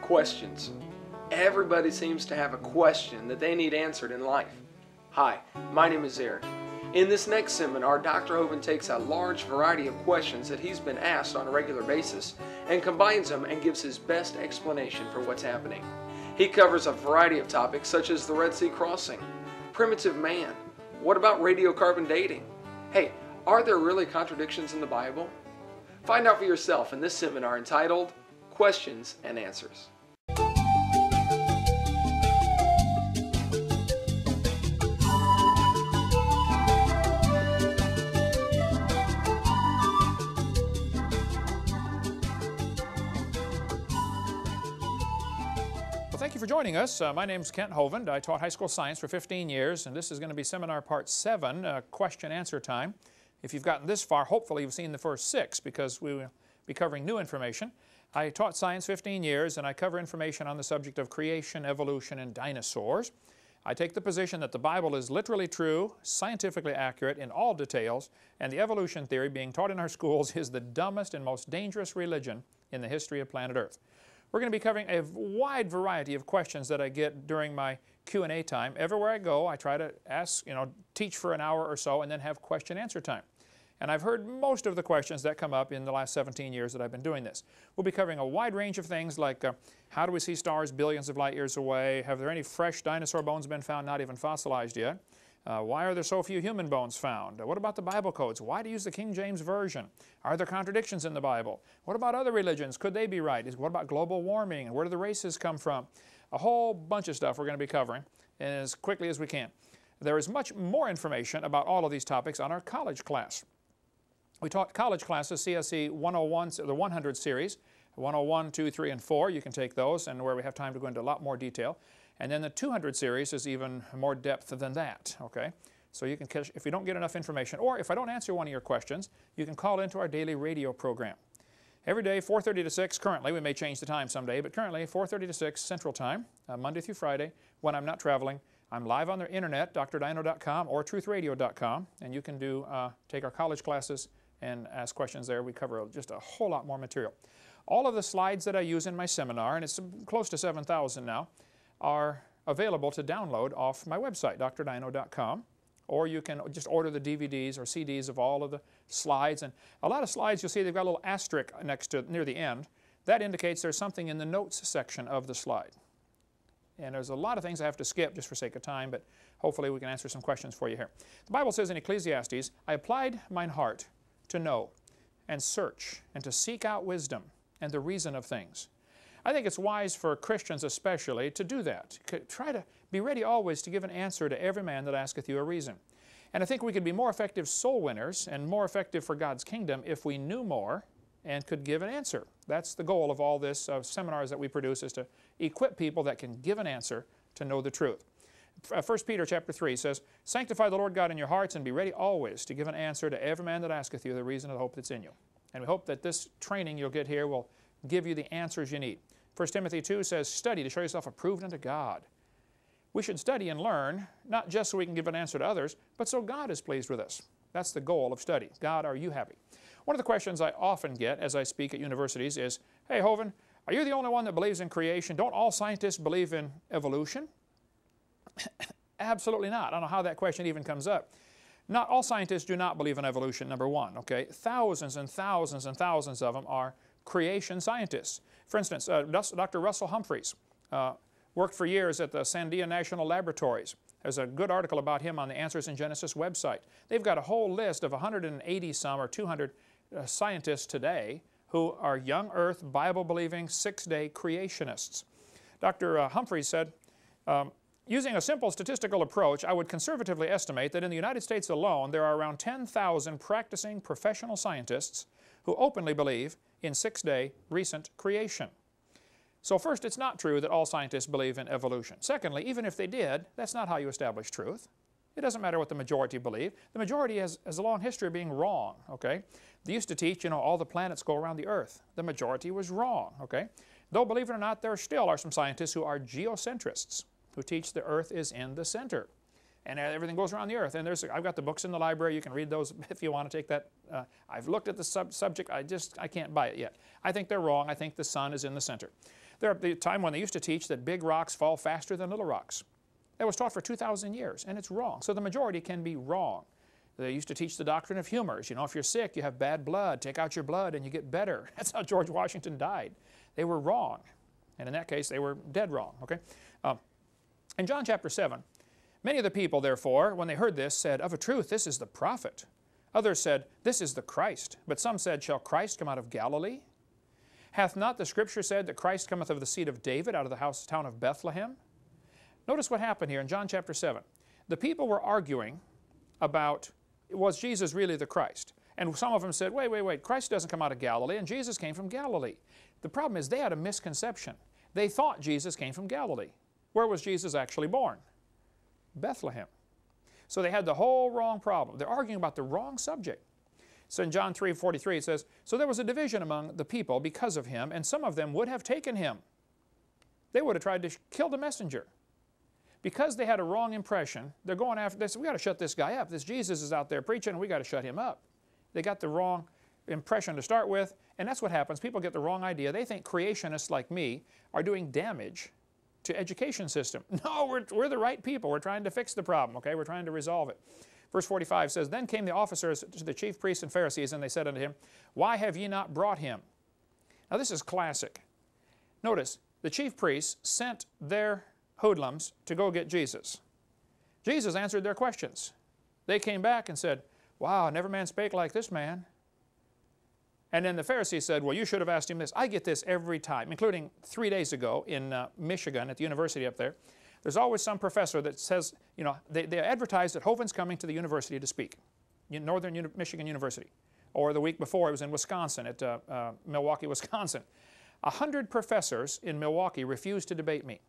Questions. Everybody seems to have a question that they need answered in life. Hi, my name is Eric. In this next seminar, Dr. Hovind takes a large variety of questions that he's been asked on a regular basis and combines them and gives his best explanation for what's happening. He covers a variety of topics such as the Red Sea crossing, primitive man, what about radiocarbon dating? Hey, are there really contradictions in the Bible? Find out for yourself in this seminar entitled Questions and Answers. Thank you for joining us. My name is Kent Hovind. I taught high school science for 15 years, and this is going to be seminar part 7, question-answer time. If you've gotten this far, hopefully you've seen the first 6 because we will be covering new information. I taught science 15 years, and I cover information on the subject of creation, evolution, and dinosaurs. I take the position that the Bible is literally true, scientifically accurate in all details, and the evolution theory being taught in our schools is the dumbest and most dangerous religion in the history of planet Earth. We're going to be covering a wide variety of questions that I get during my Q&A time. Everywhere I go, I try to ask, teach for an hour or so and then have question-answer time. And I've heard most of the questions that come up in the last 17 years that I've been doing this. We'll be covering a wide range of things like how do we see stars billions of light years away? Have there any fresh dinosaur bones been found, not even fossilized yet? Why are there so few human bones found? What about the Bible codes? Why do you use the King James Version? Are there contradictions in the Bible? What about other religions? Could they be right? What about global warming? And where do the races come from? A whole bunch of stuff we're going to be covering as quickly as we can. There is much more information about all of these topics on our college class. We taught college classes, CSE 101, the 100 series, 101, 2, 3, and 4. You can take those, and where we have time to go into a lot more detail. And then the 200 series is even more depth than that, okay? So you can catch, if you don't get enough information, or if I don't answer one of your questions, you can call into our daily radio program. Every day, 4:30 to 6, currently, we may change the time someday, but currently 4:30 to 6 Central Time, Monday through Friday, when I'm not traveling. I'm live on the internet, drdino.com or truthradio.com, and you can take our college classes and ask questions there. We cover just a whole lot more material. All of the slides that I use in my seminar, and it's close to 7,000 now, are available to download off my website, drdino.com, or you can just order the DVDs or CDs of all of the slides. And a lot of slides, you'll see they've got a little asterisk near the end. That indicates there's something in the notes section of the slide. And there's a lot of things I have to skip just for sake of time, but hopefully we can answer some questions for you here. The Bible says in Ecclesiastes, I applied mine heart to know and search and to seek out wisdom and the reason of things. I think it's wise for Christians especially to do that. Try to be ready always to give an answer to every man that asketh you a reason. And I think we could be more effective soul winners and more effective for God's kingdom if we knew more and could give an answer. That's the goal of all this seminars that we produce, is to equip people that can give an answer to know the truth. 1 Peter chapter 3 says, Sanctify the Lord God in your hearts and be ready always to give an answer to every man that asketh you the reason of the hope that's in you. And we hope that this training you'll get here will give you the answers you need. 1 Timothy 2 says, study to show yourself approved unto God. We should study and learn, not just so we can give an answer to others, but so God is pleased with us. That's the goal of study. God, are you happy? One of the questions I often get as I speak at universities is, hey, Hovind, are you the only one that believes in creation? Don't all scientists believe in evolution? Absolutely not. I don't know how that question even comes up. Not all scientists do not believe in evolution, number one, okay? Thousands and thousands and thousands of them are creation scientists. For instance, Dr. Russell Humphreys worked for years at the Sandia National Laboratories. There's a good article about him on the Answers in Genesis website. They've got a whole list of 180 some or 200 scientists today who are young earth, Bible-believing, 6-day creationists. Dr. Humphreys said, using a simple statistical approach, I would conservatively estimate that in the United States alone there are around 10,000 practicing professional scientists who openly believe in 6-day recent creation. So first, it's not true that all scientists believe in evolution. Secondly, even if they did, that's not how you establish truth. It doesn't matter what the majority believe. The majority has a long history of being wrong, okay? They used to teach, all the planets go around the Earth. The majority was wrong, okay? Though, believe it or not, there still are some scientists who are geocentrists, who teach the Earth is in the center. And everything goes around the Earth. And I've got the books in the library. You can read those if you want to take that. I've looked at the subject. I can't buy it yet. I think they're wrong. I think the sun is in the center. There was a time when they used to teach that big rocks fall faster than little rocks. That was taught for 2,000 years, and it's wrong. So the majority can be wrong. They used to teach the doctrine of humors. You know, if you're sick, you have bad blood. Take out your blood and you get better. That's how George Washington died. They were wrong. And in that case, they were dead wrong, okay? In John chapter 7, many of the people, therefore, when they heard this, said, "Of a truth, this is the prophet." Others said, "This is the Christ." But some said, "Shall Christ come out of Galilee? Hath not the Scripture said that Christ cometh of the seed of David, out of the town of Bethlehem?" Notice what happened here in John chapter 7. The people were arguing about, was Jesus really the Christ? And some of them said, wait, Christ doesn't come out of Galilee, and Jesus came from Galilee. The problem is they had a misconception. They thought Jesus came from Galilee. Where was Jesus actually born? Bethlehem. So they had the whole wrong problem. They're arguing about the wrong subject. So in John 3:43 it says, "So there was a division among the people because of him, and some of them would have taken him." They would have tried to kill the messenger. Because they had a wrong impression, they're going after this. We got to shut this guy up. This Jesus is out there preaching, and we got to shut him up. They got the wrong impression to start with, and that's what happens. People get the wrong idea. They think creationists like me are doing damage to education system. No, we're the right people. We're trying to fix the problem, okay? We're trying to resolve it. Verse 45 says, "Then came the officers to the chief priests and Pharisees, and they said unto him, Why have ye not brought him?" Now this is classic. Notice, the chief priests sent their hoodlums to go get Jesus. Jesus answered their questions. They came back and said, "Wow, never man spake like this man." And then the Pharisees said, "Well, you should have asked him this." I get this every time, including 3 days ago in Michigan at the university up there. There's always some professor that says, you know, they advertise that Hovind's coming to the university to speak, Northern Michigan University. Or the week before, it was in Wisconsin, at Milwaukee, Wisconsin. 100 professors in Milwaukee refused to debate me.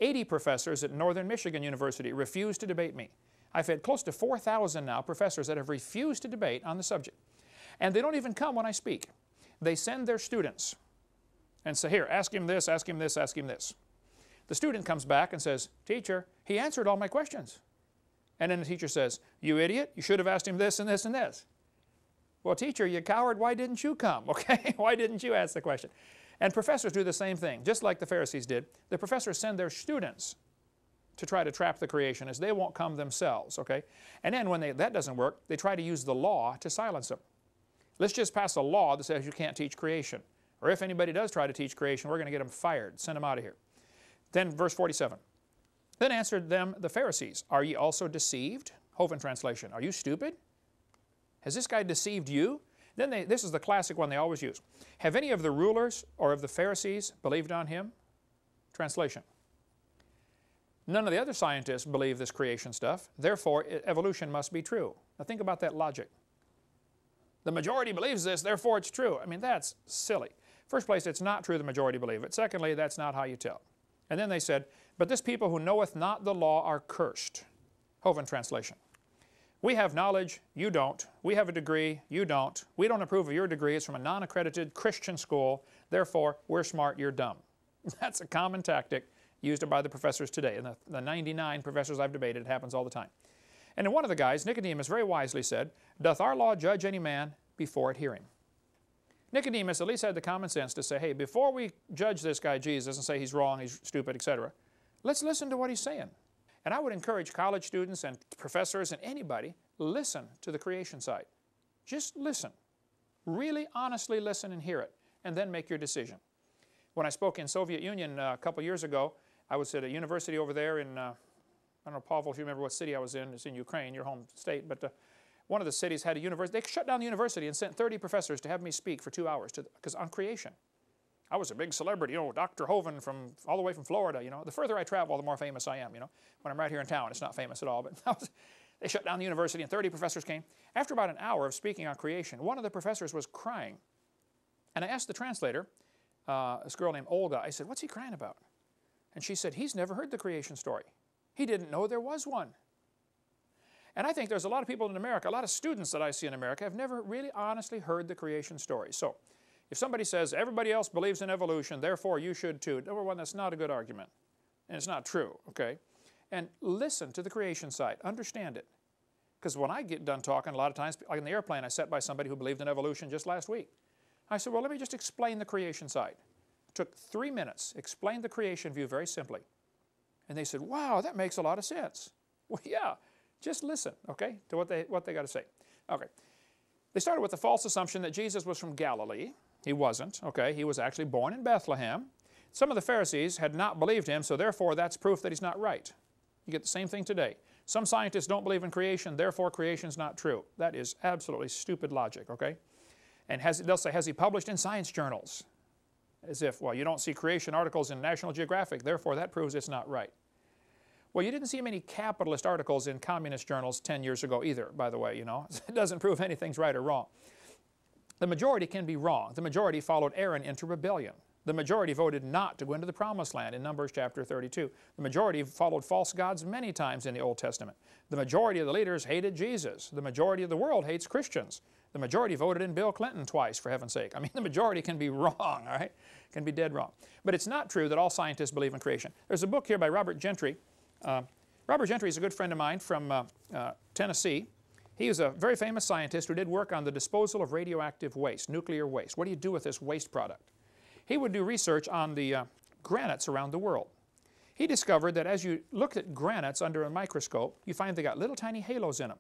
80 professors at Northern Michigan University refused to debate me. I've had close to 4,000 now professors that have refused to debate on the subject. And they don't even come when I speak. They send their students and say, "Here, ask him this, ask him this, ask him this." The student comes back and says, "Teacher, he answered all my questions." And then the teacher says, "You idiot, you should have asked him this and this and this." Well, teacher, you coward, why didn't you come? Okay, why didn't you ask the question? And professors do the same thing, just like the Pharisees did. The professors send their students to try to trap the creationists. They won't come themselves, okay? And then when that doesn't work, they try to use the law to silence them. Let's just pass a law that says you can't teach creation. Or if anybody does try to teach creation, we're going to get them fired, send them out of here. Then verse 47. "Then answered them the Pharisees, Are ye also deceived?" Hovind translation, "Are you stupid? Has this guy deceived you?" Then this is the classic one they always use. "Have any of the rulers or of the Pharisees believed on him?" Translation. None of the other scientists believe this creation stuff, therefore evolution must be true. Now think about that logic. The majority believes this, therefore it's true. I mean, that's silly. First place, it's not true the majority believe it. Secondly, that's not how you tell. And then they said, "But this people who knoweth not the law are cursed." Hovind translation. "We have knowledge, you don't. We have a degree, you don't. We don't approve of your degree. It's from a non-accredited Christian school. Therefore, we're smart, you're dumb." That's a common tactic used by the professors today. And the 99 professors I've debated, it happens all the time. And then one of the guys, Nicodemus, very wisely said, "Doth our law judge any man before it hear him?" Nicodemus at least had the common sense to say, hey, before we judge this guy Jesus and say he's wrong, he's stupid, etc., let's listen to what he's saying. And I would encourage college students and professors and anybody, listen to the creation side. Just listen. Really honestly listen and hear it, and then make your decision. When I spoke in Soviet Union a couple years ago, I was at a university over there in, I don't know, Pavel, if you remember what city I was in. It's in Ukraine, your home state. But one of the cities had a university. They shut down the university and sent 30 professors to have me speak for 2 hours because on creation. I was a big celebrity, you know, Dr. Hovind from all the way from Florida, you know. The further I travel, the more famous I am, you know. When I'm right here in town, it's not famous at all. But they shut down the university and 30 professors came. After about an hour of speaking on creation, one of the professors was crying. And I asked the translator, this girl named Olga, I said, "What's he crying about?" And she said, "He's never heard the creation story. He didn't know there was one." And I think there's a lot of people in America, a lot of students that I see in America have never really honestly heard the creation story. So if somebody says, everybody else believes in evolution, therefore you should too, number one, that's not a good argument. And it's not true, okay? And listen to the creation side. Understand it. Because when I get done talking, a lot of times, like in the airplane, I sat by somebody who believed in evolution just last week. I said, well, let me just explain the creation side. took 3 minutes, explained the creation view very simply. And they said, wow, that makes a lot of sense. Well, yeah, just listen, okay, to what they got to say. Okay. They started with the false assumption that Jesus was from Galilee. He wasn't, okay? He was actually born in Bethlehem. Some of the Pharisees had not believed him, so therefore that's proof that he's not right. You get the same thing today. Some scientists don't believe in creation, therefore creation's not true. That is absolutely stupid logic, okay? And they'll say, has he published in science journals? As if, well, you don't see creation articles in National Geographic, therefore that proves it's not right. Well, you didn't see many capitalist articles in communist journals 10 years ago either, by the way, you know. It doesn't prove anything's right or wrong. The majority can be wrong. The majority followed Aaron into rebellion. The majority voted not to go into the Promised Land in Numbers chapter 32. The majority followed false gods many times in the Old Testament. The majority of the leaders hated Jesus. The majority of the world hates Christians. The majority voted in Bill Clinton twice, for heaven's sake. I mean, the majority can be wrong, all right? Can be dead wrong. But it's not true that all scientists believe in creation. There's a book here by Robert Gentry. Robert Gentry is a good friend of mine from Tennessee. He is a very famous scientist who did work on the disposal of radioactive waste, nuclear waste. What do you do with this waste product? He would do research on the granites around the world. He discovered that as you looked at granites under a microscope, you find they got little tiny halos in them,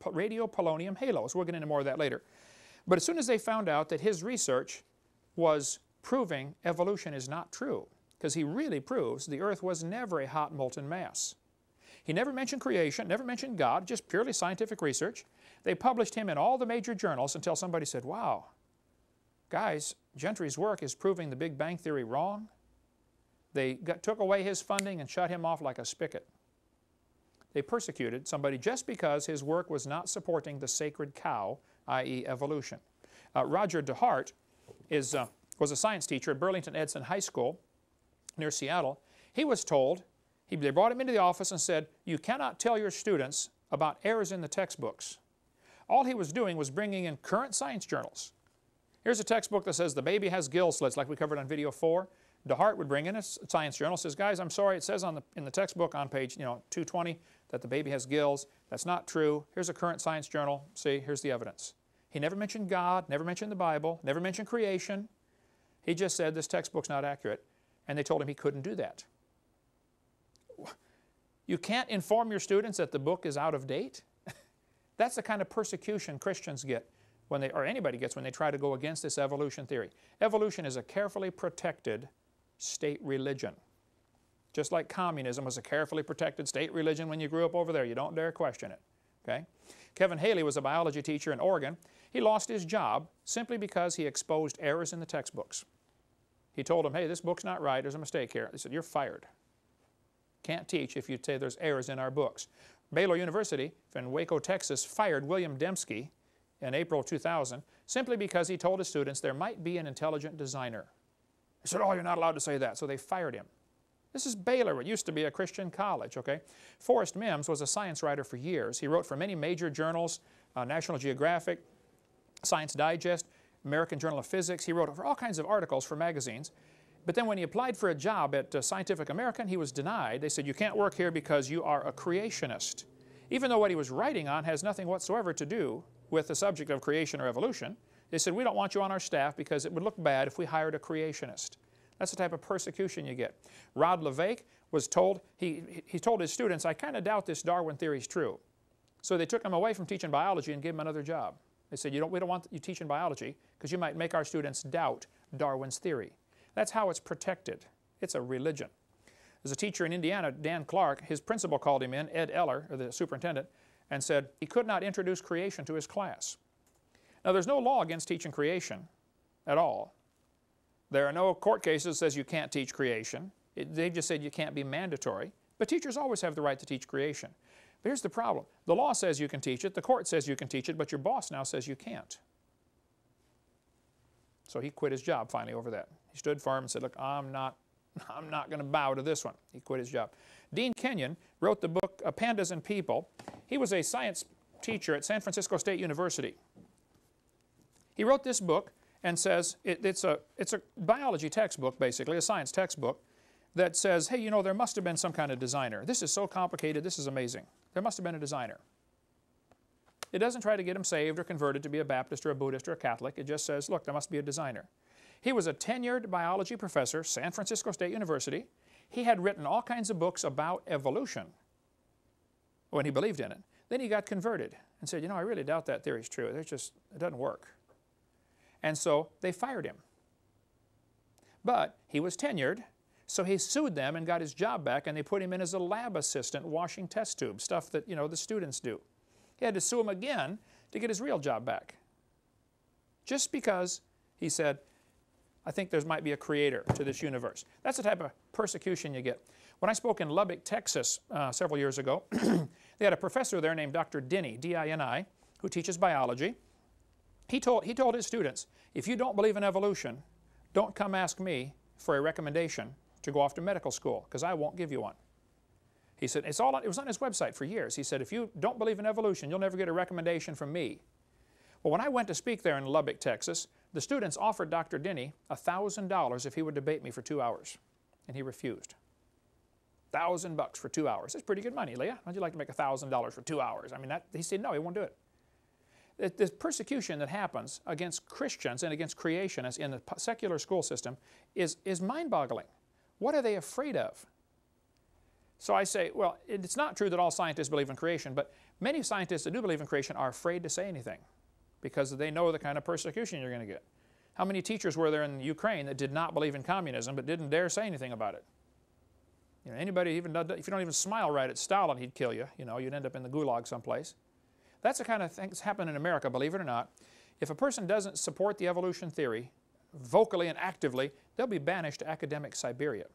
radiopolonium halos. We'll get into more of that later. But as soon as they found out that his research was proving evolution is not true, because he really proves the earth was never a hot molten mass. He never mentioned creation, never mentioned God, just purely scientific research. They published him in all the major journals until somebody said, wow, guys, Gentry's work is proving the Big Bang Theory wrong. They took away his funding and shut him off like a spigot. They persecuted somebody just because his work was not supporting the sacred cow, i.e. evolution. Roger DeHart was a science teacher at Burlington Edson High School near Seattle. He was told, they brought him into the office and said, you cannot tell your students about errors in the textbooks. All he was doing was bringing in current science journals. Here's a textbook that says the baby has gill slits, like we covered on video 4. DeHart would bring in a science journal, says, guys, I'm sorry, it says in the textbook on page 220 that the baby has gills. That's not true. Here's a current science journal. See, here's the evidence. He never mentioned God, never mentioned the Bible, never mentioned creation. He just said this textbook's not accurate, and they told him he couldn't do that. You can't inform your students that the book is out of date? That's the kind of persecution Christians get, or anybody gets, when they try to go against this evolution theory. Evolution is a carefully protected state religion. Just like communism was a carefully protected state religion when you grew up over there. You don't dare question it. Okay? Kevin Haley was a biology teacher in Oregon. He lost his job simply because he exposed errors in the textbooks. He told them, hey, this book's not right, there's a mistake here. They said, you're fired. Can't teach if you say there's errors in our books. Baylor University in Waco, Texas fired William Dembski in April 2000 simply because he told his students there might be an intelligent designer. They said, oh, you're not allowed to say that, so they fired him. This is Baylor. It used to be a Christian college, okay? Forrest Mims was a science writer for years. He wrote for many major journals, National Geographic, Science Digest, American Journal of Physics. He wrote for all kinds of articles for magazines. But then when he applied for a job at Scientific American, he was denied. They said, you can't work here because you are a creationist. Even though what he was writing on has nothing whatsoever to do with the subject of creation or evolution, they said, we don't want you on our staff because it would look bad if we hired a creationist. That's the type of persecution you get. Rod LeVake was told, he told his students, I kind of doubt this Darwin theory is true. So they took him away from teaching biology and gave him another job. They said, we don't want you teaching biology because you might make our students doubt Darwin's theory. That's how it's protected. It's a religion. There's a teacher in Indiana, Dan Clark, his principal called him in, Ed Eller, or the superintendent, and said he could not introduce creation to his class. Now, there's no law against teaching creation at all. There are no court cases that says you can't teach creation. They just said you can't be mandatory. But teachers always have the right to teach creation. But here's the problem. The law says you can teach it, the court says you can teach it, but your boss now says you can't. So he quit his job finally over that. He stood firm and said, look, I'm not going to bow to this one. He quit his job. Dean Kenyon wrote the book Pandas and People. He was a science teacher at San Francisco State University. He wrote this book and says, it's a biology textbook, basically, a science textbook, that says, hey, you know, there must have been some kind of designer. This is so complicated, this is amazing. There must have been a designer. It doesn't try to get him saved or converted to be a Baptist or a Buddhist or a Catholic. It just says, look, there must be a designer. He was a tenured biology professor, San Francisco State University. He had written all kinds of books about evolution when he believed in it. Then he got converted and said, you know, I really doubt that theory is true. It doesn't work. And so they fired him. But he was tenured, so he sued them and got his job back, and they put him in as a lab assistant washing test tubes, stuff that, you know, the students do. He had to sue him again to get his real job back. Just because he said, I think there might be a creator to this universe. That's the type of persecution you get. When I spoke in Lubbock, Texas several years ago, they had a professor there named Dr. Dini, D-I-N-I, who teaches biology. He told his students, if you don't believe in evolution, don't come ask me for a recommendation to go off to medical school, because I won't give you one. He said, it was on his website for years. He said, if you don't believe in evolution, you'll never get a recommendation from me. Well, when I went to speak there in Lubbock, Texas, the students offered Dr. Dini $1,000 if he would debate me for 2 hours, and he refused. $1,000 for 2 hours. That's pretty good money, Leah. How'd you like to make $1,000 for 2 hours? I mean, he said, no, he won't do it. This persecution that happens against Christians and against creationists in the secular school system is mind-boggling. What are they afraid of? So I say, well, it's not true that all scientists believe in creation, but many scientists that do believe in creation are afraid to say anything because they know the kind of persecution you're going to get. How many teachers were there in Ukraine that did not believe in communism but didn't dare say anything about it? You know, anybody, even if you don't even smile right at Stalin, he'd kill you. You know, you'd end up in the gulag someplace. That's the kind of thing that's happened in America, believe it or not. If a person doesn't support the evolution theory vocally and actively, they'll be banished to academic Siberia.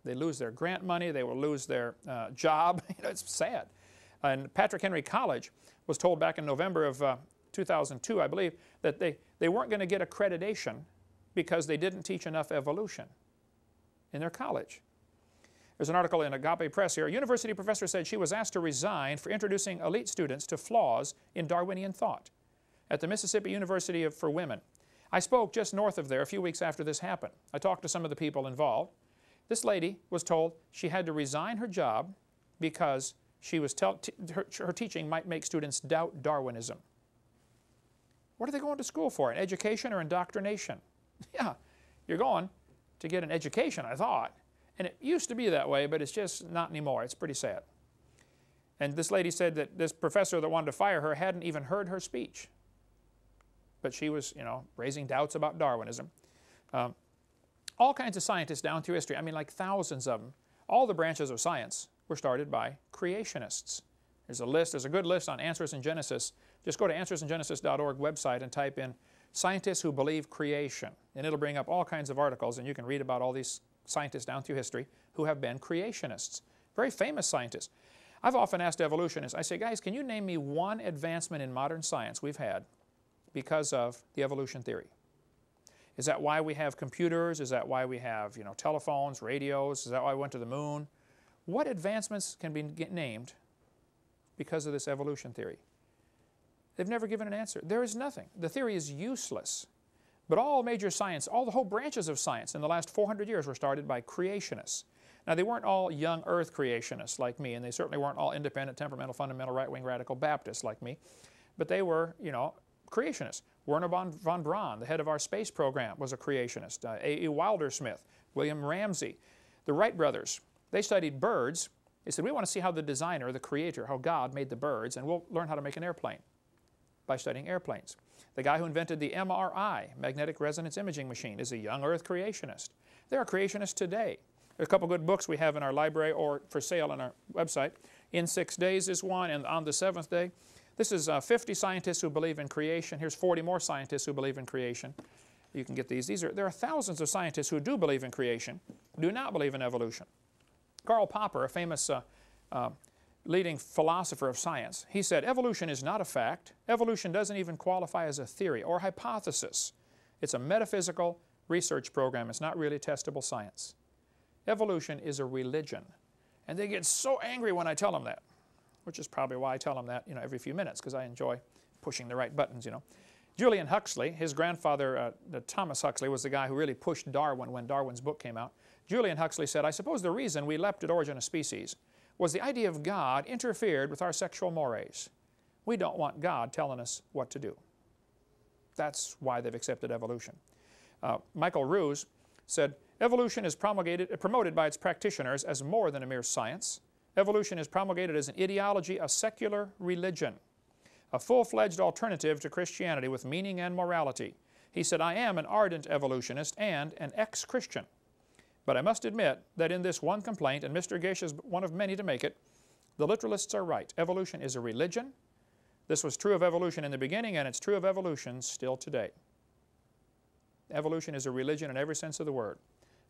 They lose their grant money, they will lose their job. You know, it's sad. And Patrick Henry College was told back in November of 2002, I believe, that they weren't going to get accreditation because they didn't teach enough evolution in their college. There's an article in Agape Press here. A university professor said she was asked to resign for introducing elite students to flaws in Darwinian thought at the Mississippi University for Women. I spoke just north of there a few weeks after this happened. I talked to some of the people involved. This lady was told she had to resign her job because she was her teaching might make students doubt Darwinism. What are they going to school for, an education or indoctrination? Yeah, you're going to get an education, I thought. And it used to be that way, but it's just not anymore. It's pretty sad. And this lady said that this professor that wanted to fire her hadn't even heard her speech. But she was, you know, raising doubts about Darwinism. All kinds of scientists down through history, I mean like thousands of them, all the branches of science were started by creationists. There's a list, there's a good list on Answers in Genesis. Just go to answersingenesis.org website and type in scientists who believe creation. And it'll bring up all kinds of articles, and you can read about all these scientists down through history who have been creationists. Very famous scientists. I've often asked evolutionists, I say, guys, can you name me one advancement in modern science we've had because of the evolution theory? Is that why we have computers? Is that why we have, you know, telephones, radios? Is that why we went to the moon? What advancements can be named because of this evolution theory? They've never given an answer. There is nothing. The theory is useless. But all major science, all the whole branches of science in the last 400 years were started by creationists. Now, they weren't all young earth creationists like me, and they certainly weren't all independent, temperamental, fundamental, right-wing, radical Baptists like me, but they were, you know, creationists. Werner von Braun, the head of our space program, was a creationist. A.E. Wilder-Smith, William Ramsey, the Wright brothers, they studied birds. They said, we want to see how the designer, the creator, how God made the birds, and we'll learn how to make an airplane by studying airplanes. The guy who invented the MRI, magnetic resonance imaging machine, is a young earth creationist. There are creationists today. There are a couple good books we have in our library or for sale on our website. In 6 Days is one, and On the Seventh Day. This is 50 scientists who believe in creation. Here's 40 more scientists who believe in creation. You can get these. There are thousands of scientists who do believe in creation, do not believe in evolution. Karl Popper, a famous leading philosopher of science, he said, evolution is not a fact. Evolution doesn't even qualify as a theory or hypothesis. It's a metaphysical research program. It's not really testable science. Evolution is a religion. And they get so angry when I tell them that, which is probably why I tell them that, you know, every few minutes, because I enjoy pushing the right buttons, you know. Julian Huxley, his grandfather, Thomas Huxley, was the guy who really pushed Darwin when Darwin's book came out. Julian Huxley said, I suppose the reason we leapt at origin of species was the idea of God interfered with our sexual mores. We don't want God telling us what to do. That's why they've accepted evolution. Michael Ruse said, evolution is promoted by its practitioners as more than a mere science. Evolution is promulgated as an ideology, a secular religion, a full-fledged alternative to Christianity with meaning and morality. He said, I am an ardent evolutionist and an ex-Christian. But I must admit that in this one complaint, and Mr. Gish is one of many to make it, the literalists are right. Evolution is a religion. This was true of evolution in the beginning, and it's true of evolution still today. Evolution is a religion in every sense of the word.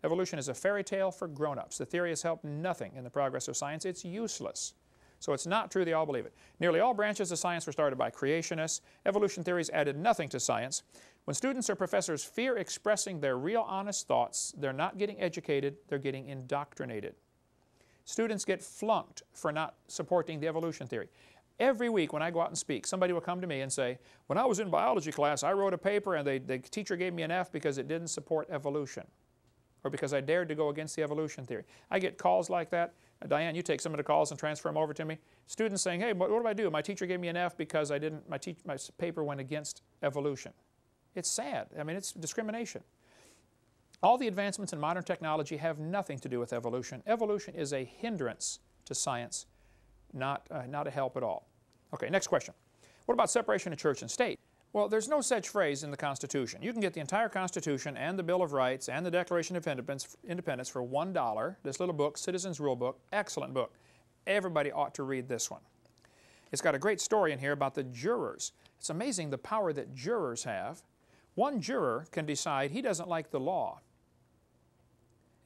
Evolution is a fairy tale for grown-ups. The theory has helped nothing in the progress of science. It's useless. So it's not true they all believe it. Nearly all branches of science were started by creationists. Evolution theories added nothing to science. When students or professors fear expressing their real honest thoughts, they're not getting educated, they're getting indoctrinated. Students get flunked for not supporting the evolution theory. Every week when I go out and speak, somebody will come to me and say, when I was in biology class, I wrote a paper and the teacher gave me an F because it didn't support evolution, or because I dared to go against the evolution theory. I get calls like that. Diane, you take some of the calls and transfer them over to me. Students saying, hey, what do I do? My teacher gave me an F because my paper went against evolution. It's sad. I mean, it's discrimination. All the advancements in modern technology have nothing to do with evolution. Evolution is a hindrance to science, not a help at all. Okay, next question. What about separation of church and state? Well, there's no such phrase in the Constitution. You can get the entire Constitution and the Bill of Rights and the Declaration of Independence for $1. This little book, Citizens Rule Book, excellent book. Everybody ought to read this one. It's got a great story in here about the jurors. It's amazing the power that jurors have. One juror can decide he doesn't like the law.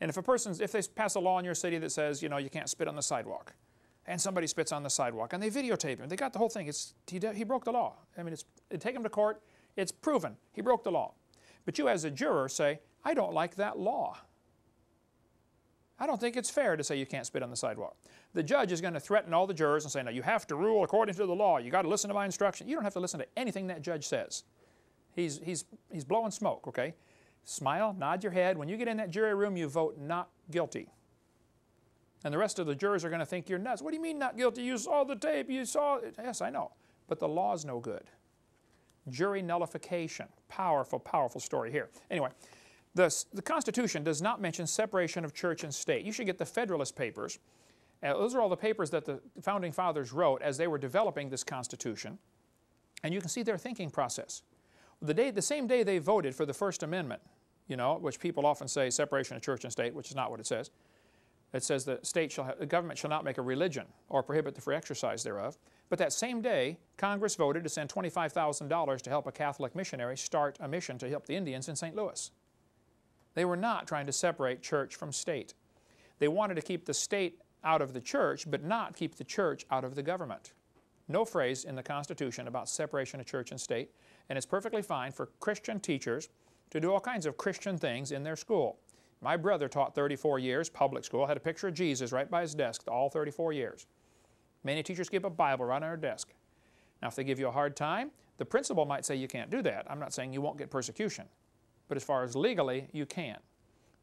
And if they pass a law in your city that says, you know, you can't spit on the sidewalk, and somebody spits on the sidewalk, and they videotape him, they got the whole thing. He broke the law. I mean, they take him to court. It's proven he broke the law. But you as a juror say, I don't like that law. I don't think it's fair to say you can't spit on the sidewalk. The judge is going to threaten all the jurors and say, no, you have to rule according to the law. You got to listen to my instruction. You don't have to listen to anything that judge says. He's blowing smoke, okay? Smile, nod your head. When you get in that jury room, you vote not guilty. And the rest of the jurors are going to think you're nuts. What do you mean not guilty? You saw the tape. You saw it. Yes, I know. But the law's no good. Jury nullification. Powerful, powerful story here. Anyway, the Constitution does not mention separation of church and state. You should get the Federalist Papers. Those are all the papers that the Founding Fathers wrote as they were developing this Constitution. And you can see their thinking process. The same day they voted for the First Amendment, you know, which people often say separation of church and state, which is not what it says. It says the government shall not make a religion or prohibit the free exercise thereof. But that same day, Congress voted to send $25,000 to help a Catholic missionary start a mission to help the Indians in St. Louis. They were not trying to separate church from state. They wanted to keep the state out of the church, but not keep the church out of the government. No phrase in the Constitution about separation of church and state, and it's perfectly fine for Christian teachers to do all kinds of Christian things in their school. My brother taught 34 years, public school, had a picture of Jesus right by his desk all 34 years. Many teachers keep a Bible right on their desk. Now, if they give you a hard time, the principal might say you can't do that. I'm not saying you won't get persecution. But as far as legally, you can.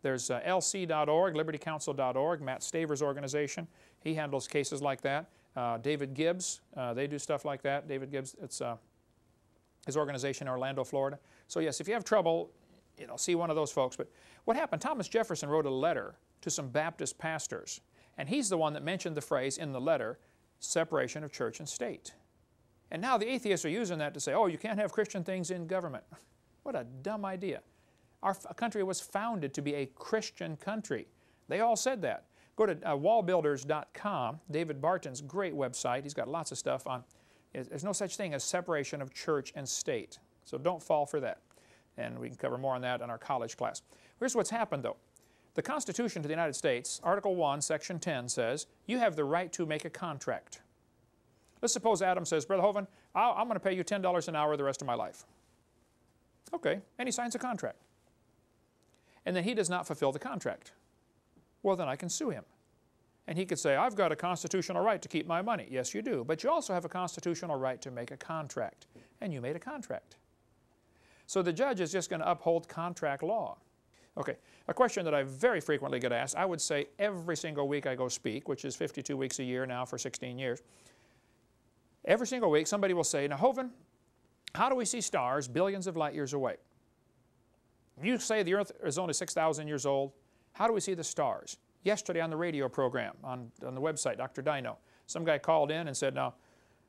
There's lc.org, libertycouncil.org, Matt Staver's organization. He handles cases like that. David Gibbs, they do stuff like that. David Gibbs, it's his organization in Orlando, Florida. So yes, if you have trouble, you know, see one of those folks. But what happened, Thomas Jefferson wrote a letter to some Baptist pastors, and he's the one that mentioned the phrase in the letter, separation of church and state. And now the atheists are using that to say, oh, you can't have Christian things in government. What a dumb idea. Our country was founded to be a Christian country. They all said that. Go to wallbuilders.com, David Barton's great website. He's got lots of stuff on. There's no such thing as separation of church and state. So don't fall for that. And we can cover more on that in our college class. Here's what's happened, though. The Constitution to the United States, Article 1, Section 10 says, you have the right to make a contract. Let's suppose Adam says, Brother Hovind, I'm going to pay you $10 an hour the rest of my life. Okay, and he signs a contract. And then he does not fulfill the contract. Well, then I can sue him. And he could say, I've got a constitutional right to keep my money. Yes, you do. But you also have a constitutional right to make a contract. And you made a contract. So the judge is just going to uphold contract law. Okay, a question that I very frequently get asked, I would say every single week I go speak, which is 52 weeks a year now for 16 years. Every single week somebody will say, now Hovind, how do we see stars billions of light years away? You say the Earth is only 6,000 years old. How do we see the stars? Yesterday on the radio program, on the website, Dr. Dino, some guy called in and said, now,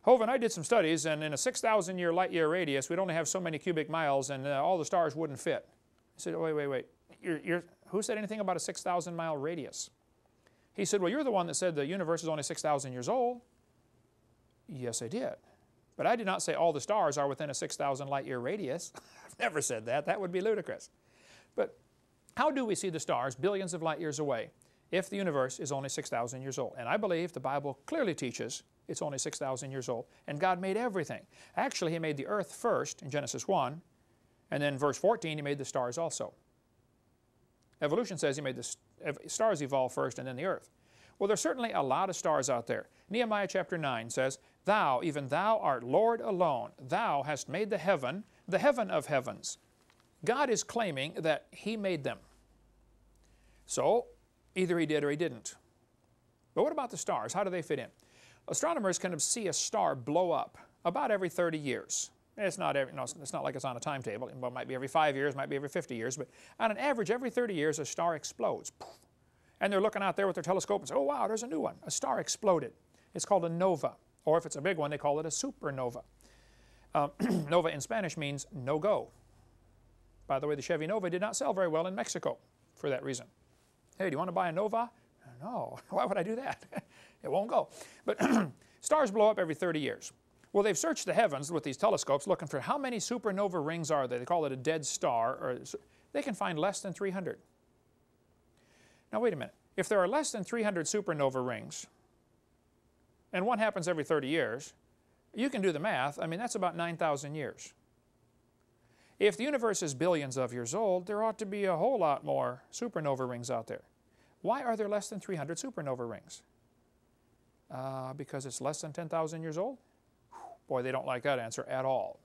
Hovind, I did some studies, and in a 6,000 light year radius, we'd only have so many cubic miles, and all the stars wouldn't fit. I said, wait. Who said anything about a 6,000 mile radius? He said, well, you're the one that said the universe is only 6,000 years old. Yes, I did. But I did not say all the stars are within a 6,000 light year radius. I've never said that. That would be ludicrous. But how do we see the stars billions of light years away if the universe is only 6,000 years old? And I believe the Bible clearly teaches it's only 6,000 years old. And God made everything. Actually, He made the earth first in Genesis 1. And then verse 14, He made the stars also. Evolution says He made the stars evolve first and then the earth. Well, there's certainly a lot of stars out there. Nehemiah chapter 9 says, Thou, even Thou art Lord alone. Thou hast made the heaven of heavens. God is claiming that He made them. So, either He did or He didn't. But what about the stars? How do they fit in? Astronomers can see a star blow up about every 30 years. It's not like it's on a timetable. It might be every 5 years, might be every 50 years, but on an average, every 30 years, a star explodes. And they're looking out there with their telescope and say, oh, wow, there's a new one. A star exploded. It's called a nova. Or if it's a big one, they call it a supernova. Nova in Spanish means no-go. By the way, the Chevy Nova did not sell very well in Mexico for that reason. Hey, do you want to buy a Nova? No. Why would I do that? It won't go. But stars blow up every 30 years. Well, they've searched the heavens with these telescopes looking for how many supernova rings are there. They call it a dead star. Or they can find less than 300. Now, wait a minute. If there are less than 300 supernova rings, and one happens every 30 years, you can do the math. I mean, that's about 9,000 years. If the universe is billions of years old, there ought to be a whole lot more supernova rings out there. Why are there less than 300 supernova rings? Because it's less than 10,000 years old? Boy, they don't like that answer at all.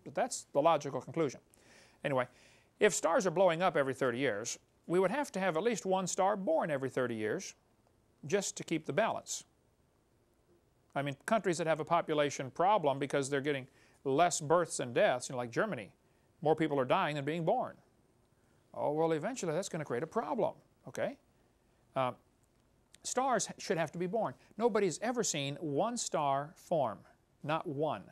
But that's the logical conclusion. Anyway, if stars are blowing up every 30 years, we would have to have at least one star born every 30 years just to keep the balance. I mean, countries that have a population problem because they're getting less births and deaths, like Germany, more people are dying than being born. Oh, well, eventually that's going to create a problem, okay? Stars should have to be born. Nobody's ever seen one star form, not one.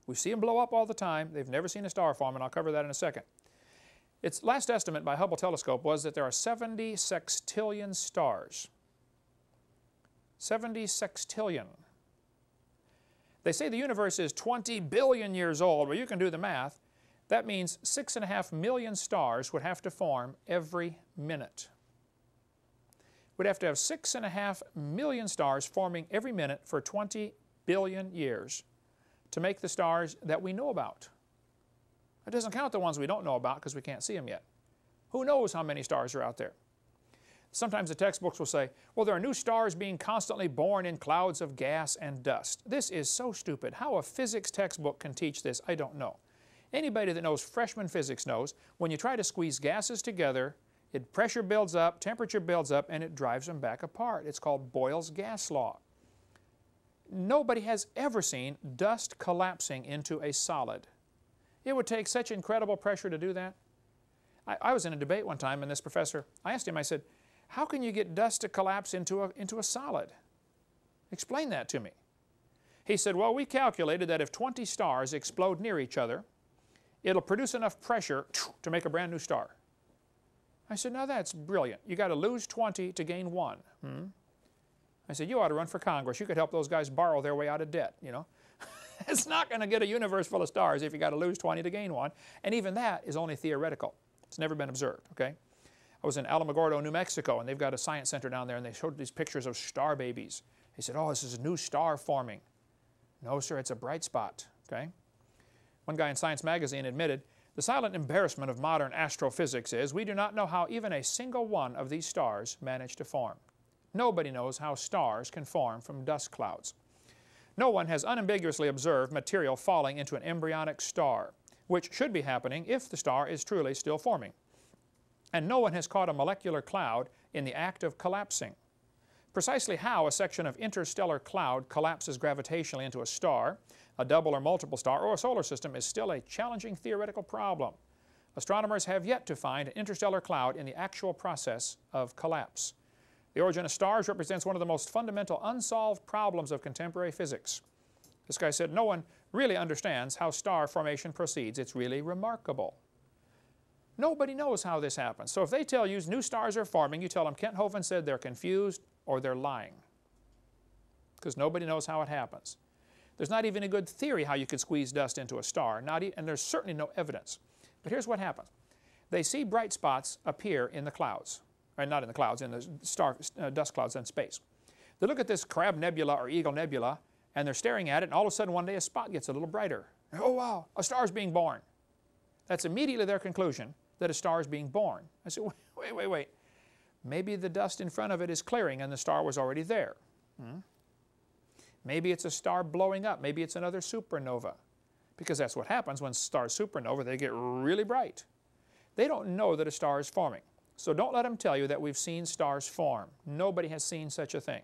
We see them blow up all the time. They've never seen a star form, and I'll cover that in a second. Its last estimate by Hubble telescope was that there are 70 sextillion stars. 70 sextillion. They say the universe is 20 billion years old. Well, you can do the math. That means 6.5 million stars would have to form every minute. We'd have to have 6.5 million stars forming every minute for 20 billion years to make the stars that we know about. It doesn't count the ones we don't know about because we can't see them yet. Who knows how many stars are out there? Sometimes the textbooks will say, well, there are new stars being constantly born in clouds of gas and dust. This is so stupid. How a physics textbook can teach this, I don't know. Anybody that knows freshman physics knows when you try to squeeze gases together, pressure builds up, temperature builds up, and it drives them back apart. It's called Boyle's gas law. Nobody has ever seen dust collapsing into a solid. It would take such incredible pressure to do that. I was in a debate one time, and this professor, I asked him, I said, how can you get dust to collapse into a solid? Explain that to me. He said, well, we calculated that if 20 stars explode near each other, it'll produce enough pressure to make a brand new star. I said, now that's brilliant. You got to lose 20 to gain 1. I said, you ought to run for Congress. You could help those guys borrow their way out of debt, you know. It's not going to get a universe full of stars if you got to lose 20 to gain 1. And even that is only theoretical. It's never been observed, okay? I was in Alamogordo, New Mexico, and they've got a science center down there, and they showed these pictures of star babies. He said, oh, this is a new star forming. No, sir, it's a bright spot, okay? One guy in Science magazine admitted, the silent embarrassment of modern astrophysics is we do not know how even a single one of these stars managed to form. Nobody knows how stars can form from dust clouds. No one has unambiguously observed material falling into an embryonic star, which should be happening if the star is truly still forming. And no one has caught a molecular cloud in the act of collapsing. Precisely how a section of interstellar cloud collapses gravitationally into a star, a double or multiple star, or a solar system is still a challenging theoretical problem. Astronomers have yet to find an interstellar cloud in the actual process of collapse. The origin of stars represents one of the most fundamental unsolved problems of contemporary physics. This guy said, no one really understands how star formation proceeds. It's really remarkable. Nobody knows how this happens. So if they tell you new stars are forming, you tell them Kent Hovind said they're confused or they're lying. Because nobody knows how it happens. There's not even a good theory how you could squeeze dust into a star, and there's certainly no evidence. But here's what happens. They see bright spots appear in the clouds, or not in the clouds, in the dust clouds in space. They look at this Crab Nebula or Eagle Nebula, and they're staring at it, and all of a sudden one day a spot gets a little brighter. Oh wow, a star's being born. That's immediately their conclusion that a star is being born. I said, wait. Maybe the dust in front of it is clearing and the star was already there. Maybe it's a star blowing up. Maybe it's another supernova. Because that's what happens when stars supernova, they get really bright. They don't know that a star is forming. So don't let them tell you that we've seen stars form. Nobody has seen such a thing.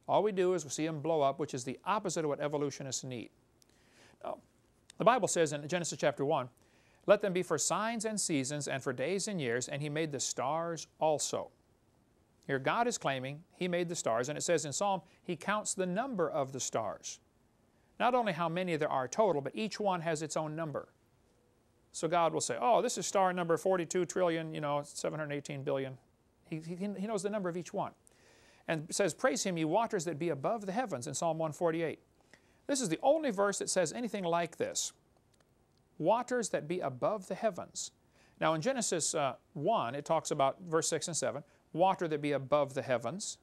All we do is we see them blow up, which is the opposite of what evolutionists need. Now, the Bible says in Genesis chapter 1, let them be for signs and seasons and for days and years, and He made the stars also. Here God is claiming He made the stars, and it says in Psalm, He counts the number of the stars. Not only how many there are total, but each one has its own number. So God will say, oh, this is star number 42 trillion, 718 billion. He knows the number of each one. And it says, praise Him, ye waters that be above the heavens in Psalm 148. This is the only verse that says anything like this. Waters that be above the heavens. Now in Genesis 1, it talks about verse 6 and 7, water that be above the heavens.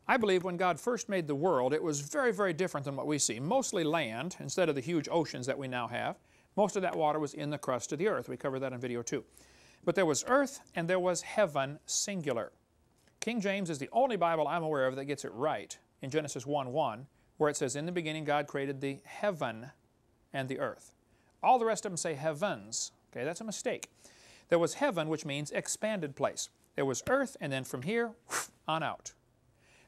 I believe when God first made the world, it was very, very different than what we see. Mostly land, instead of the huge oceans that we now have. Most of that water was in the crust of the earth. We covered that in video 2. But there was earth and there was heaven, singular. King James is the only Bible I'm aware of that gets it right in Genesis 1:1, where it says, in the beginning God created the heaven and the earth. All the rest of them say heavens. Okay, that's a mistake. There was heaven, which means expanded place. There was earth, and then from here, on out.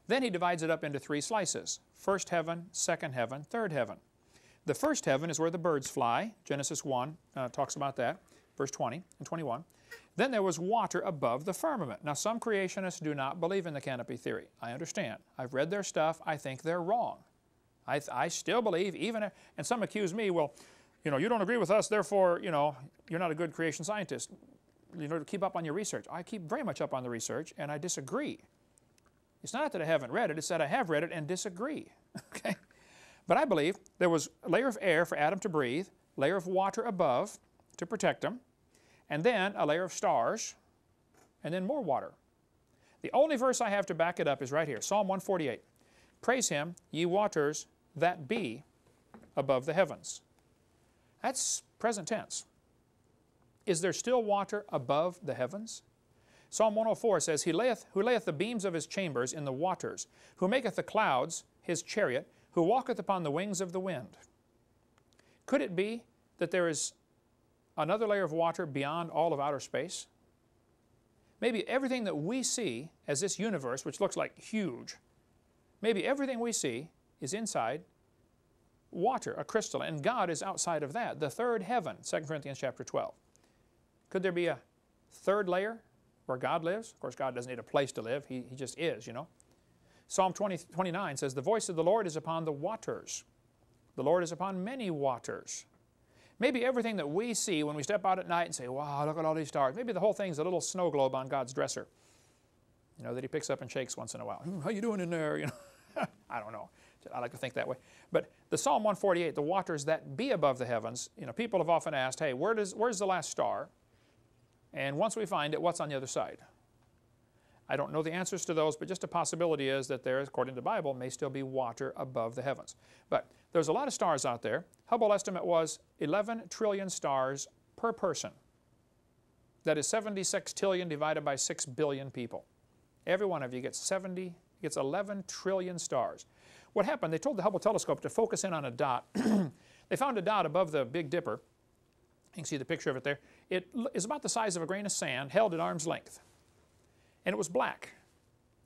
Then He divides it up into 3 slices. First heaven, second heaven, third heaven. The first heaven is where the birds fly. Genesis 1 talks about that, verse 20 and 21. Then there was water above the firmament. Now some creationists do not believe in the canopy theory. I understand. I've read their stuff. I think they're wrong. I still believe, and some accuse me, well, you don't agree with us, therefore, you're not a good creation scientist. To keep up on your research. I keep very much up on the research, and I disagree. It's not that I haven't read it, it's that I have read it and disagree. Okay? But I believe there was a layer of air for Adam to breathe, layer of water above to protect him, and then a layer of stars, and then more water. The only verse I have to back it up is right here, Psalm 148. Praise Him, ye waters that be above the heavens. That's present tense. Is there still water above the heavens? Psalm 104 says, who layeth the beams of His chambers in the waters, who maketh the clouds His chariot, who walketh upon the wings of the wind. Could it be that there is another layer of water beyond all of outer space? Maybe everything that we see as this universe, which looks like huge, maybe everything we see is inside water, a crystal, and God is outside of that, the third heaven, 2 Corinthians chapter 12. Could there be a third layer where God lives? Of course, God doesn't need a place to live. He just is, Psalm 29 says, the voice of the Lord is upon the waters. The Lord is upon many waters. Maybe everything that we see when we step out at night and say, wow, look at all these stars. Maybe the whole thing's a little snow globe on God's dresser, that He picks up and shakes once in a while. How you doing in there? I don't know. I like to think that way. But the Psalm 148, the waters that be above the heavens, people have often asked, hey, where's the last star? And once we find it, what's on the other side? I don't know the answers to those, but just a possibility is that there, according to the Bible, may still be water above the heavens. But there's a lot of stars out there. Hubble estimate was 11 trillion stars per person. That is 76 trillion divided by 6 billion people. Every one of you gets 11 trillion stars. What happened, they told the Hubble telescope to focus in on a dot. They found a dot above the Big Dipper. You can see the picture of it there. It is about the size of a grain of sand held at arm's length. And it was black.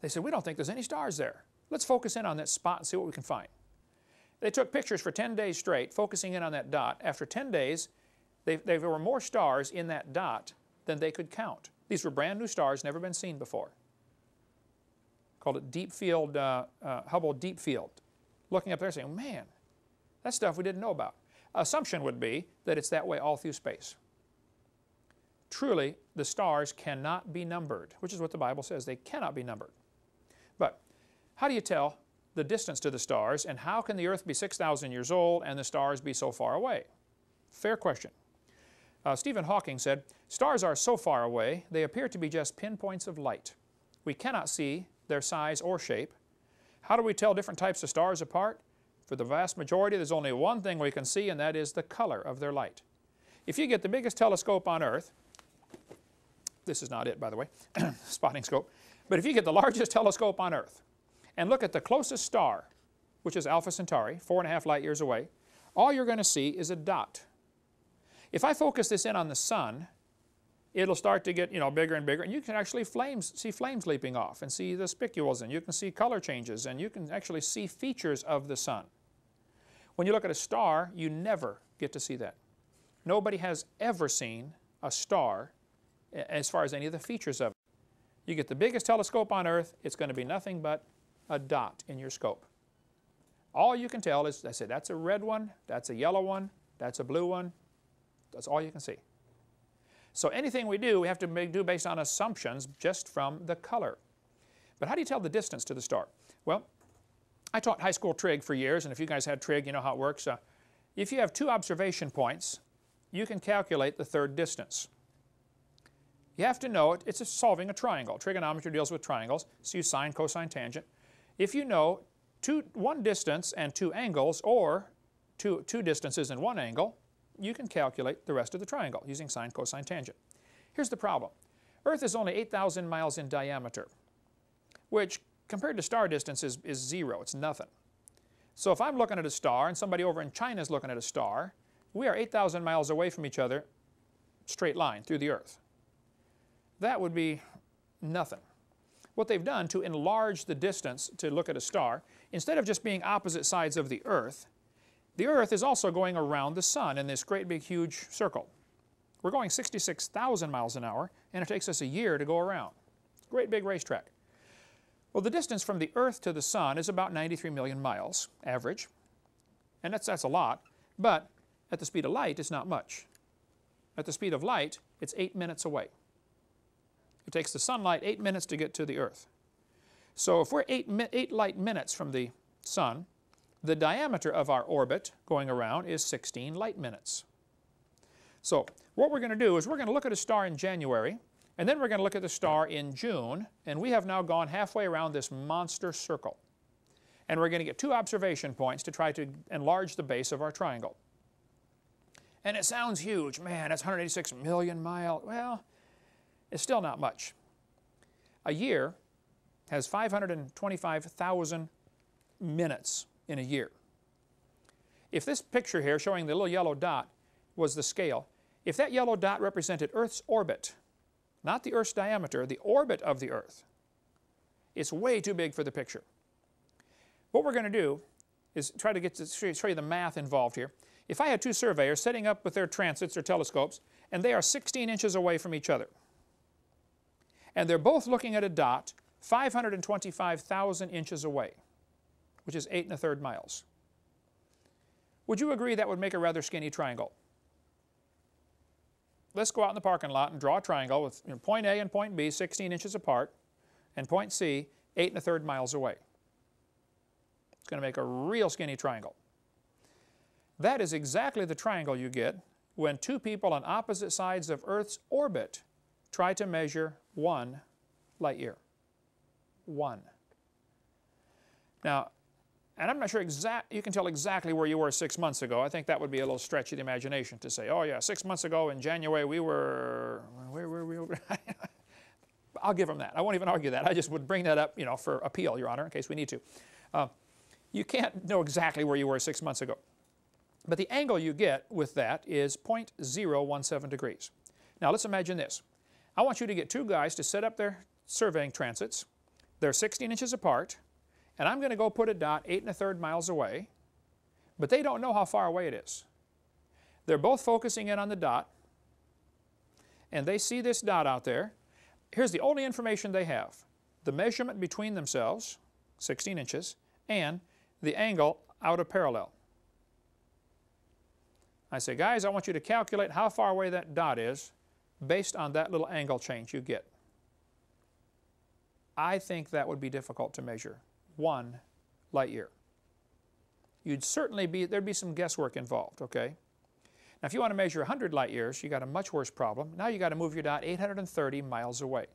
They said, we don't think there's any stars there. Let's focus in on that spot and see what we can find. They took pictures for 10 days straight, focusing in on that dot. After 10 days, There were more stars in that dot than they could count. These were brand new stars, never been seen before. Called it deep field, Hubble Deep Field. Looking up there saying, man, that's stuff we didn't know about. Assumption would be that it's that way all through space. Truly, the stars cannot be numbered, which is what the Bible says. They cannot be numbered. But how do you tell the distance to the stars, and how can the Earth be 6,000 years old and the stars be so far away? Fair question. Stephen Hawking said, stars are so far away, they appear to be just pinpoints of light. We cannot see their size or shape. How do we tell different types of stars apart? For the vast majority, there's only one thing we can see, and that is the color of their light. If you get the biggest telescope on Earth, this is not it, by the way, spotting scope, but if you get the largest telescope on Earth and look at the closest star, which is Alpha Centauri, 4.5 light years away, all you're going to see is a dot. If I focus this in on the sun, it'll start to get, bigger and bigger, and you can actually see flames leaping off and see the spicules, and you can see color changes, and you can actually see features of the sun. When you look at a star, you never get to see that. Nobody has ever seen a star as far as any of the features of it. You get the biggest telescope on Earth, it's going to be nothing but a dot in your scope. All you can tell is, I said, that's a red one, that's a yellow one, that's a blue one. That's all you can see. So anything we do, we have to do based on assumptions just from the color. But how do you tell the distance to the star? Well, I taught high school trig for years, and if you guys had trig, you know how it works. If you have 2 observation points, you can calculate the third distance. You have to know it's solving a triangle. Trigonometry deals with triangles, so you sine, cosine, tangent. If you know one distance and 2 angles, or two distances and 1 angle, you can calculate the rest of the triangle using sine, cosine, tangent. Here's the problem. Earth is only 8,000 miles in diameter, which compared to star distance is 0. It's nothing. So if I'm looking at a star and somebody over in China is looking at a star, we are 8,000 miles away from each other, straight line through the Earth. That would be nothing. What they've done to enlarge the distance to look at a star, instead of just being opposite sides of the Earth is also going around the sun in this great big huge circle. We're going 66,000 miles an hour, and it takes us a year to go around. Great big racetrack. Well, the distance from the Earth to the sun is about 93 million miles, average. And that's a lot, but at the speed of light, it's not much. At the speed of light, it's 8 minutes away. It takes the sunlight 8 minutes to get to the Earth. So if we're 8 light minutes from the sun, the diameter of our orbit going around is 16 light minutes. So what we're going to do is we're going to look at a star in January, and then we're going to look at the star in June, and we have now gone halfway around this monster circle. And we're going to get 2 observation points to try to enlarge the base of our triangle. And it sounds huge. Man, that's 186 million miles. Well, it's still not much. A year has 525,000 minutes in a year. If this picture here showing the little yellow dot was the scale, if that yellow dot represented Earth's orbit, not the Earth's diameter, the orbit of the Earth, it's way too big for the picture. What we're going to do is try to show you the math involved here. If I had 2 surveyors setting up with their transits or telescopes, and they are 16 inches away from each other, and they're both looking at a dot 525,000 inches away, which is 8 1/3 miles. Would you agree that would make a rather skinny triangle? Let's go out in the parking lot and draw a triangle with point A and point B 16 inches apart, and point C 8 1/3 miles away. It's going to make a real skinny triangle. That is exactly the triangle you get when 2 people on opposite sides of Earth's orbit try to measure 1 light year. 1. Now, and I'm not sure you can tell exactly where you were 6 months ago. I think that would be a little stretch of the imagination to say, oh yeah, 6 months ago in January we were, where were we? I'll give them that. I won't even argue that. I just would bring that up, for appeal, Your Honor, in case we need to. You can't know exactly where you were 6 months ago. But the angle you get with that is 0.017 degrees. Now let's imagine this. I want you to get 2 guys to set up their surveying transits. They're 16 inches apart, and I'm going to go put a dot 8 1/3 miles away, but they don't know how far away it is. They're both focusing in on the dot, and they see this dot out there. Here's the only information they have: the measurement between themselves, 16 inches, and the angle out of parallel. I say, guys, I want you to calculate how far away that dot is based on that little angle change you get. I think that would be difficult to measure, 1 light year. There'd be some guesswork involved, okay? Now, if you want to measure 100 light years, you got a much worse problem. Now you got to move your dot 830 miles away.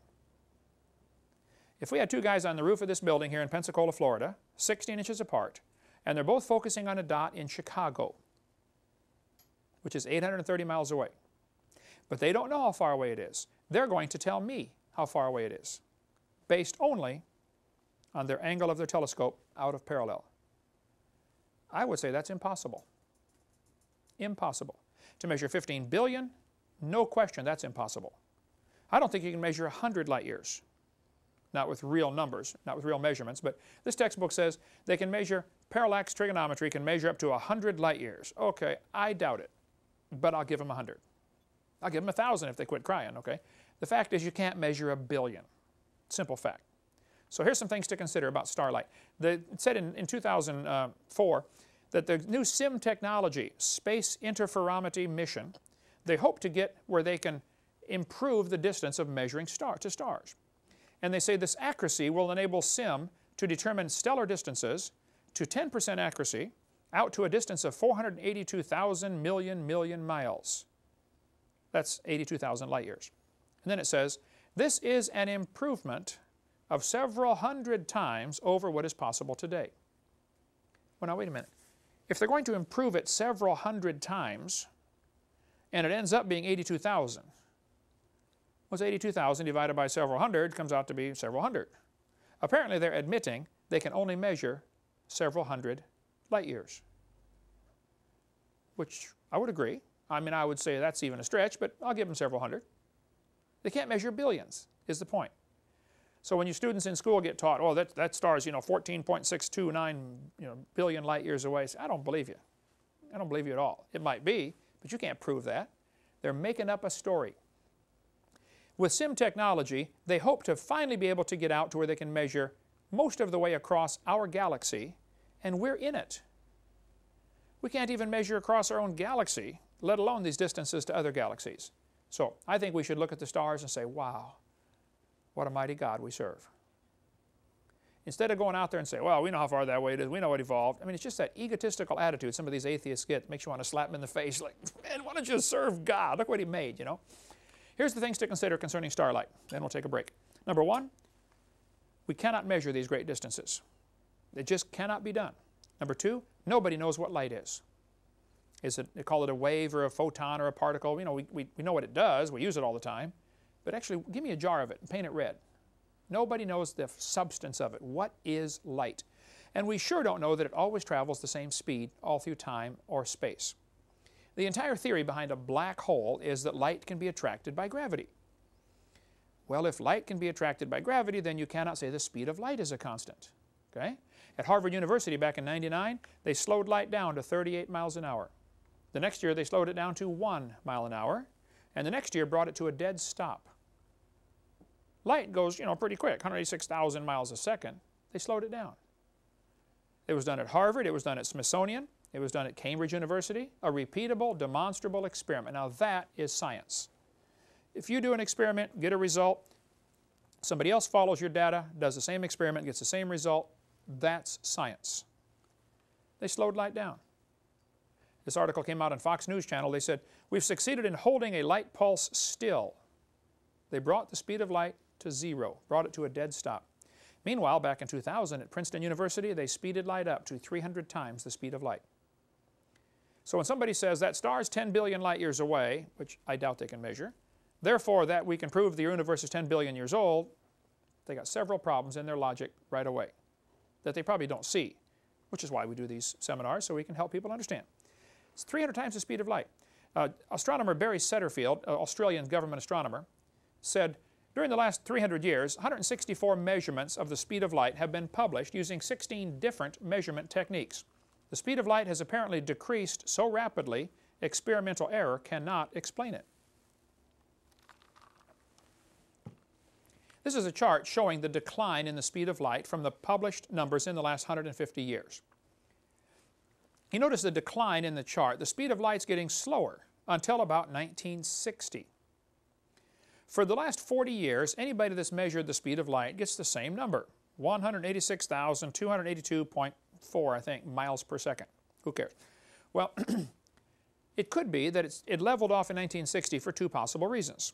If we had two guys on the roof of this building here in Pensacola, Florida, 16 inches apart, and they're both focusing on a dot in Chicago, which is 830 miles away, but they don't know how far away it is, they're going to tell me how far away it is, based only on their angle of their telescope out of parallel. I would say that's impossible. Impossible. To measure 15 billion, no question that's impossible. I don't think you can measure 100 light years. Not with real numbers, not with real measurements, but this textbook says they can measure, parallax trigonometry can measure up to 100 light years. Okay, I doubt it, but I'll give them 100. I'll give them 1,000 if they quit crying, okay? The fact is you can't measure a billion. Simple fact. So here's some things to consider about starlight. It said in 2004 that the new SIM technology, Space Interferometry Mission, they hope to get where they can improve the distance of measuring to stars. And they say this accuracy will enable SIM to determine stellar distances to 10% accuracy out to a distance of 482,000 million miles. That's 82,000 light years. And then it says, this is an improvement of several hundred times over what is possible today. Well, now wait a minute. If they're going to improve it several hundred times, and it ends up being 82,000, what's 82,000 divided by several hundred comes out to be several hundred. Apparently they're admitting they can only measure several hundred light years, which I would agree. I mean, I would say that's even a stretch, but I'll give them several hundred. They can't measure billions, is the point. So when you students in school get taught, oh, that star's 14.629 billion light years away, I don't believe you. I don't believe you at all. It might be, but you can't prove that. They're making up a story. With SIM technology, they hope to finally be able to get out to where they can measure most of the way across our galaxy, and we're in it. We can't even measure across our own galaxy, let alone these distances to other galaxies. So I think we should look at the stars and say, wow, what a mighty God we serve. Instead of going out there and say, well, we know how far that way it is, we know it evolved. I mean, it's just that egotistical attitude some of these atheists get that makes you want to slap them in the face like, man, why don't you serve God? Look what He made, you know. Here's the things to consider concerning starlight. Then we'll take a break. Number one, we cannot measure these great distances. It just cannot be done. Number two, nobody knows what light is. They call it a wave or a photon or a particle. We know what it does. We use it all the time. But actually, give me a jar of it and paint it red. Nobody knows the substance of it. What is light? And we sure don't know that it always travels the same speed all through time or space. The entire theory behind a black hole is that light can be attracted by gravity. Well, if light can be attracted by gravity, then you cannot say the speed of light is a constant. Okay? At Harvard University back in '99, they slowed light down to 38 miles an hour. The next year, they slowed it down to 1 mile an hour. And the next year brought it to a dead stop. Light goes, pretty quick, 186,000 miles a second. They slowed it down. It was done at Harvard. It was done at Smithsonian. It was done at Cambridge University. A repeatable, demonstrable experiment. Now that is science. If you do an experiment, get a result, somebody else follows your data, does the same experiment, gets the same result, that's science. They slowed light down. This article came out on Fox News Channel. They said, we've succeeded in holding a light pulse still. They brought the speed of light to 0, brought it to a dead stop. Meanwhile, back in 2000 at Princeton University, they speeded light up to 300 times the speed of light. So when somebody says that star's 10 billion light years away, which I doubt they can measure, therefore that we can prove the universe is 10 billion years old, they got several problems in their logic right away that they probably don't see, which is why we do these seminars, so we can help people understand. It's 300 times the speed of light. Astronomer Barry Setterfield, an Australian government astronomer, said, during the last 300 years, 164 measurements of the speed of light have been published using 16 different measurement techniques. The speed of light has apparently decreased so rapidly experimental error cannot explain it. This is a chart showing the decline in the speed of light from the published numbers in the last 150 years. You notice the decline in the chart. The speed of light's getting slower until about 1960. For the last 40 years, anybody that's measured the speed of light gets the same number, 186,282.4, I think, miles per second. Who cares? Well, it could be that it leveled off in 1960 for two possible reasons,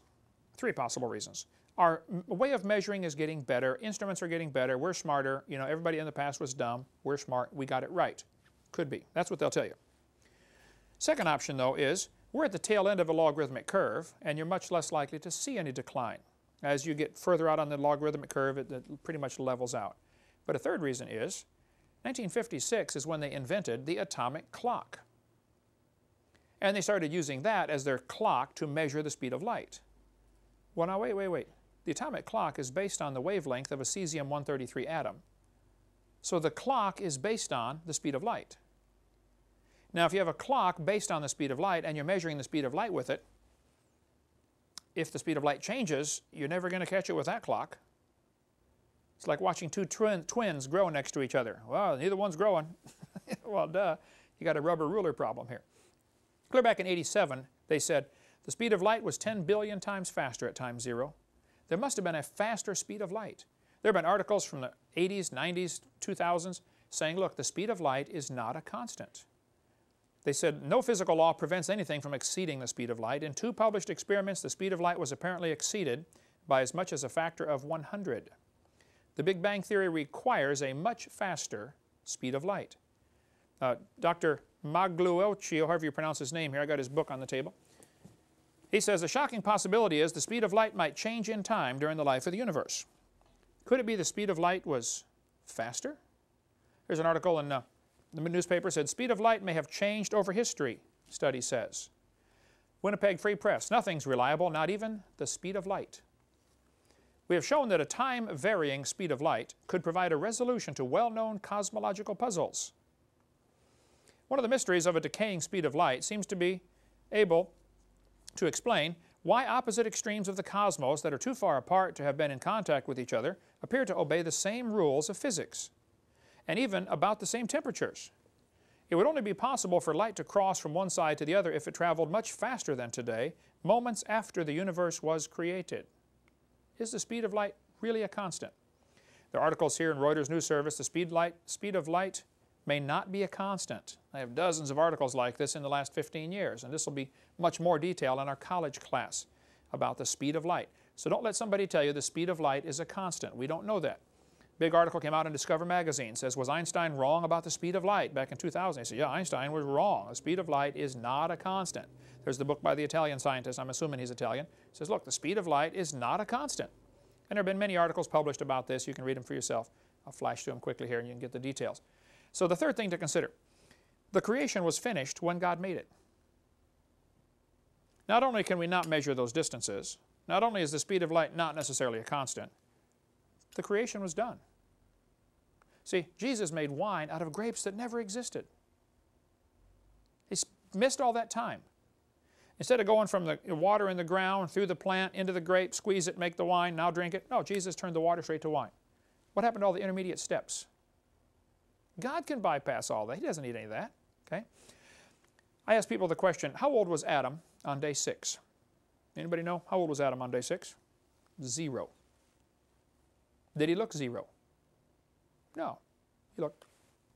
three possible reasons. Our way of measuring is getting better. Instruments are getting better. We're smarter. You know, everybody in the past was dumb. We're smart. We got it right. Could be. That's what they'll tell you. Second option, though, is we're at the tail end of a logarithmic curve, and you're much less likely to see any decline. As you get further out on the logarithmic curve, it pretty much levels out. But a third reason is 1956 is when they invented the atomic clock. And they started using that as their clock to measure the speed of light. Well, now, wait. The atomic clock is based on the wavelength of a cesium-133 atom. So the clock is based on the speed of light. Now, if you have a clock based on the speed of light and you're measuring the speed of light with it, if the speed of light changes, you're never going to catch it with that clock. It's like watching two twins grow next to each other. Well, neither one's growing. Well, duh. You got a rubber ruler problem here. Clear back in '87, they said the speed of light was 10 billion times faster at time zero. There must have been a faster speed of light. There have been articles from the 80s, 90s, 2000s saying, look, the speed of light is not a constant. They said no physical law prevents anything from exceeding the speed of light. In two published experiments, the speed of light was apparently exceeded by as much as a factor of 100. The Big Bang Theory requires a much faster speed of light. Dr. Magluocchio, however you pronounce his name here, I got his book on the table. He says, a shocking possibility is the speed of light might change in time during the life of the universe. Could it be the speed of light was faster? Here's an article in the newspaper said, speed of light may have changed over history, study says. Winnipeg Free Press, nothing's reliable, not even the speed of light. We have shown that a time-varying speed of light could provide a resolution to well-known cosmological puzzles. One of the mysteries of a decaying speed of light seems to be able to explain why opposite extremes of the cosmos that are too far apart to have been in contact with each other appear to obey the same rules of physics, and even about the same temperatures. It would only be possible for light to cross from one side to the other if it traveled much faster than today, moments after the universe was created. Is the speed of light really a constant? There are articles here in Reuters News Service, the speed of light may not be a constant. I have dozens of articles like this in the last 15 years, and this will be much more detail in our college class about the speed of light. So don't let somebody tell you the speed of light is a constant. We don't know that. Big article came out in Discover magazine, says, was Einstein wrong about the speed of light back in 2000? They said, yeah, Einstein was wrong. The speed of light is not a constant. There's the book by the Italian scientist, I'm assuming he's Italian. It says, look, the speed of light is not a constant. And there have been many articles published about this. You can read them for yourself. I'll flash through them quickly here and you can get the details. So the third thing to consider, the creation was finished when God made it. Not only can we not measure those distances, not only is the speed of light not necessarily a constant, the creation was done. See, Jesus made wine out of grapes that never existed. He missed all that time. Instead of going from the water in the ground, through the plant, into the grape, squeeze it, make the wine, now drink it, no, Jesus turned the water straight to wine. What happened to all the intermediate steps? God can bypass all that. He doesn't need any of that. Okay? I ask people the question, how old was Adam on day 6? Anybody know? How old was Adam on day 6? 0. Did he look 0? No. He looked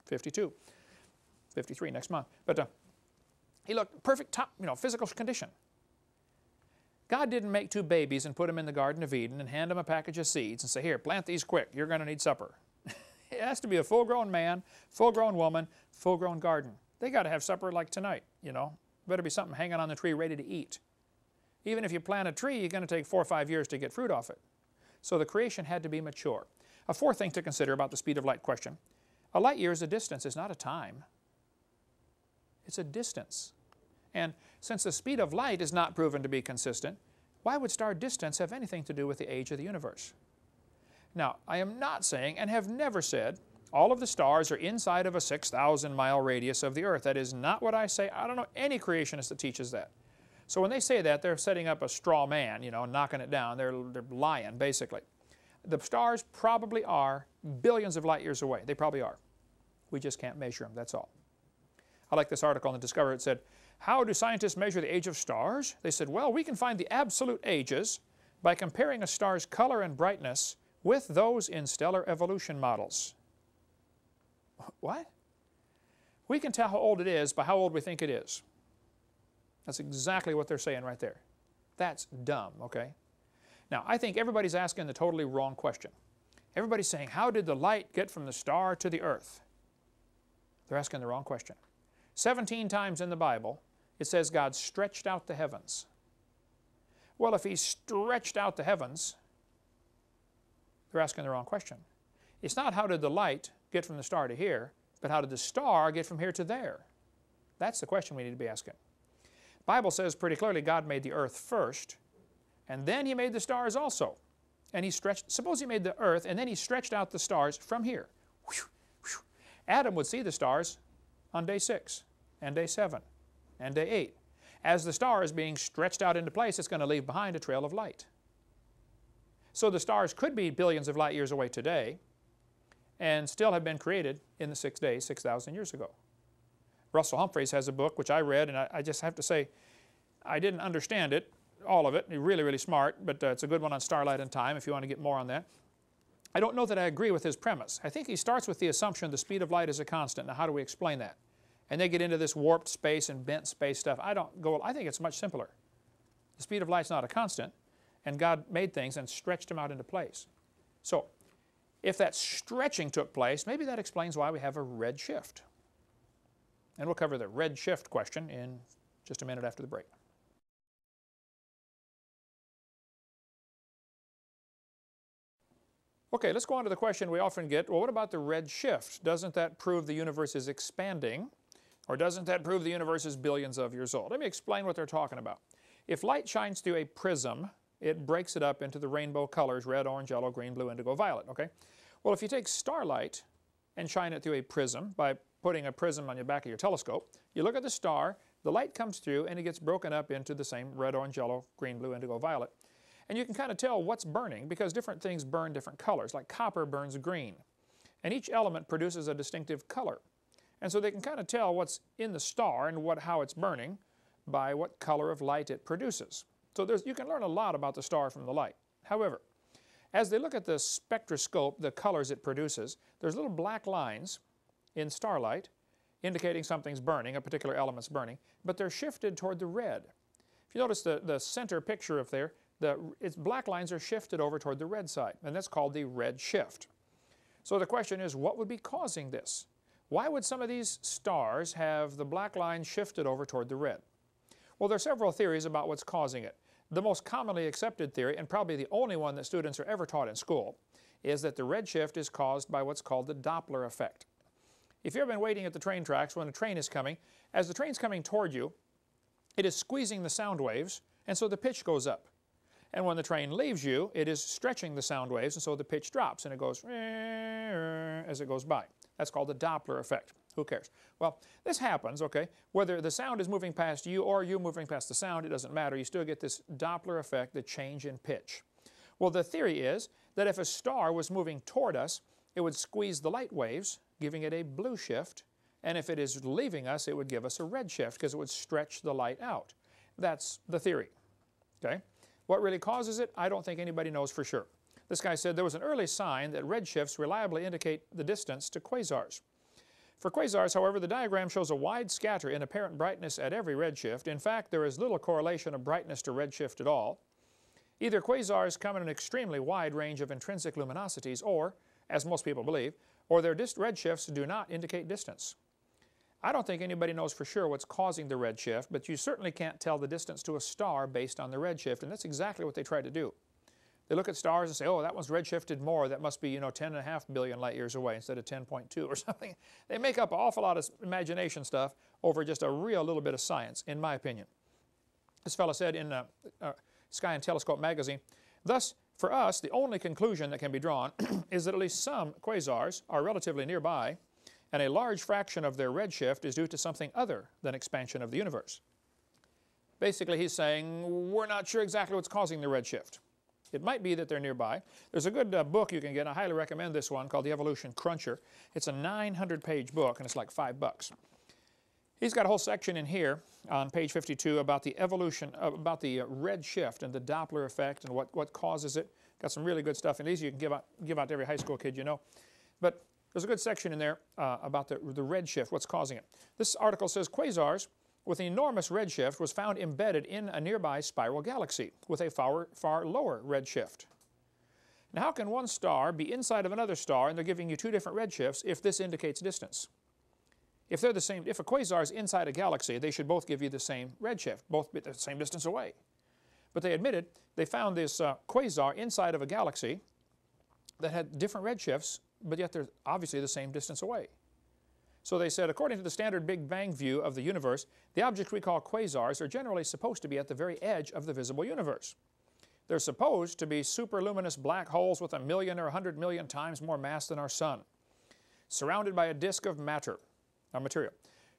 52. 53 next month. But he looked perfect top, physical condition. God didn't make 2 babies and put them in the Garden of Eden and hand them a package of seeds and say, here, plant these quick. You're going to need supper. It has to be a full-grown man, full-grown woman, full-grown garden. They got to have supper like tonight, Better be something hanging on the tree ready to eat. Even if you plant a tree, you're going to take 4 or 5 years to get fruit off it. So the creation had to be mature. A fourth thing to consider about the speed of light question, a light year is a distance, it's not a time. It's a distance. And since the speed of light is not proven to be consistent, why would star distance have anything to do with the age of the universe? Now, I am not saying, and have never said, All of the stars are inside of a 6,000-mile radius of the Earth. That is not what I say. I don't know any creationist that teaches that. So when they say that, they're setting up a straw man, you know, knocking it down. They're lying, basically. The stars probably are billions of light years away. They probably are. We just can't measure them, that's all. I like this article in the Discoverer. It said, how do scientists measure the age of stars? They said, well, we can find the absolute ages by comparing a star's color and brightness with those in stellar evolution models. What? We can tell how old it is by how old we think it is. That's exactly what they're saying right there. That's dumb, okay? Now, I think everybody's asking the totally wrong question. Everybody's saying, how did the light get from the star to the Earth? They're asking the wrong question. 17 times in the Bible, it says God stretched out the heavens. Well, if He stretched out the heavens, they're asking the wrong question. It's not how did the light get from the star to here, but how did the star get from here to there? That's the question we need to be asking. The Bible says pretty clearly God made the earth first, and then He made the stars also. And He stretched, suppose He made the earth, and then He stretched out the stars from here. Adam would see the stars on day 6, and day 7, and day 8. As the star is being stretched out into place, it's going to leave behind a trail of light. So the stars could be billions of light years away today, and still have been created in the 6 days, 6,000 years ago. Russell Humphreys has a book which I read, and I just have to say, I didn't understand it, all of it. He's really, really smart, but it's a good one on starlight and time if you want to get more on that. I don't know that I agree with his premise. I think he starts with the assumption the speed of light is a constant. Now, how do we explain that? And they get into this warped space and bent space stuff. I think it's much simpler. The speed of light's not a constant, and God made things and stretched them out into place. So, if that stretching took place, maybe that explains why we have a red shift. And we'll cover the red shift question in just a minute after the break. Okay, let's go on to the question we often get, well, what about the red shift? Doesn't that prove the universe is expanding? Or doesn't that prove the universe is billions of years old? Let me explain what they're talking about. If light shines through a prism, it breaks it up into the rainbow colors, red, orange, yellow, green, blue, indigo, violet, okay? Well, if you take starlight and shine it through a prism by putting a prism on the back of your telescope, you look at the star, the light comes through, and it gets broken up into the same red, orange, yellow, green, blue, indigo, violet. And you can kind of tell what's burning because different things burn different colors, like copper burns green. And each element produces a distinctive color. And so they can kind of tell what's in the star and how it's burning by what color of light it produces. So you can learn a lot about the star from the light. However, as they look at the spectroscope, the colors it produces, there's little black lines in starlight indicating something's burning, a particular element's burning, but they're shifted toward the red. If you notice the center picture up there, its black lines are shifted over toward the red side, and that's called the red shift. So the question is, what would be causing this? Why would some of these stars have the black lines shifted over toward the red? Well, there are several theories about what's causing it. The most commonly accepted theory, and probably the only one that students are ever taught in school, is that the red shift is caused by what's called the Doppler effect. If you've ever been waiting at the train tracks when a train is coming, as the train's coming toward you, it is squeezing the sound waves, and so the pitch goes up. And when the train leaves you, it is stretching the sound waves, and so the pitch drops, and it goes as it goes by. That's called the Doppler effect. Who cares? Well, this happens, okay? Whether the sound is moving past you or you moving past the sound, it doesn't matter. You still get this Doppler effect, the change in pitch. Well, the theory is that if a star was moving toward us, it would squeeze the light waves, giving it a blue shift, and if it is leaving us, it would give us a red shift because it would stretch the light out. That's the theory, okay? What really causes it, I don't think anybody knows for sure. This guy said there was an early sign that red shifts reliably indicate the distance to quasars. For quasars, however, the diagram shows a wide scatter in apparent brightness at every redshift. In fact, there is little correlation of brightness to redshift at all. Either quasars come in an extremely wide range of intrinsic luminosities or, as most people believe, or their redshifts do not indicate distance. I don't think anybody knows for sure what's causing the redshift, but you certainly can't tell the distance to a star based on the redshift, and that's exactly what they try to do. They look at stars and say, oh, that one's redshifted more, that must be, 10.5 billion light years away instead of 10.2 or something. They make up an awful lot of imagination stuff over just a real little bit of science, in my opinion. This fellow said in Sky and Telescope magazine, thus, For us, the only conclusion that can be drawn is that at least some quasars are relatively nearby, and a large fraction of their redshift is due to something other than expansion of the universe. Basically, he's saying we're not sure exactly what's causing the redshift. It might be that they're nearby. There's a good book you can get. I highly recommend this one called The Evolution Cruncher. It's a 900-page book, and it's like $5. He's got a whole section in here on page 52 about the evolution, about the redshift and the Doppler effect and what causes it. Got some really good stuff in these you can give out to every high school kid you know. But there's a good section in there about the redshift, what's causing it. This article says quasars with an enormous redshift was found embedded in a nearby spiral galaxy with a far lower redshift. Now, how can one star be inside of another star and they're giving you two different redshifts if this indicates distance? If they're the same, if a quasar is inside a galaxy, they should both give you the same redshift, both be the same distance away. But they admitted they found this quasar inside of a galaxy that had different redshifts, but yet they're obviously the same distance away. So they said, according to the standard Big Bang view of the universe, the objects we call quasars are generally supposed to be at the very edge of the visible universe. They're supposed to be superluminous black holes with 1 million or 100 million times more mass than our sun, surrounded by a disk of matter. Material.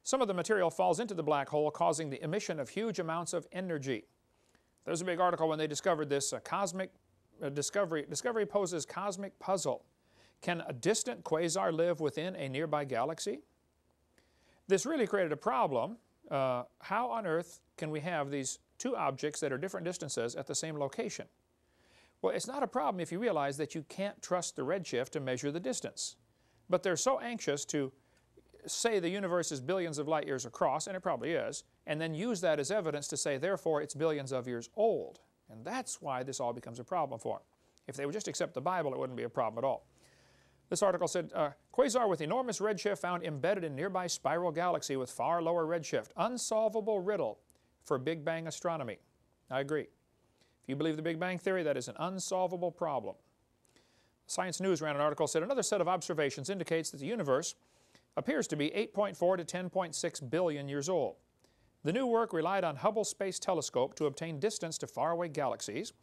Some of the material falls into the black hole, causing the emission of huge amounts of energy. There's a big article when they discovered this discovery poses cosmic puzzle. Can a distant quasar live within a nearby galaxy? This really created a problem. How on earth can we have these two objects that are different distances at the same location? Well, it's not a problem if you realize that you can't trust the redshift to measure the distance. But they're so anxious to say the universe is billions of light years across, and it probably is, and then use that as evidence to say, therefore, it's billions of years old. And that's why this all becomes a problem for them. If they would just accept the Bible, it wouldn't be a problem at all. This article said, quasar with enormous redshift found embedded in nearby spiral galaxy with far lower redshift. Unsolvable riddle for Big Bang astronomy. I agree. If you believe the Big Bang Theory, that is an unsolvable problem. Science News ran an article said, another set of observations indicates that the universe appears to be 8.4 to 10.6 billion years old. The new work relied on Hubble Space Telescope to obtain distance to faraway galaxies.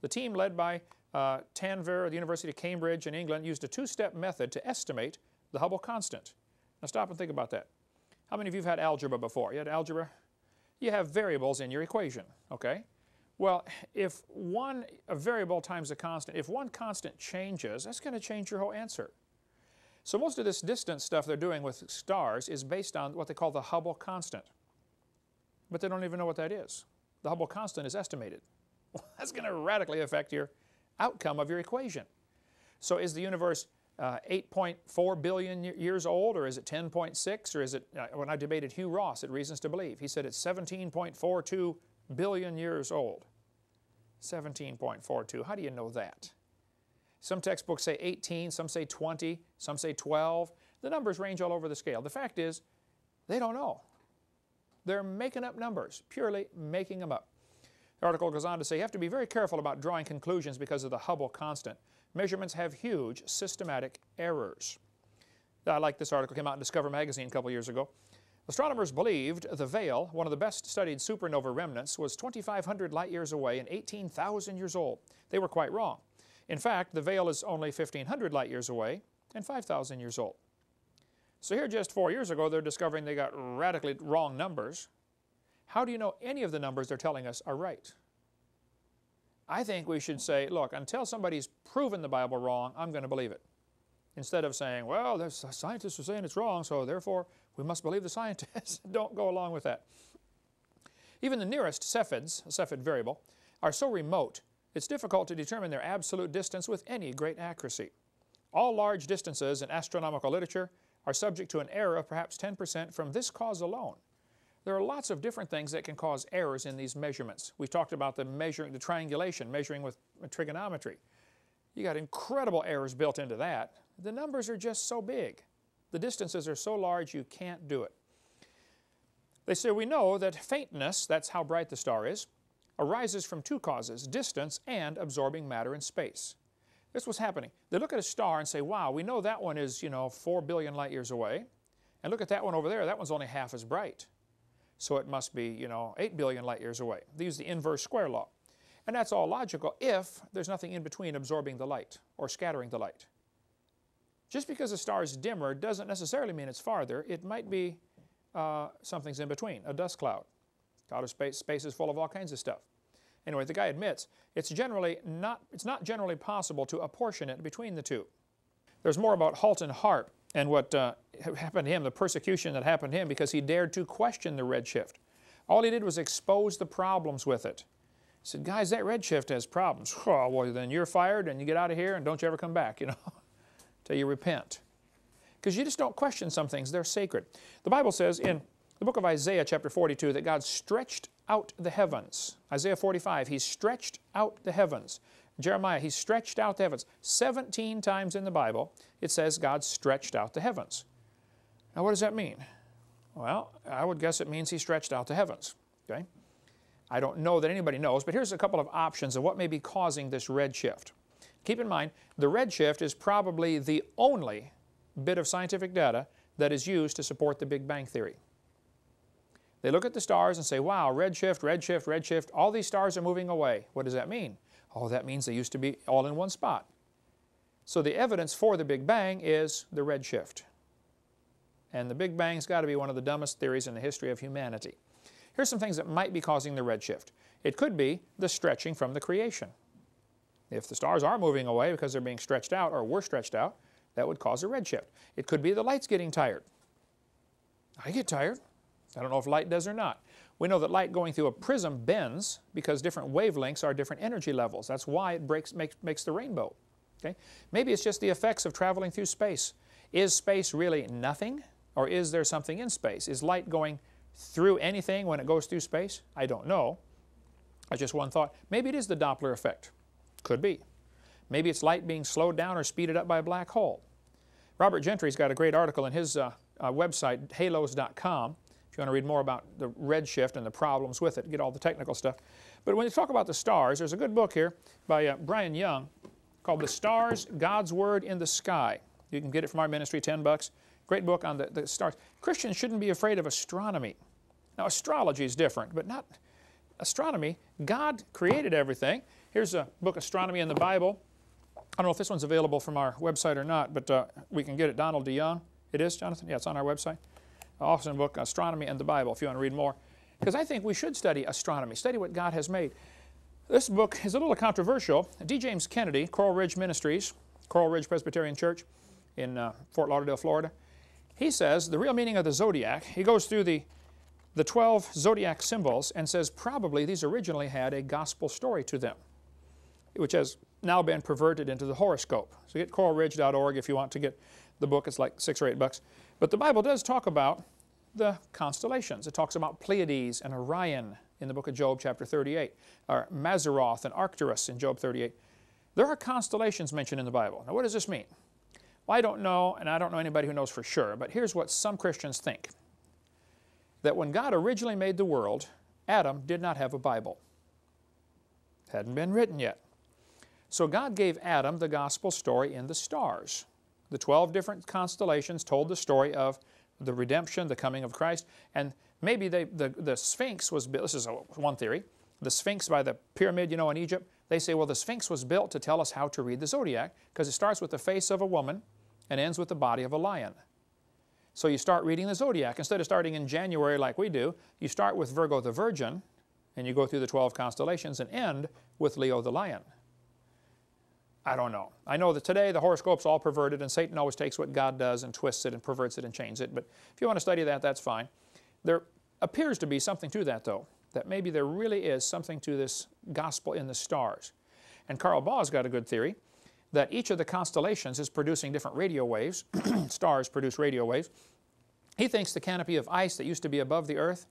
The team led by Tanver, the University of Cambridge in England, used a two-step method to estimate the Hubble constant. Now stop and think about that. How many of you have had algebra before? You had algebra? You have variables in your equation, okay? Well, if one variable times a constant, if one constant changes, that's going to change your whole answer. So most of this distance stuff they're doing with stars is based on what they call the Hubble constant. But they don't even know what that is. The Hubble constant is estimated. Well, that's going to radically affect your outcome of your equation. So is the universe 8.4 billion years old, or is it 10.6, or is it, when I debated Hugh Ross at Reasons to Believe, he said it's 17.42 billion years old. 17.42, how do you know that? Some textbooks say 18, some say 20, some say 12. The numbers range all over the scale. The fact is, they don't know. They're making up numbers, purely making them up. The article goes on to say you have to be very careful about drawing conclusions because of the Hubble constant. Measurements have huge systematic errors. I like this article, came out in Discover magazine a couple years ago. Astronomers believed the Veil, one of the best studied supernova remnants, was 2,500 light years away and 18,000 years old. They were quite wrong. In fact, the Veil is only 1,500 light years away and 5,000 years old. So here just 4 years ago, they're discovering they got radically wrong numbers. How do you know any of the numbers they're telling us are right? I think we should say, look, until somebody's proven the Bible wrong, I'm going to believe it. Instead of saying, well, the scientists are saying it's wrong, so therefore we must believe the scientists. Don't go along with that. Even the nearest Cephids, a Cephid variable, are so remote it's difficult to determine their absolute distance with any great accuracy. All large distances in astronomical literature are subject to an error of perhaps 10% from this cause alone. There are lots of different things that can cause errors in these measurements. We talked about the triangulation, measuring with trigonometry. You got incredible errors built into that. The numbers are just so big. The distances are so large you can't do it. They say we know that faintness, that's how bright the star is, arises from two causes, distance and absorbing matter in space. This was happening. They look at a star and say, wow, we know that one is, 4 billion light years away. And look at that one over there, that one's only half as bright. So it must be, 8 billion light years away. They use the inverse square law. And that's all logical if there's nothing in between absorbing the light or scattering the light. Just because a star is dimmer doesn't necessarily mean it's farther. It might be something's in between, a dust cloud. Outer space is full of all kinds of stuff. Anyway, the guy admits it's not generally possible to apportion it between the two. There's more about Halton Harp and what happened to him, the persecution that happened to him because he dared to question the redshift. All he did was expose the problems with it. He said, guys, that redshift has problems. Oh, well, then you're fired and you get out of here and don't you ever come back, you know, till you repent. Because you just don't question some things. They're sacred. The Bible says in the book of Isaiah chapter 42 that God stretched out the heavens. Isaiah 45, He stretched out the heavens. Jeremiah, He stretched out the heavens. 17 times in the Bible it says God stretched out the heavens. Now what does that mean? Well, I would guess it means He stretched out the heavens. Okay? I don't know that anybody knows, but here's a couple of options of what may be causing this redshift. Keep in mind, the redshift is probably the only bit of scientific data that is used to support the Big Bang Theory. They look at the stars and say, wow, redshift, redshift, redshift, all these stars are moving away. What does that mean? Oh, that means they used to be all in one spot. So the evidence for the Big Bang is the redshift. And the Big Bang's got to be one of the dumbest theories in the history of humanity. Here's some things that might be causing the redshift. It could be the stretching from the creation. If the stars are moving away because they're being stretched out or were stretched out, that would cause a redshift. It could be the light's getting tired. I get tired. I don't know if light does or not. We know that light going through a prism bends because different wavelengths are different energy levels. That's why it makes the rainbow. Okay? Maybe it's just the effects of traveling through space. Is space really nothing? Or is there something in space? Is light going through anything when it goes through space? I don't know. That's just one thought. Maybe it is the Doppler effect. Could be. Maybe it's light being slowed down or speeded up by a black hole. Robert Gentry's got a great article in his website, halos.com, if you want to read more about the redshift and the problems with it, get all the technical stuff. But when you talk about the stars, there's a good book here by Brian Young called The Stars, God's Word in the Sky. You can get it from our ministry, $10. Great book on the stars. Christians shouldn't be afraid of astronomy. Now, astrology is different, but not astronomy. God created everything. Here's a book, Astronomy in the Bible. I don't know if this one's available from our website or not, but we can get it. Donald DeYoung. It is, Jonathan? Yeah, it's on our website. Awesome book, Astronomy and the Bible, if you want to read more. Because I think we should study astronomy, study what God has made. This book is a little controversial. D. James Kennedy, Coral Ridge Ministries, Coral Ridge Presbyterian Church in Fort Lauderdale, Florida. He says the real meaning of the zodiac, he goes through the 12 zodiac symbols and says probably these originally had a gospel story to them, which has now been perverted into the horoscope. So get coralridge.org if you want to get the book. It's like $6 or $8. But the Bible does talk about the constellations. It talks about Pleiades and Orion in the book of Job, chapter 38, or Mazzaroth and Arcturus in Job 38. There are constellations mentioned in the Bible. Now, what does this mean? Well, I don't know, and I don't know anybody who knows for sure, but here's what some Christians think. That when God originally made the world, Adam did not have a Bible. It hadn't been written yet. So God gave Adam the gospel story in the stars. The 12 different constellations told the story of the redemption, the coming of Christ, and maybe the Sphinx was built. This is one theory. The Sphinx by the pyramid, you know, in Egypt, they say, well, the Sphinx was built to tell us how to read the zodiac because it starts with the face of a woman and ends with the body of a lion. So you start reading the zodiac. Instead of starting in January like we do, you start with Virgo the Virgin, and you go through the 12 constellations and end with Leo the Lion. I don't know. I know that today the horoscope's all perverted, and Satan always takes what God does and twists it and perverts it and changes it. But if you want to study that, that's fine. There appears to be something to that, though, that maybe there really is something to this gospel in the stars. And Carl Baugh's got a good theory that each of the constellations is producing different radio waves. Stars produce radio waves. He thinks the canopy of ice that used to be above the earth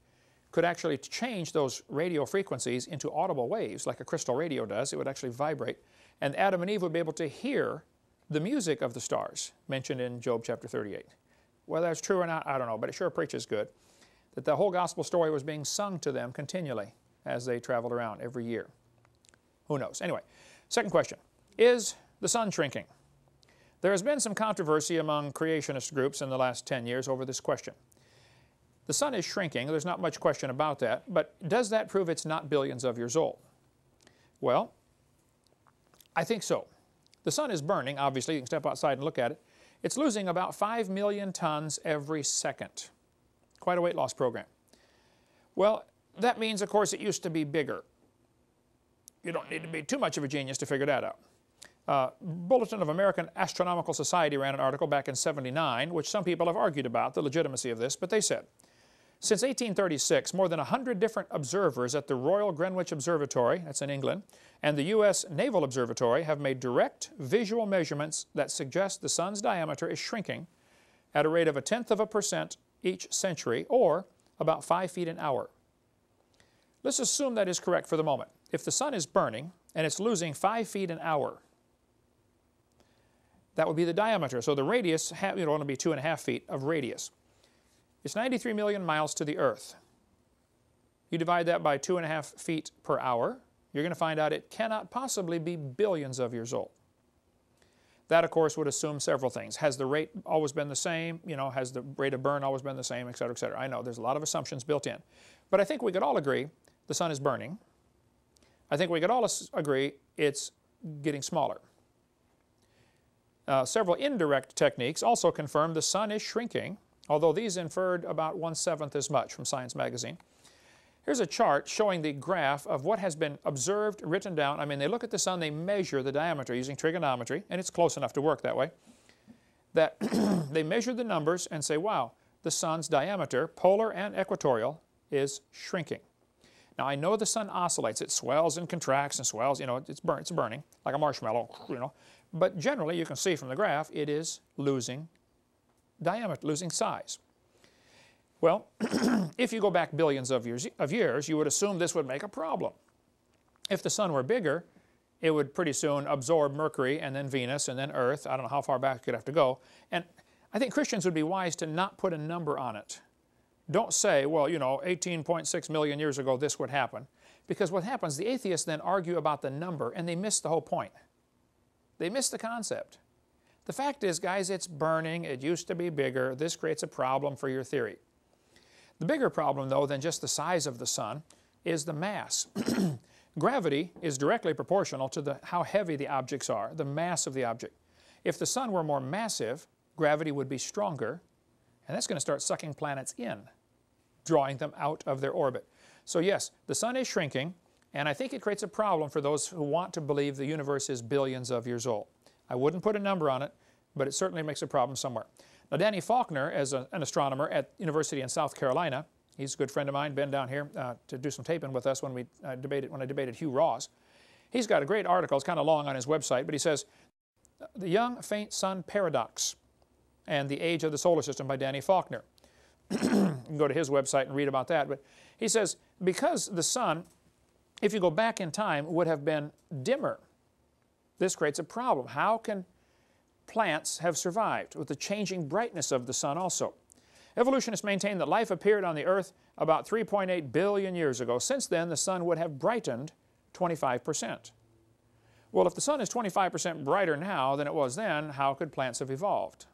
could actually change those radio frequencies into audible waves like a crystal radio does. It would actually vibrate. And Adam and Eve would be able to hear the music of the stars mentioned in Job chapter 38. Whether that's true or not, I don't know, but it sure preaches good. That the whole gospel story was being sung to them continually as they traveled around every year. Who knows? Anyway, second question. Is the sun shrinking? There has been some controversy among creationist groups in the last 10 years over this question. The sun is shrinking. There's not much question about that. But does that prove it's not billions of years old? Well, I think so. The sun is burning, obviously. You can step outside and look at it. It's losing about 5 million tons every second. Quite a weight loss program. Well, that means, of course, it used to be bigger. You don't need to be too much of a genius to figure that out. Bulletin of American Astronomical Society ran an article back in '79, which some people have argued about the legitimacy of this, but they said, since 1836, more than 100 different observers at the Royal Greenwich Observatory, that's in England, and the U.S. Naval Observatory have made direct visual measurements that suggest the sun's diameter is shrinking at a rate of 0.1% each century, or about 5 feet an hour. Let's assume that is correct for the moment. If the sun is burning and it's losing 5 feet an hour, that would be the diameter. So the radius would only be 2.5 feet of radius. It's 93 million miles to the Earth. You divide that by 2.5 feet per hour, you're going to find out it cannot possibly be billions of years old. That, of course, would assume several things. Has the rate always been the same? You know, has the rate of burn always been the same, et cetera, et cetera. I know there's a lot of assumptions built in. But I think we could all agree the sun is burning. I think we could all agree it's getting smaller. Several indirect techniques also confirm the sun is shrinking, although these inferred about 1/7 as much from Science magazine. Here's a chart showing the graph of what has been observed, written down. I mean, they look at the sun, they measure the diameter using trigonometry, and it's close enough to work that way, that they measure the numbers and say, wow, the sun's diameter, polar and equatorial, is shrinking. Now, I know the sun oscillates. It swells and contracts and swells. You know, it's burning like a marshmallow, you know. But generally, you can see from the graph, it is losing diameter, losing size. Well, if you go back billions of years, you would assume this would make a problem. If the sun were bigger, it would pretty soon absorb Mercury and then Venus and then Earth. I don't know how far back it could have to go. And I think Christians would be wise to not put a number on it. Don't say, well, you know, 18.6 million years ago this would happen. Because what happens, the atheists then argue about the number and they miss the whole point. They miss the concept. The fact is, guys, it's burning. It used to be bigger. This creates a problem for your theory. The bigger problem, though, than just the size of the sun is the mass. Gravity is directly proportional to how heavy the objects are, the mass of the object. If the sun were more massive, gravity would be stronger, and that's going to start sucking planets in, drawing them out of their orbit. So yes, the sun is shrinking, and I think it creates a problem for those who want to believe the universe is billions of years old. I wouldn't put a number on it, but it certainly makes a problem somewhere. Now, Danny Faulkner, as an astronomer at University in South Carolina, he's a good friend of mine, been down here to do some taping with us when I debated Hugh Ross. He's got a great article, it's kind of long on his website, but he says, The Young Faint Sun Paradox and the Age of the Solar System by Danny Faulkner. You can go to his website and read about that. But he says, because the sun, if you go back in time, would have been dimmer, this creates a problem. How can plants have survived with the changing brightness of the sun also? Evolutionists maintain that life appeared on the Earth about 3.8 billion years ago. Since then, the sun would have brightened 25%. Well, if the sun is 25% brighter now than it was then, how could plants have evolved?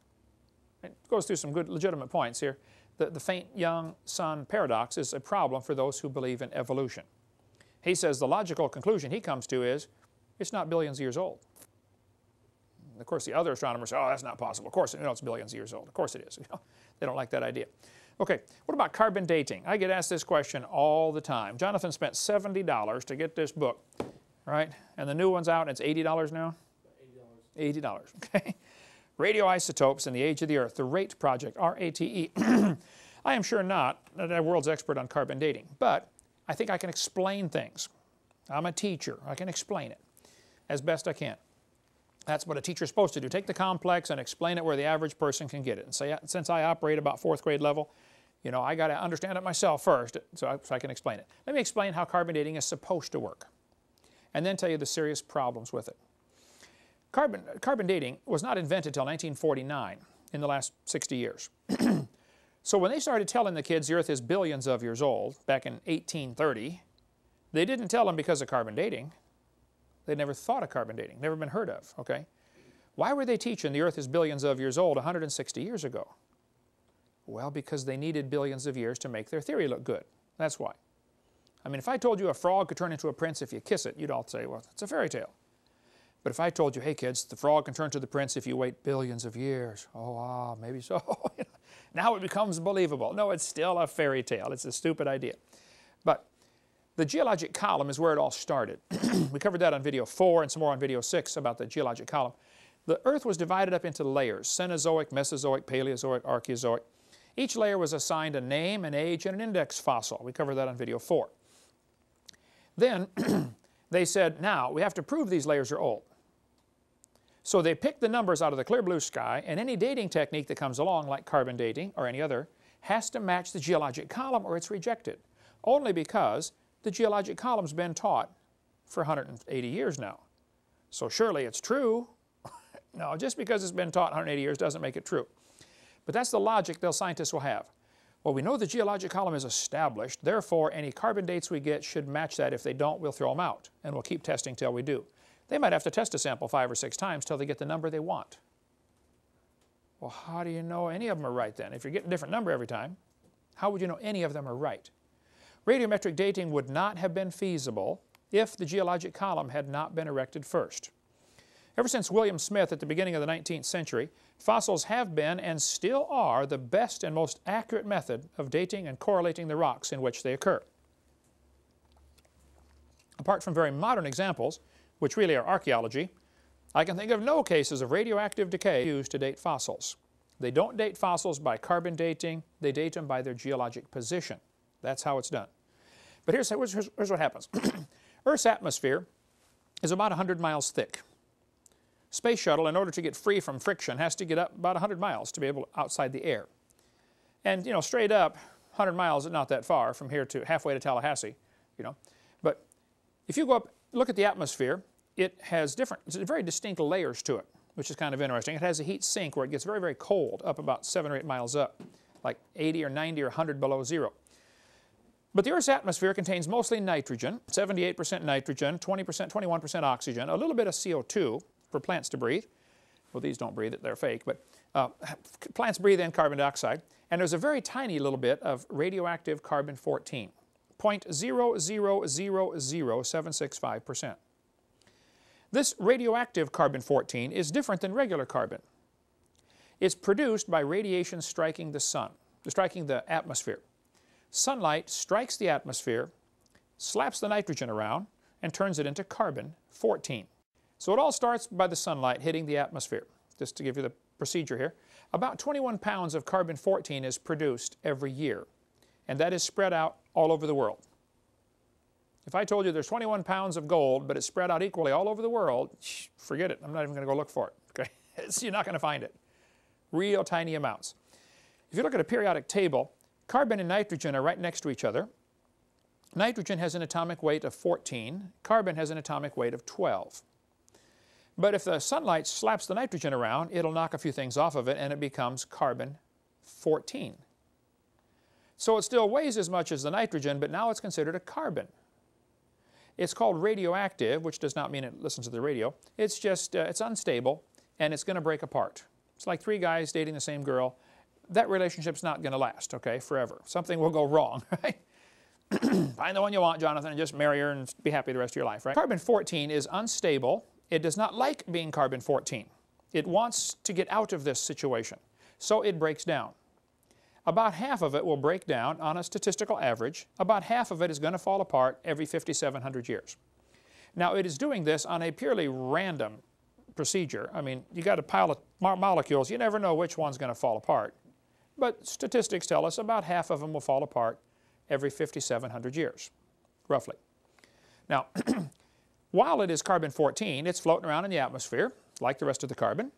It goes through some good legitimate points here. The faint young sun paradox is a problem for those who believe in evolution. He says the logical conclusion he comes to is it's not billions of years old. Of course, the other astronomers say, oh, that's not possible. Of course, it's billions of years old. Of course it is. They don't like that idea. Okay, what about carbon dating? I get asked this question all the time. Jonathan spent $70 to get this book, right? And the new one's out, and it's $80 now? $80. $80, okay. Radioisotopes in the Age of the Earth, the RATE project, R-A-T-E. I am sure not a world's expert on carbon dating, but I think I can explain things. I'm a teacher. I can explain it as best I can. That's what a teacher's supposed to do. Take the complex and explain it where the average person can get it. And say, since I operate about 4th grade level, you know, I got to understand it myself first so I can explain it. Let me explain how carbon dating is supposed to work, and then tell you the serious problems with it. Carbon dating was not invented until 1949, in the last 60 years. So when they started telling the kids the Earth is billions of years old, back in 1830, they didn't tell them because of carbon dating. They never thought of carbon dating, never been heard of, okay? Why were they teaching the Earth is billions of years old 160 years ago? Well, because they needed billions of years to make their theory look good. That's why. I mean, if I told you a frog could turn into a prince if you kiss it, you'd all say, well, it's a fairy tale. But if I told you, hey kids, the frog can turn to the prince if you wait billions of years, oh, maybe so. Now it becomes believable. No, it's still a fairy tale. It's a stupid idea. But the geologic column is where it all started. We covered that on video 4 and some more on video 6 about the geologic column. The Earth was divided up into layers: Cenozoic, Mesozoic, Paleozoic, Archeozoic. Each layer was assigned a name, an age, and an index fossil. We covered that on video 4. Then they said, now we have to prove these layers are old. So they picked the numbers out of the clear blue sky, and any dating technique that comes along, like carbon dating or any other, has to match the geologic column or it's rejected. Only because the geologic column's been taught for 180 years now. So surely it's true. No, just because it's been taught 180 years doesn't make it true. But that's the logic those scientists will have. Well, we know the geologic column is established, therefore any carbon dates we get should match that. If they don't, we'll throw them out, and we'll keep testing till we do. They might have to test a sample 5 or 6 times till they get the number they want. Well, how do you know any of them are right then? If you're getting a different number every time, how would you know any of them are right? Radiometric dating would not have been feasible if the geologic column had not been erected first. Ever since William Smith at the beginning of the 19th century, fossils have been and still are the best and most accurate method of dating and correlating the rocks in which they occur. Apart from very modern examples, which really are archaeology, I can think of no cases of radioactive decay used to date fossils. They don't date fossils by carbon dating, they date them by their geologic position. That's how it's done. But here's what happens. Earth's atmosphere is about 100 miles thick. Space shuttle, in order to get free from friction, has to get up about 100 miles to be able to outside the air. And, you know, straight up, 100 miles is not that far from here to halfway to Tallahassee, you know. But if you go up, look at the atmosphere, it has very distinct layers to it, which is kind of interesting. It has a heat sink where it gets very, very cold, up about 7 or 8 miles up, like 80 or 90 or 100 below zero. But the Earth's atmosphere contains mostly nitrogen, 78% nitrogen, 20%, 21% oxygen, a little bit of CO2 for plants to breathe. Well, these don't breathe it, they're fake, but plants breathe in carbon dioxide. And there's a very tiny little bit of radioactive carbon-14, 0.0000765%. This radioactive carbon-14 is different than regular carbon. It's produced by radiation striking the sun, striking the atmosphere. Sunlight strikes the atmosphere, slaps the nitrogen around, and turns it into carbon-14. So it all starts by the sunlight hitting the atmosphere. Just to give you the procedure here, about 21 pounds of carbon-14 is produced every year, and that is spread out all over the world. If I told you there's 21 pounds of gold, but it's spread out equally all over the world, forget it. I'm not even going to go look for it. Okay? You're not going to find it. Real tiny amounts. If you look at a periodic table, carbon and nitrogen are right next to each other. Nitrogen has an atomic weight of 14. Carbon has an atomic weight of 12. But if the sunlight slaps the nitrogen around, it'll knock a few things off of it, and it becomes carbon-14. So it still weighs as much as the nitrogen, but now it's considered a carbon. It's called radioactive, which does not mean it listens to the radio. It's just, it's unstable, and it's going to break apart. It's like 3 guys dating the same girl. That relationship's not going to last, okay, forever. Something will go wrong, right? Find the one you want, Jonathan, and just marry her and be happy the rest of your life, right? Carbon-14 is unstable. It does not like being carbon-14. It wants to get out of this situation, so it breaks down. About half of it will break down on a statistical average. About half of it is going to fall apart every 5,700 years. Now, it is doing this on a purely random procedure. I mean, you got a pile of molecules. You never know which one's going to fall apart. But statistics tell us about half of them will fall apart every 5,700 years, roughly. Now, while it is carbon-14, it's floating around in the atmosphere, like the rest of the carbon,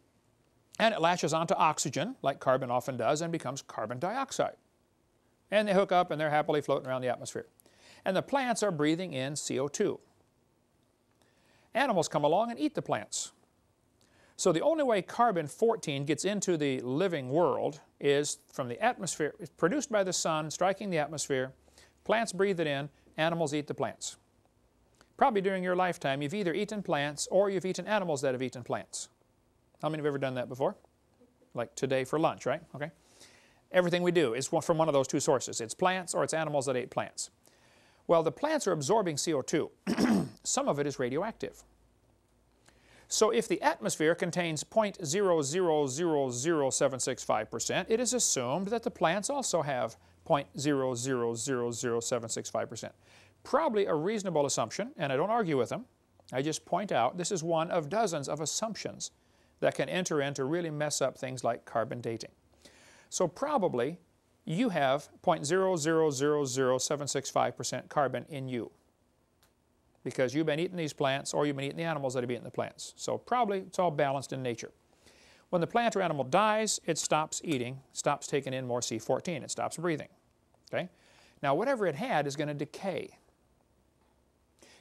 and it latches onto oxygen, like carbon often does, and becomes carbon dioxide. And they hook up, and they're happily floating around the atmosphere. And the plants are breathing in CO2. Animals come along and eat the plants. So the only way carbon-14 gets into the living world is from the atmosphere. It's produced by the sun, striking the atmosphere. Plants breathe it in, animals eat the plants. Probably during your lifetime, you've either eaten plants or you've eaten animals that have eaten plants. How many have ever done that before? Like today for lunch, right? Okay. Everything we do is from one of those 2 sources. It's plants or it's animals that ate plants. Well, the plants are absorbing CO2. Some of it is radioactive. So if the atmosphere contains 0.0000765%, it is assumed that the plants also have 0.0000765%. Probably a reasonable assumption, and I don't argue with them. I just point out this is one of dozens of assumptions that can enter in to really mess up things like carbon dating. So probably you have 0.0000765% carbon in you, because you've been eating these plants or you've been eating the animals that have eaten the plants. So probably it's all balanced in nature. When the plant or animal dies, it stops eating, stops taking in more C14, it stops breathing. Okay? Now whatever it had is going to decay.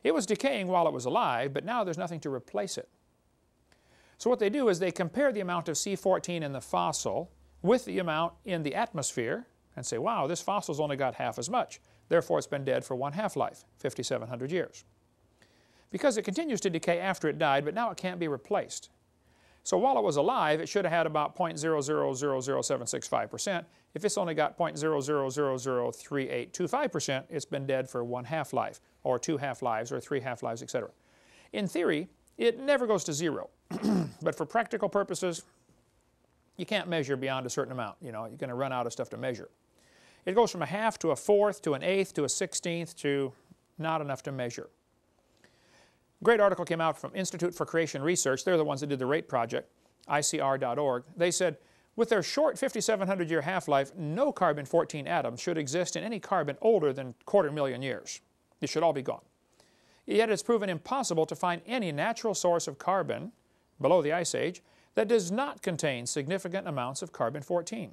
It was decaying while it was alive, but now there's nothing to replace it. So what they do is they compare the amount of C14 in the fossil with the amount in the atmosphere and say, wow, this fossil's only got half as much. Therefore it's been dead for one half-life, 5,700 years. Because it continues to decay after it died, but now it can't be replaced. So while it was alive, it should have had about 0.0000765%. If it's only got 0.0003825%, it's been dead for one half-life, or two half-lives, or three half-lives, etc. In theory, it never goes to zero. But for practical purposes, you can't measure beyond a certain amount. You know, you're going to run out of stuff to measure. It goes from a half to a fourth to an eighth to a 16th to not enough to measure. Great article came out from Institute for Creation Research. They're the ones that did the RATE project, ICR.org. They said, with their short 5,700-year half-life, no carbon-14 atoms should exist in any carbon older than 250,000 years. It should all be gone. Yet it's proven impossible to find any natural source of carbon below the Ice Age that does not contain significant amounts of carbon-14.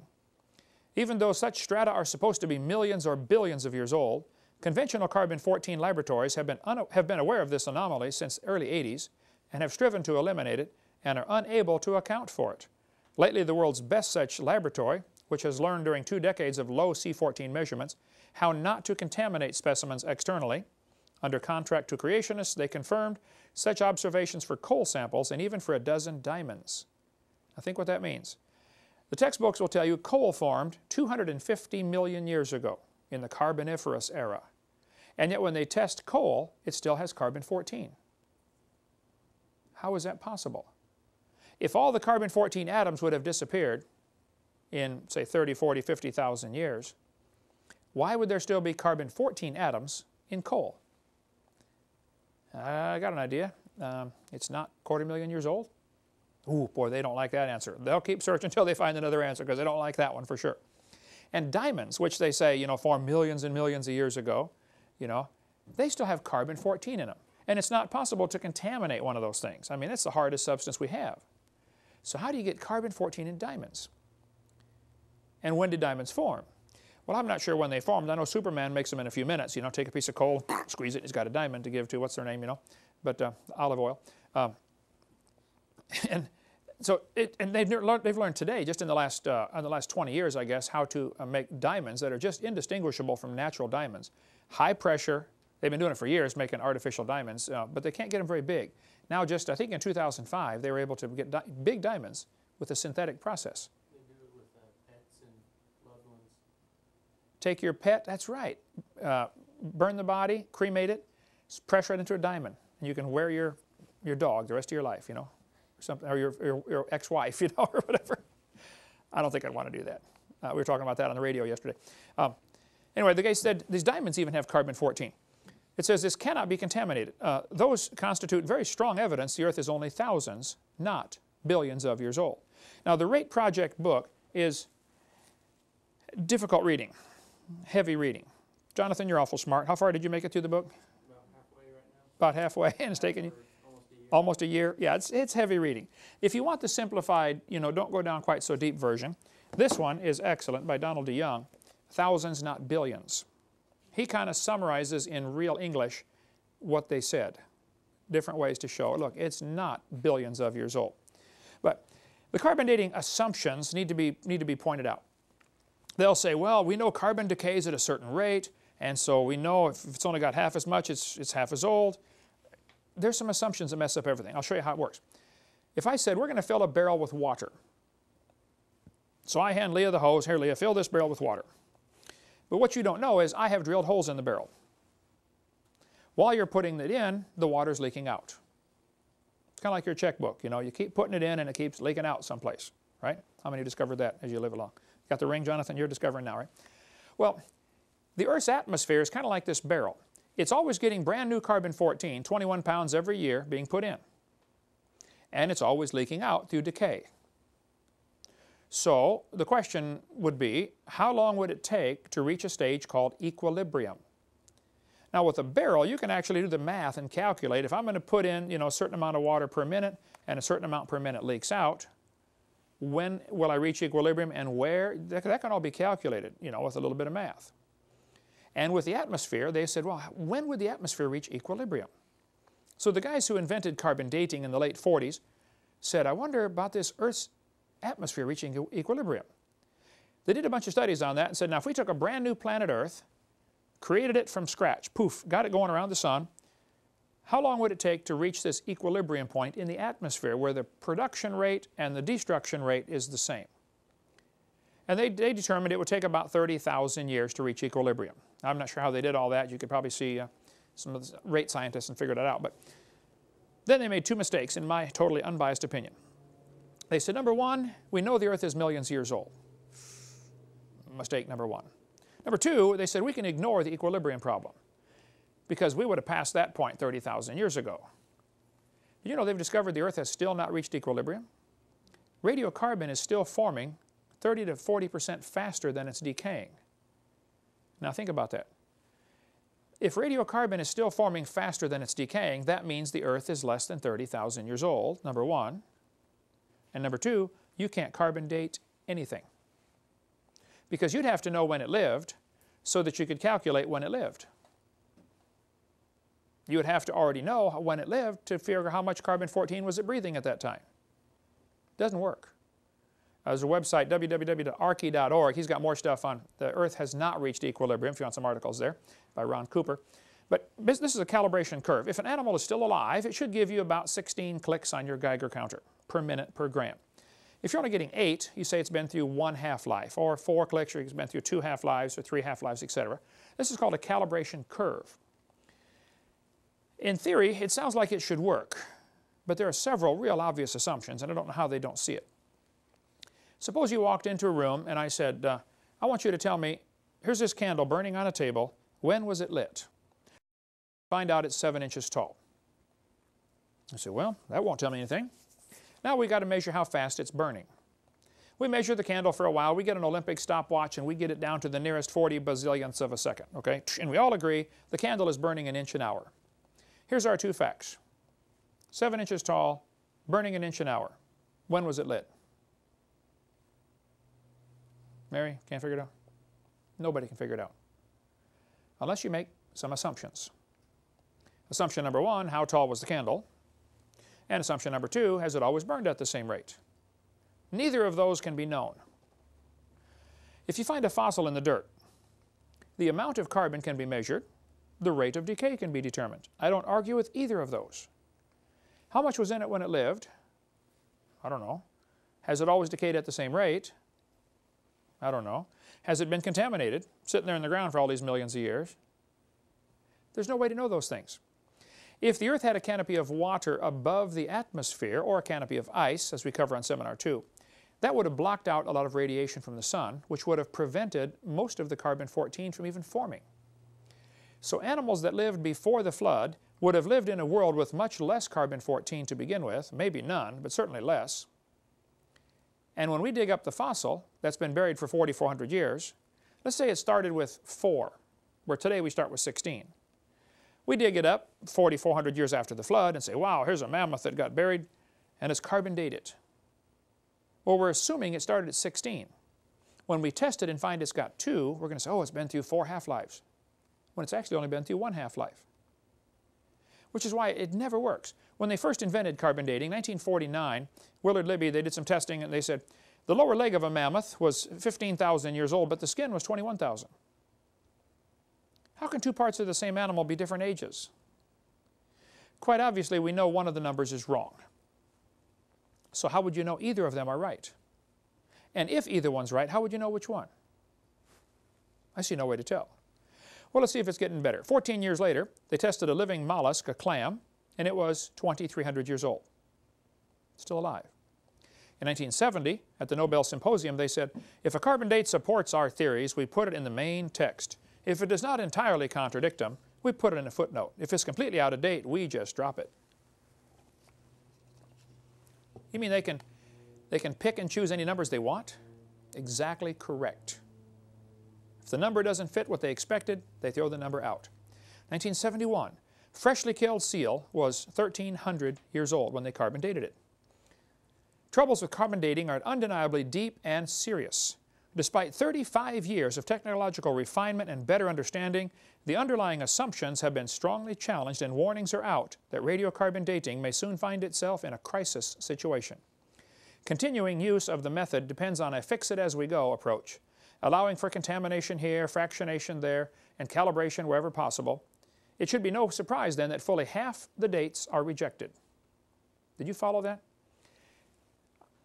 Even though such strata are supposed to be millions or billions of years old, conventional carbon-14 laboratories have been aware of this anomaly since the early 80s and have striven to eliminate it and are unable to account for it. Lately, the world's best such laboratory, which has learned during 2 decades of low C14 measurements how not to contaminate specimens externally, under contract to creationists, they confirmed such observations for coal samples and even for a dozen diamonds. Now think what that means. The textbooks will tell you coal formed 250 million years ago in the Carboniferous era. And yet when they test coal, it still has carbon-14. How is that possible? If all the carbon-14 atoms would have disappeared in, say, 30, 40, 50,000 years, why would there still be carbon-14 atoms in coal? I got an idea. It's not 250,000 years old. Ooh, boy, they don't like that answer. They'll keep searching until they find another answer because they don't like that one for sure. And diamonds, which they say, formed millions and millions of years ago, they still have carbon-14 in them. And it's not possible to contaminate one of those things. I mean, it's the hardest substance we have. So how do you get carbon-14 in diamonds? And when did diamonds form? Well, I'm not sure when they formed. I know Superman makes them in a few minutes. Take a piece of coal, squeeze it, he's got a diamond to give to, what's their name, but olive oil. And they've learned today, just in the last 20 years, I guess, how to make diamonds that are just indistinguishable from natural diamonds. High pressure. They've been doing it for years, making artificial diamonds, but they can't get them very big. Now, just I think in 2005, they were able to get big diamonds with a synthetic process. They do it with pets and loved ones. Take your pet, that's right. Burn the body, cremate it, press right into a diamond, and you can wear your dog the rest of your life, something, or your ex-wife, or whatever. I don't think I'd want to do that. We were talking about that on the radio yesterday. Anyway, the guy said these diamonds even have carbon-14. It says this cannot be contaminated. Those constitute very strong evidence the Earth is only thousands, not billions of years old. Now, the RATE Project book is difficult reading, heavy reading. Jonathan, you're awful smart. How far did you make it through the book? About halfway right now. About halfway, and it's taken you? Almost a year. Yeah, it's heavy reading. If you want the simplified, don't go down quite so deep version, this one is excellent by Donald DeYoung, Thousands, Not Billions. He kind of summarizes in real English what they said. Different ways to show, look, it's not billions of years old. But the carbon dating assumptions need to be pointed out. They'll say, well, we know carbon decays at a certain rate, and so we know if it's only got half as much, it's half as old. There's some assumptions that mess up everything. I'll show you how it works. If I said, we're going to fill a barrel with water. So I hand Leah the hose. Here, Leah, fill this barrel with water. But what you don't know is I have drilled holes in the barrel. While you're putting it in, the water's leaking out. It's kind of like your checkbook. You know, you keep putting it in and it keeps leaking out someplace, right? How many discovered that as you live along? Got the ring, Jonathan? You're discovering now, right? Well, the Earth's atmosphere is kind of like this barrel. It's always getting brand new carbon-14, 21 pounds every year, being put in. And it's always leaking out through decay. So the question would be, how long would it take to reach a stage called equilibrium? Now with a barrel, you can actually do the math and calculate. If I'm going to put in, you know, a certain amount of water per minute and a certain amount per minute leaks out, when will I reach equilibrium and where? That can all be calculated, you know, with a little bit of math. And with the atmosphere, they said, well, when would the atmosphere reach equilibrium? So the guys who invented carbon dating in the late 40s said, I wonder about this Earth's atmosphere reaching equilibrium. They did a bunch of studies on that and said, now if we took a brand new planet Earth, created it from scratch, poof, got it going around the sun, how long would it take to reach this equilibrium point in the atmosphere where the production rate and the destruction rate is the same? And they determined it would take about 30,000 years to reach equilibrium. I'm not sure how they did all that. You could probably see some of the rate scientists and figure that out. But then they made two mistakes in my totally unbiased opinion. They said, number one, we know the Earth is millions of years old. Mistake number one. Number two, they said we can ignore the equilibrium problem because we would have passed that point 30,000 years ago. You know, they've discovered the Earth has still not reached equilibrium. Radiocarbon is still forming 30 to 40% faster than it's decaying. Now think about that. If radiocarbon is still forming faster than it's decaying, that means the Earth is less than 30,000 years old, number one. And number two, you can't carbon date anything. Because you'd have to know when it lived so that you could calculate when it lived. You would have to already know when it lived to figure how much carbon-14 was it breathing at that time. Doesn't work. There's a website, www.arky.org. He's got more stuff on the Earth has not reached equilibrium, if you want some articles there, by Ron Cooper. But this is a calibration curve. If an animal is still alive, it should give you about 16 clicks on your Geiger counter per minute per gram. If you're only getting 8, you say it's been through 1 half-life, or 4 clicks, or it's been through 2 half-lives, or 3 half-lives, etc. This is called a calibration curve. In theory, it sounds like it should work, but there are several real obvious assumptions, and I don't know how they don't see it. Suppose you walked into a room and I said, I want you to tell me, here's this candle burning on a table, when was it lit? Find out it's 7 inches tall. I said, well, that won't tell me anything. Now we've got to measure how fast it's burning. We measure the candle for a while, we get an Olympic stopwatch and we get it down to the nearest 40 bazillionths of a second, okay? And we all agree the candle is burning 1 inch an hour. Here's our two facts. 7 inches tall, burning 1 inch an hour. When was it lit? Mary, can't figure it out? Nobody can figure it out. Unless you make some assumptions. Assumption number one, how tall was the candle? And assumption number two, has it always burned at the same rate? Neither of those can be known. If you find a fossil in the dirt, the amount of carbon can be measured, the rate of decay can be determined. I don't argue with either of those. How much was in it when it lived? I don't know. Has it always decayed at the same rate? I don't know. Has it been contaminated, sitting there in the ground for all these millions of years? There's no way to know those things. If the Earth had a canopy of water above the atmosphere, or a canopy of ice, as we cover on Seminar 2, that would have blocked out a lot of radiation from the sun, which would have prevented most of the carbon-14 from even forming. So animals that lived before the flood would have lived in a world with much less carbon-14 to begin with, maybe none, but certainly less. And when we dig up the fossil that's been buried for 4,400 years, let's say it started with 4, where today we start with 16. We dig it up 4,400 years after the flood and say, wow, here's a mammoth that got buried, and it's carbon dated. Well, we're assuming it started at 16. When we test it and find it's got 2, we're going to say, oh, it's been through 4 half-lives, when it's actually only been through 1 half-life. Which is why it never works. When they first invented carbon dating, 1949, Willard Libby, they did some testing and they said the lower leg of a mammoth was 15,000 years old, but the skin was 21,000. How can two parts of the same animal be different ages? Quite obviously, we know one of the numbers is wrong. So how would you know either of them are right? And if either one's right, how would you know which one? I see no way to tell. Well, let's see if it's getting better. 14 years later, they tested a living mollusk, a clam, and it was 2,300 years old. Still alive. In 1970, at the Nobel Symposium, they said, if a carbon date supports our theories, we put it in the main text. If it does not entirely contradict them, we put it in a footnote. If it's completely out of date, we just drop it. You mean they can pick and choose any numbers they want? Exactly correct. If the number doesn't fit what they expected, they throw the number out. 1971, freshly killed seal was 1,300 years old when they carbon dated it. Troubles with carbon dating are undeniably deep and serious. Despite 35 years of technological refinement and better understanding, the underlying assumptions have been strongly challenged and warnings are out that radiocarbon dating may soon find itself in a crisis situation. Continuing use of the method depends on a fix-it-as-we-go approach, allowing for contamination here, fractionation there, and calibration wherever possible. It should be no surprise then that fully half the dates are rejected. Did you follow that?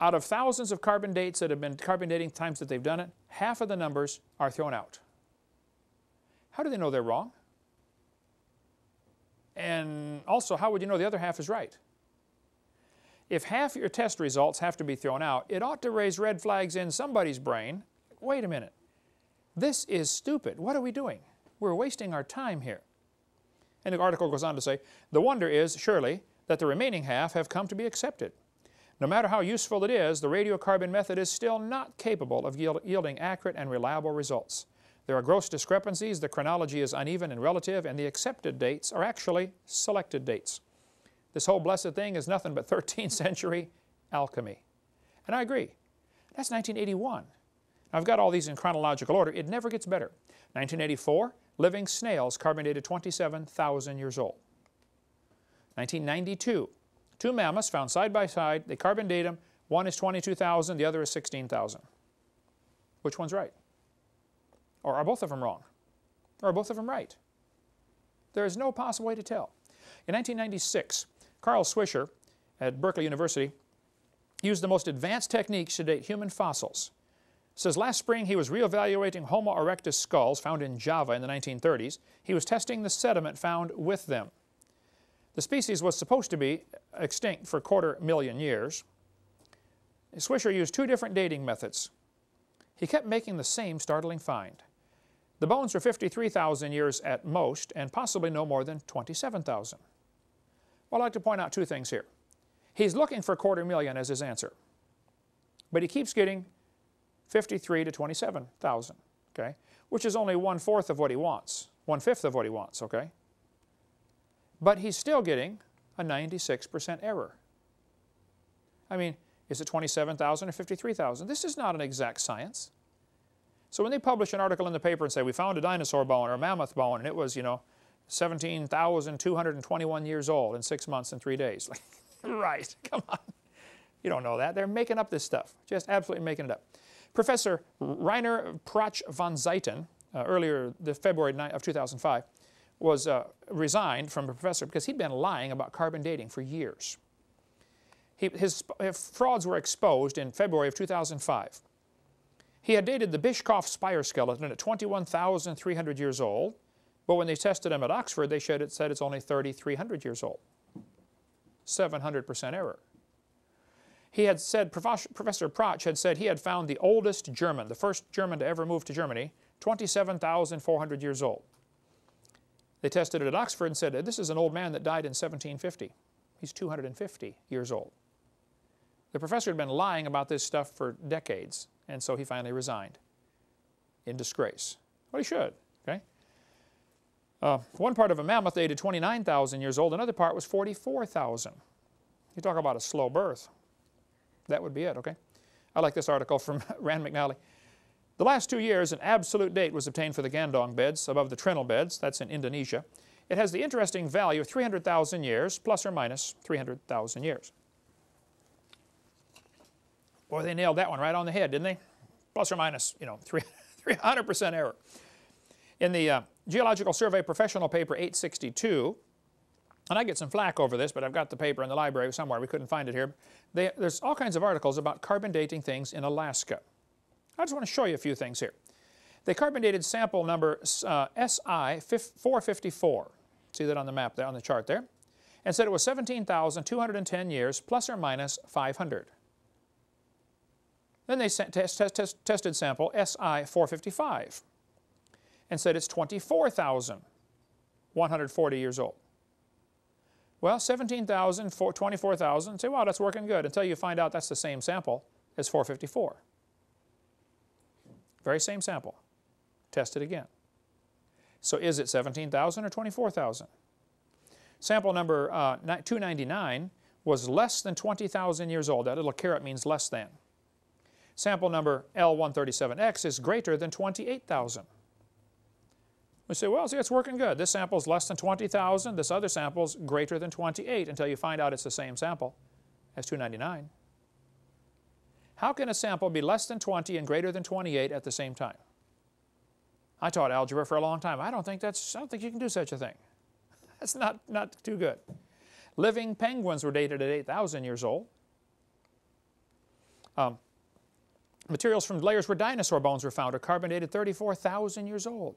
Out of thousands of carbon dates that have been carbon dating times that they've done it, half of the numbers are thrown out. How do they know they're wrong? And also, how would you know the other half is right? If half your test results have to be thrown out, it ought to raise red flags in somebody's brain. Wait a minute. This is stupid. What are we doing? We're wasting our time here. And the article goes on to say, the wonder is, surely, that the remaining half have come to be accepted. No matter how useful it is, the radiocarbon method is still not capable of yielding accurate and reliable results. There are gross discrepancies, the chronology is uneven and relative, and the accepted dates are actually selected dates. This whole blessed thing is nothing but 13th century alchemy. And I agree. That's 1981. Now, I've got all these in chronological order. It never gets better. 1984, living snails carbon dated 27,000 years old. 1992, two mammoths found side by side. They carbon date them. One is 22,000, the other is 16,000. Which one's right? Or are both of them wrong? Or are both of them right? There is no possible way to tell. In 1996, Carl Swisher at Berkeley University used the most advanced techniques to date human fossils. It says last spring he was reevaluating Homo erectus skulls found in Java in the 1930s. He was testing the sediment found with them. The species was supposed to be extinct for 250,000 years. Swisher used two different dating methods. He kept making the same startling find. The bones were 53,000 years at most and possibly no more than 27,000. Well, I'd like to point out two things here. He's looking for 250,000 as his answer, but he keeps getting 53 to 27,000, okay, which is only 1/4 of what he wants, 1/5 of what he wants, okay? But he's still getting a 96% error. I mean, is it 27,000 or 53,000? This is not an exact science. So when they publish an article in the paper and say, we found a dinosaur bone or a mammoth bone, and it was, 17,221 years old in 6 months and 3 days. Like, right, come on. You don't know that. They're making up this stuff, just absolutely making it up. Professor Rainer Prach von Zeiten, earlier the February of 2005, was resigned from a professor because he'd been lying about carbon dating for years. His frauds were exposed in February of 2005. He had dated the Bischoff spire skeleton at 21,300 years old, but when they tested him at Oxford, they said it's only 3,300 years old. 700% error. He had said, Professor Prach had said he had found the oldest German, the first German to ever move to Germany, 27,400 years old. They tested it at Oxford and said, this is an old man that died in 1750. He's 250 years old. The professor had been lying about this stuff for decades, and so he finally resigned in disgrace. Well, he should, okay? One part of a mammoth dated 29,000 years old, another part was 44,000. You talk about a slow birth. That would be it, okay? I like this article from Rand McNally. The last 2 years, an absolute date was obtained for the Gandong beds above the Trinil beds. That's in Indonesia. It has the interesting value of 300,000 years, plus or minus 300,000 years. Boy, they nailed that one right on the head, didn't they? Plus or minus, 300% error. In the Geological Survey Professional Paper 862, and I get some flack over this, but I've got the paper in the library somewhere. We couldn't find it here. There's all kinds of articles about carbon dating things in Alaska. I just want to show you a few things here. They carbon dated sample number SI454, see that on the map there, on the chart there, and said it was 17,210 years plus or minus 500. Then they tested sample SI455 and said it's 24,140 years old. Well, 17,000, 24,000, say, wow, that's working good, until you find out that's the same sample as 454. Very same sample. Test it again. So is it 17,000 or 24,000? Sample number 299 was less than 20,000 years old. That little caret means less than. Sample number L137X is greater than 28,000. We say, well, see, it's working good. This sample is less than 20,000. This other sample is greater than 28, until you find out it's the same sample as 299. How can a sample be less than 20 and greater than 28 at the same time? I taught algebra for a long time. I don't think you can do such a thing. That's not too good. Living penguins were dated at 8,000 years old. Materials from layers where dinosaur bones were found are carbon dated 34,000 years old.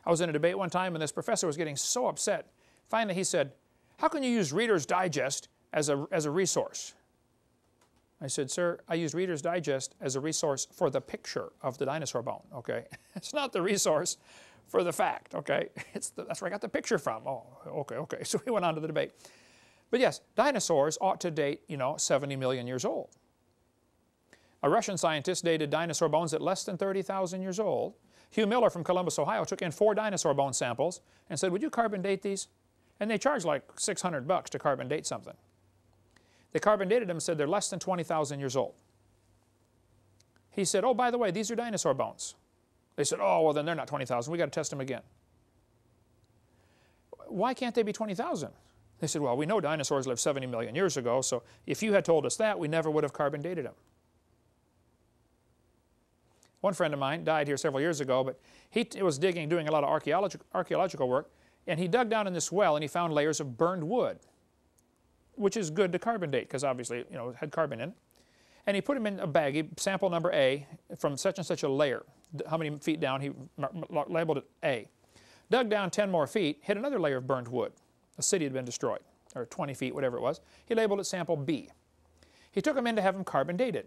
I was in a debate one time and this professor was getting so upset. Finally he said, how can you use Reader's Digest as a resource? I said, sir, I use Reader's Digest as a resource for the picture of the dinosaur bone, okay? It's not the resource for the fact, okay? That's where I got the picture from. Oh, okay. So we went on to the debate. But yes, dinosaurs ought to date, 70 million years old. A Russian scientist dated dinosaur bones at less than 30,000 years old. Hugh Miller from Columbus, Ohio, took in 4 dinosaur bone samples and said, would you carbon date these? And they charge like $600 to carbon date something. They carbon dated them and said they're less than 20,000 years old. He said, oh, by the way, these are dinosaur bones. They said, oh, well, then they're not 20,000. We've got to test them again. Why can't they be 20,000? They said, well, we know dinosaurs lived 70 million years ago, so if you had told us that, we never would have carbon dated them. One friend of mine died here several years ago, but he was doing a lot of archaeological work, and he dug down in this well and he found layers of burned wood, which is good to carbon date because obviously, it had carbon in it. And he put them in a baggie, sample number A, from such and such a layer. How many feet down? He labeled it A. Dug down 10 more feet, hit another layer of burned wood. A city had been destroyed, or 20 feet, whatever it was. He labeled it sample B. He took them in to have them carbon dated.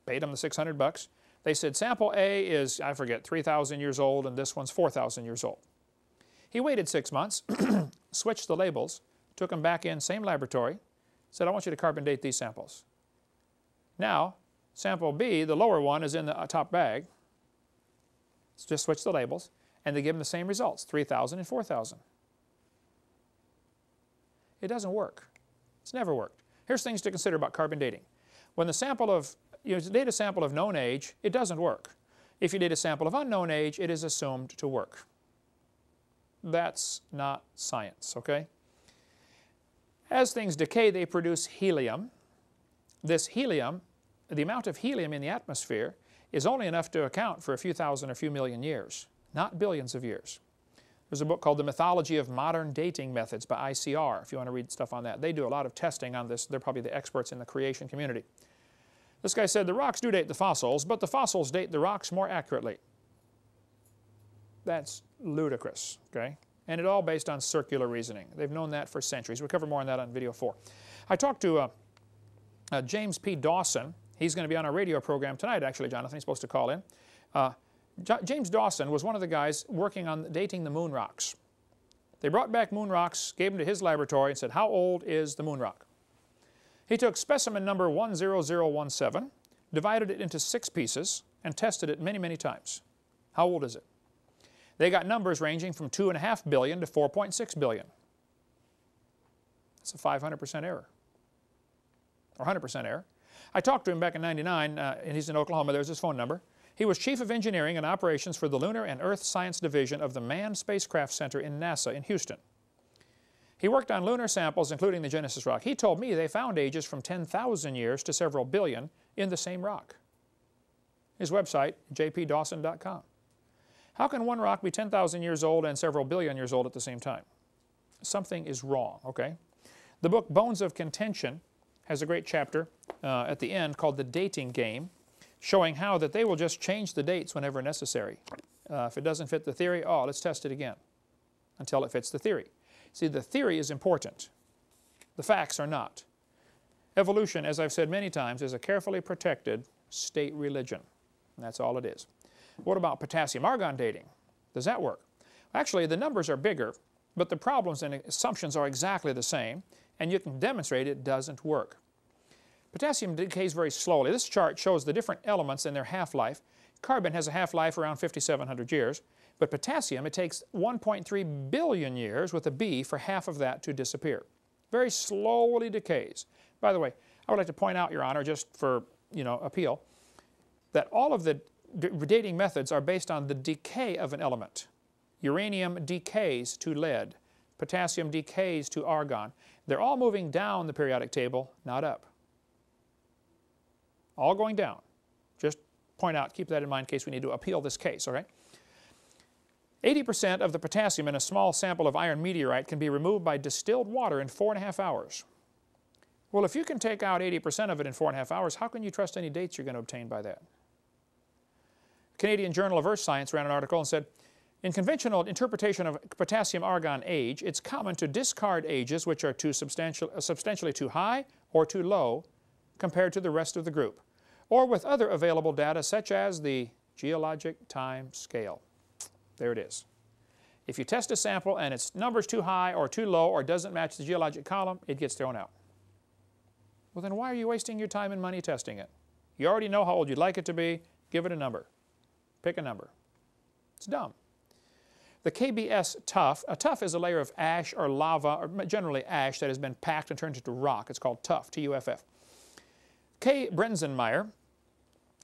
Paid them the $600. They said sample A is, I forget, 3,000 years old, and this one's 4,000 years old. He waited 6 months, switched the labels, took them back in, same laboratory, said, I want you to carbon date these samples. Now, sample B, the lower one, is in the top bag. So just switch the labels, and they give them the same results, 3,000 and 4,000. It doesn't work. It's never worked. Here's things to consider about carbon dating. When the sample of, date a sample of known age, it doesn't work. If you date a sample of unknown age, it is assumed to work. That's not science, okay? As things decay, they produce helium. This helium, the amount of helium in the atmosphere, is only enough to account for a few thousand or few million years, not billions of years. There's a book called The Mythology of Modern Dating Methods by ICR, if you want to read stuff on that. They do a lot of testing on this. They're probably the experts in the creation community. This guy said, the rocks do date the fossils, but the fossils date the rocks more accurately. That's ludicrous, okay? And it all based on circular reasoning. They've known that for centuries. We'll cover more on that on video 4. I talked to James P. Dawson. He's going to be on our radio program tonight, actually, Jonathan. He's supposed to call in. James Dawson was one of the guys working on dating the moon rocks. They brought back moon rocks, gave them to his laboratory, and said, how old is the moon rock? He took specimen number 10017, divided it into 6 pieces, and tested it many, many times. How old is it? They got numbers ranging from 2.5 billion to 4.6 billion. That's a 500% error, or 100% error. I talked to him back in '99, and he's in Oklahoma. There's his phone number. He was Chief of Engineering and Operations for the Lunar and Earth Science Division of the Manned Spacecraft Center in NASA in Houston. He worked on lunar samples, including the Genesis rock. He told me they found ages from 10,000 years to several billion in the same rock. His website, jpdawson.com. How can one rock be 10,000 years old and several billion years old at the same time? Something is wrong, okay? The book Bones of Contention has a great chapter at the end called The Dating Game, showing how that they will just change the dates whenever necessary. If it doesn't fit the theory, oh, let's test it again until it fits the theory. See, the theory is important. The facts are not. Evolution, as I've said many times, is a carefully protected state religion. And that's all it is. What about potassium-argon dating? Does that work? Actually, the numbers are bigger, but the problems and assumptions are exactly the same, and you can demonstrate it doesn't work. Potassium decays very slowly. This chart shows the different elements in their half-life. Carbon has a half-life around 5,700 years, but potassium, it takes 1.3 billion years with a B for half of that to disappear. Very slowly decays. By the way, I would like to point out, Your Honor, just for, appeal, that all of the dating methods are based on the decay of an element. Uranium decays to lead. Potassium decays to argon. They're all moving down the periodic table, not up. All going down. Just point out, keep that in mind in case we need to appeal this case, all right? 80% of the potassium in a small sample of iron meteorite can be removed by distilled water in 4.5 hours. Well, if you can take out 80% of it in 4.5 hours, how can you trust any dates you're going to obtain by that? Canadian Journal of Earth Science ran an article and said, in conventional interpretation of potassium-argon age, it's common to discard ages which are substantially too high or too low compared to the rest of the group, or with other available data such as the geologic time scale. There it is. If you test a sample and its number's too high or too low or doesn't match the geologic column, it gets thrown out. Well, then why are you wasting your time and money testing it? You already know how old you'd like it to be. Give it a number. Pick a number. It's dumb. The KBS tuff, a tuff is a layer of ash or lava, or generally ash that has been packed and turned into rock. It's called tuff, T-U-F-F. K. Brenzenmeier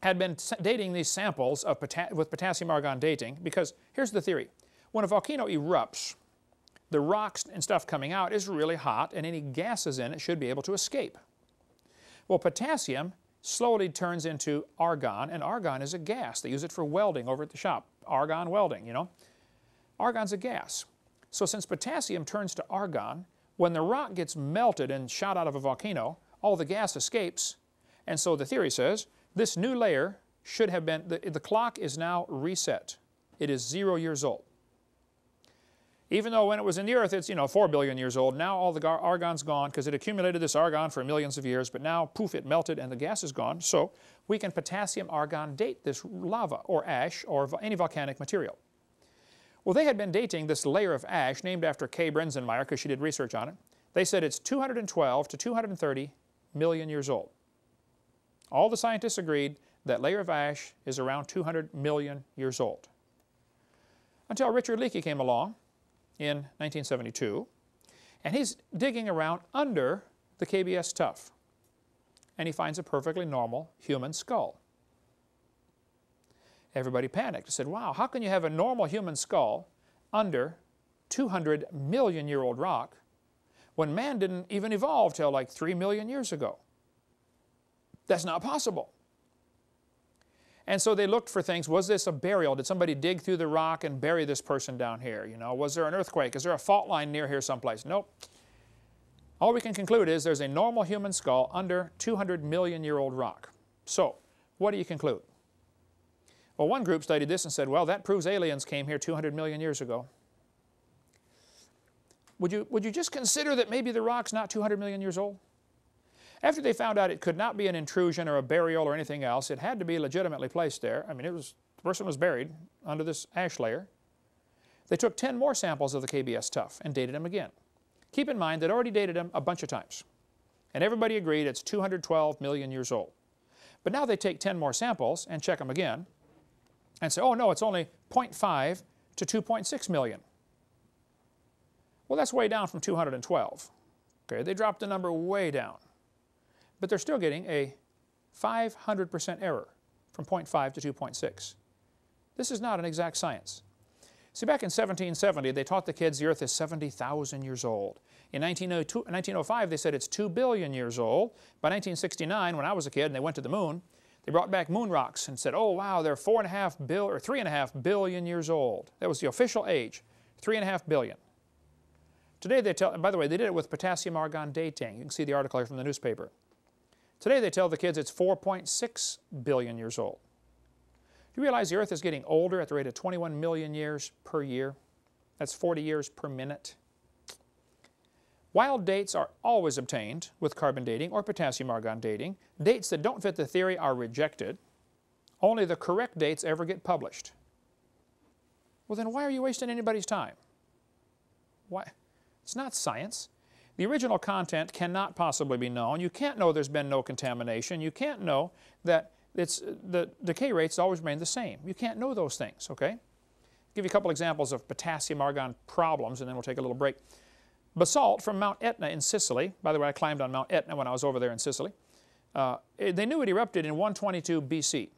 had been dating these samples of with potassium-argon dating because here's the theory. When a volcano erupts, the rocks and stuff coming out is really hot and any gases in it should be able to escape. Well, potassium slowly turns into argon, and argon is a gas. They use it for welding over at the shop. Argon welding, you know. Argon's a gas. So since potassium turns to argon, when the rock gets melted and shot out of a volcano, all the gas escapes, and so the theory says this new layer should have been, the clock is now reset. It is 0 years old. Even though when it was in the earth it's 4 billion years old, now all the argon's gone because it accumulated this argon for millions of years, but now poof, it melted and the gas is gone. So we can potassium-argon date this lava or ash or any volcanic material. Well, they had been dating this layer of ash named after K. Brenzenmeier because she did research on it. They said it's 212 to 230 million years old. All the scientists agreed that layer of ash is around 200 million years old. Until Richard Leakey came along in 1972, and he's digging around under the KBS tuff, and he finds a perfectly normal human skull. Everybody panicked and said, wow, how can you have a normal human skull under 200 million year old rock when man didn't even evolve till like 3 million years ago? That's not possible. And so they looked for things. Was this a burial? Did somebody dig through the rock and bury this person down here? Was there an earthquake? Is there a fault line near here someplace? Nope. All we can conclude is there's a normal human skull under 200 million year old rock. So what do you conclude? Well, one group studied this and said, well, that proves aliens came here 200 million years ago. Would you just consider that maybe the rock's not 200 million years old? After they found out it could not be an intrusion or a burial or anything else, it had to be legitimately placed there. I mean, the person was buried under this ash layer. They took 10 more samples of the KBS tuff and dated them again. Keep in mind, they'd already dated them a bunch of times. And everybody agreed it's 212 million years old. But now they take 10 more samples and check them again and say, oh no, it's only 0.5 to 2.6 million. Well, that's way down from 212. Okay, they dropped the number way down. But they're still getting a 500% error from 0.5 to 2.6. This is not an exact science. See, back in 1770, they taught the kids the Earth is 70,000 years old. In 1905, they said it's 2 billion years old. By 1969, when I was a kid and they went to the moon, they brought back moon rocks and said, oh wow, they're 3.5 billion years old. That was the official age, 3.5 billion. Today they tell, and by the way, they did it with potassium-argon dating. You can see the article here from the newspaper. Today they tell the kids it's 4.6 billion years old. You realize the Earth is getting older at the rate of 21 million years per year? That's 40 years per minute. While dates are always obtained with carbon dating or potassium argon dating, dates that don't fit the theory are rejected. Only the correct dates ever get published. Well, then why are you wasting anybody's time? Why? It's not science. The original content cannot possibly be known. You can't know there's been no contamination. You can't know that the decay rates always remain the same. You can't know those things, okay? I'll give you a couple examples of potassium argon problems, and then we'll take a little break. Basalt from Mount Etna in Sicily. By the way, I climbed on Mount Etna when I was over there in Sicily. They knew it erupted in 122 BC.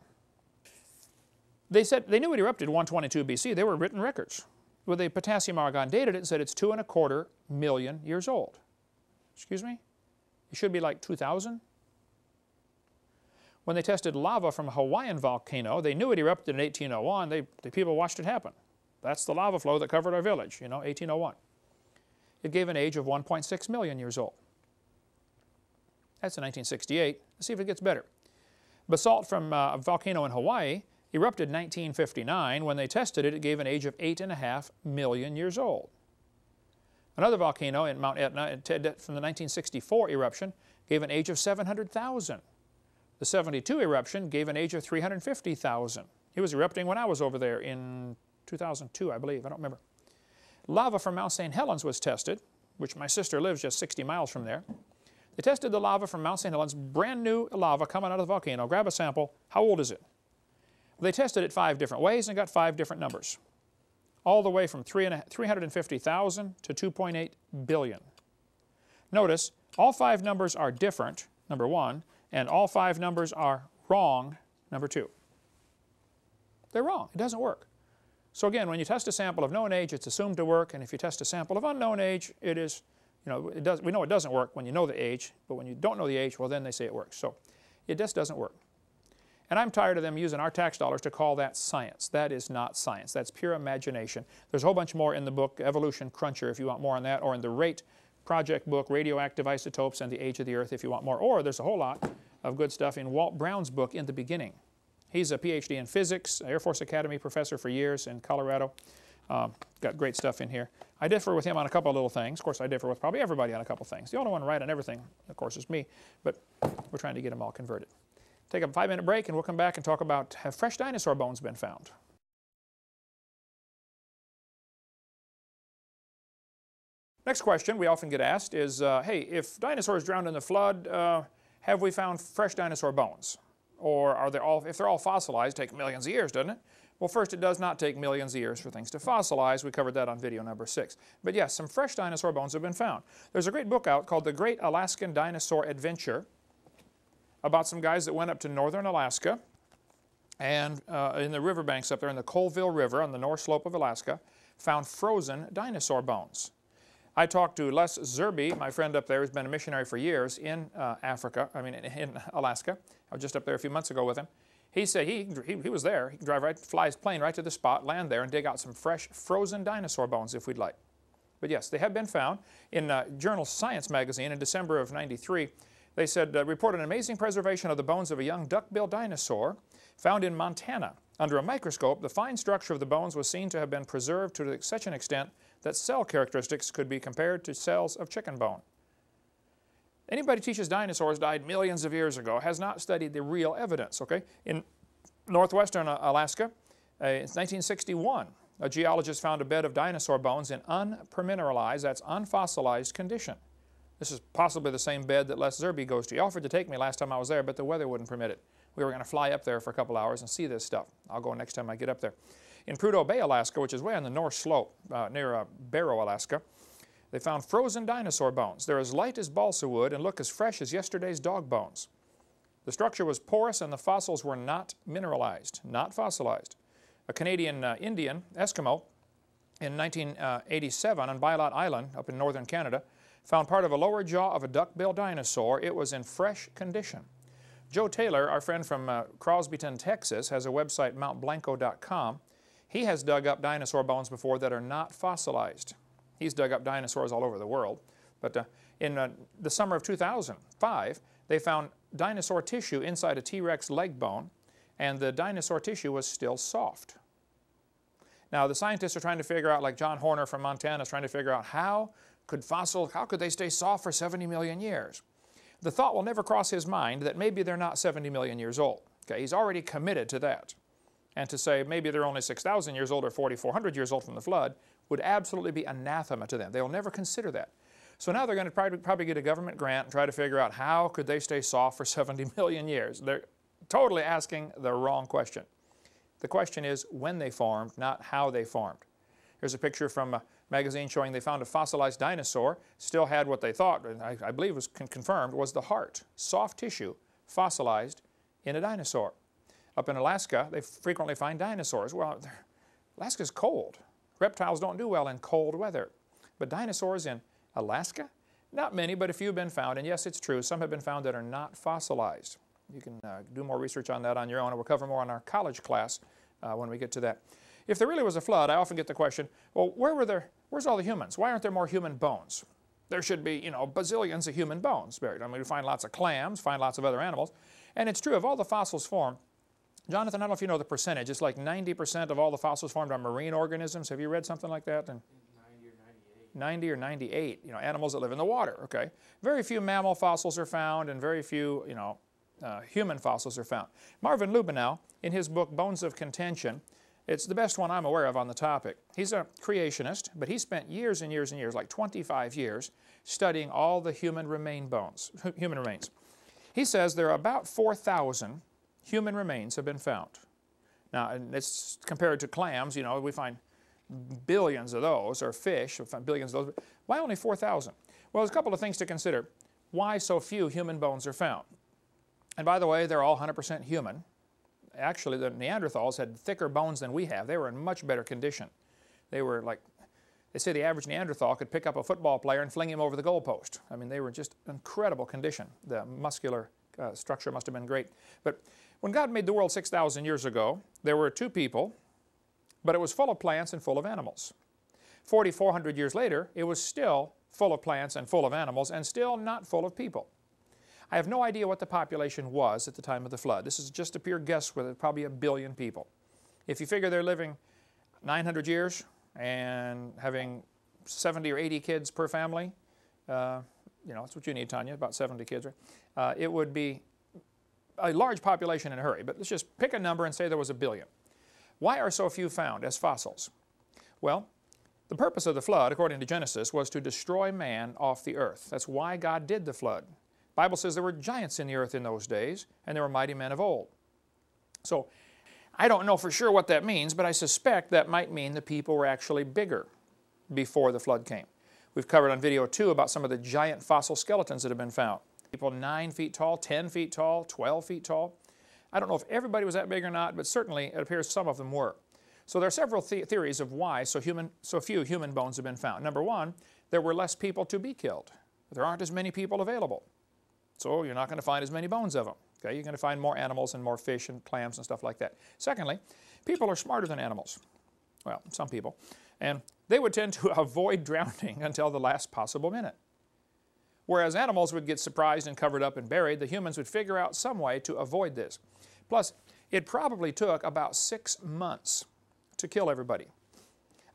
They said they knew it erupted in 122 BC. There were written records. Well, the potassium argon dated it and said it's 2.25 million years old. Excuse me? It should be like 2,000. When they tested lava from a Hawaiian volcano, they knew it erupted in 1801. The people watched it happen. That's the lava flow that covered our village, you know, 1801. It gave an age of 1.6 million years old. That's in 1968. Let's see if it gets better. Basalt from a volcano in Hawaii erupted in 1959. When they tested it, it gave an age of 8.5 million years old. Another volcano in Mount Etna from the 1964 eruption gave an age of 700,000. The 72 eruption gave an age of 350,000. It was erupting when I was over there in 2002, I believe. I don't remember. Lava from Mount St. Helens was tested, which my sister lives just 60 miles from there. They tested the lava from Mount St. Helens, brand new lava coming out of the volcano. Grab a sample. How old is it? They tested it 5 different ways and got 5 different numbers. All the way from 350,000 to 2.8 billion. Notice, all 5 numbers are different, number 1, and all 5 numbers are wrong, number 2. They're wrong. It doesn't work. So again, when you test a sample of known age, it's assumed to work, and if you test a sample of unknown age, it is, you know, we know it doesn't work when you know the age, but when you don't know the age, well, then they say it works. So it just doesn't work. And I'm tired of them using our tax dollars to call that science. That is not science. That's pure imagination. There's a whole bunch more in the book, Evolution Cruncher, if you want more on that, or in the RATE project book, Radioactive Isotopes and the Age of the Earth, if you want more. Or there's a whole lot of good stuff in Walt Brown's book, In the Beginning. He's a PhD in physics, Air Force Academy professor for years in Colorado. Got great stuff in here. I differ with him on a couple of little things. Of course, I differ with probably everybody on a couple things. The only one right on everything, of course, is me, but we're trying to get them all converted. Take a 5-minute break, and we'll come back and talk about, have fresh dinosaur bones been found? Next question we often get asked is, hey, if dinosaurs drowned in the flood, have we found fresh dinosaur bones? Or are they all, if they're all fossilized, take millions of years, doesn't it? Well, first, it does not take millions of years for things to fossilize. We covered that on video number 6. But yes, some fresh dinosaur bones have been found. There's a great book out called The Great Alaskan Dinosaur Adventure about some guys that went up to northern Alaska and in the riverbanks up there in the Colville River on the north slope of Alaska, found frozen dinosaur bones. I talked to Les Zerby, my friend up there who's been a missionary for years in Africa, I mean in Alaska. I was just up there a few months ago with him. He said he was there. He can drive right, fly his plane right to the spot, land there, and dig out some fresh frozen dinosaur bones if we'd like. But yes, they have been found. In journal Science magazine in December of '93, they said, reported an amazing preservation of the bones of a young duck-billed dinosaur found in Montana. Under a microscope, the fine structure of the bones was seen to have been preserved to such an extent that cell characteristics could be compared to cells of chicken bone. Anybody who teaches dinosaurs died millions of years ago has not studied the real evidence, okay? In northwestern Alaska, in 1961, a geologist found a bed of dinosaur bones in unpermineralized, that's unfossilized condition. This is possibly the same bed that Les Zerby goes to. He offered to take me last time I was there, but the weather wouldn't permit it. We were going to fly up there for a couple hours and see this stuff. I'll go next time I get up there. In Prudhoe Bay, Alaska, which is way on the north slope near Barrow, Alaska, they found frozen dinosaur bones. They're as light as balsa wood and look as fresh as yesterday's dog bones. The structure was porous and the fossils were not mineralized, not fossilized. A Canadian Indian, Eskimo, in 1987 on Bylot Island up in northern Canada, found part of a lower jaw of a duck-billed dinosaur. It was in fresh condition. Joe Taylor, our friend from Crosbyton, Texas, has a website, mountblanco.com. He has dug up dinosaur bones before that are not fossilized. He's dug up dinosaurs all over the world. But in the summer of 2005, they found dinosaur tissue inside a T-Rex leg bone and the dinosaur tissue was still soft. Now the scientists are trying to figure out, like John Horner from Montana is trying to figure out how could they stay soft for 70 million years? The thought will never cross his mind that maybe they're not 70 million years old. Okay, he's already committed to that. And to say maybe they're only 6,000 years old or 4,400 years old from the flood would absolutely be anathema to them. They will never consider that. So now they're going to probably get a government grant and try to figure out how could they stay soft for 70 million years. They're totally asking the wrong question. The question is when they formed, not how they formed. Here's a picture from a magazine showing they found a fossilized dinosaur, still had what they thought, and I believe was confirmed, was the heart, soft tissue, fossilized in a dinosaur. Up in Alaska, they frequently find dinosaurs. Well, Alaska's cold. Reptiles don't do well in cold weather. But dinosaurs in Alaska? Not many, but a few have been found, and yes, it's true, some have been found that are not fossilized. You can do more research on that on your own, and we'll cover more in our college class when we get to that. If there really was a flood, I often get the question, well, where's all the humans? Why aren't there more human bones? There should be, bazillions of human bones buried. I mean, we find lots of clams, find lots of other animals, and it's true, of all the fossils formed, Jonathan, I don't know if you know the percentage, it's like 90% of all the fossils formed are marine organisms. Have you read something like that? 90 or 98. 90 or 98, animals that live in the water, okay? Very few mammal fossils are found, and very few, human fossils are found. Marvin Lubenow, in his book Bones of Contention, it's the best one I'm aware of on the topic. He's a creationist, but he spent years and years and years, like 25 years, studying all the human remains. He says there are about 4,000 human remains have been found. Now, and it's compared to clams, we find billions of those, or fish, we find billions of those. Why only 4,000? Well, there's a couple of things to consider. Why so few human bones are found? And by the way, they're all 100% human. Actually, the Neanderthals had thicker bones than we have. They were in much better condition. They were like, they say the average Neanderthal could pick up a football player and fling him over the goalpost. I mean, they were just incredible condition. The muscular structure must have been great. But when God made the world 6,000 years ago, there were two people, but it was full of plants and full of animals. 4,400 years later, it was still full of plants and full of animals and still not full of people. I have no idea what the population was at the time of the flood. This is just a pure guess with probably 1 billion people. If you figure they're living 900 years and having 70 or 80 kids per family, that's what you need, Tanya, about 70 kids, right? It would be a large population in a hurry, but let's just pick a number and say there was 1 billion. Why are so few found as fossils? Well, the purpose of the flood, according to Genesis, was to destroy man off the earth. That's why God did the flood. The Bible says there were giants in the earth in those days, and there were mighty men of old. So, I don't know for sure what that means, but I suspect that might mean the people were actually bigger before the flood came. We've covered on video 2 about some of the giant fossil skeletons that have been found. People 9 feet tall, 10 feet tall, 12 feet tall. I don't know if everybody was that big or not, but certainly it appears some of them were. So there are several theories of why so few human bones have been found. Number one, there were less people to be killed. There aren't as many people available. So you're not going to find as many bones of them. Okay? You're going to find more animals and more fish and clams and stuff like that. Secondly, people are smarter than animals. Well, some people. And they would tend to avoid drowning until the last possible minute. Whereas animals would get surprised and covered up and buried, the humans would figure out some way to avoid this. Plus, it probably took about 6 months to kill everybody.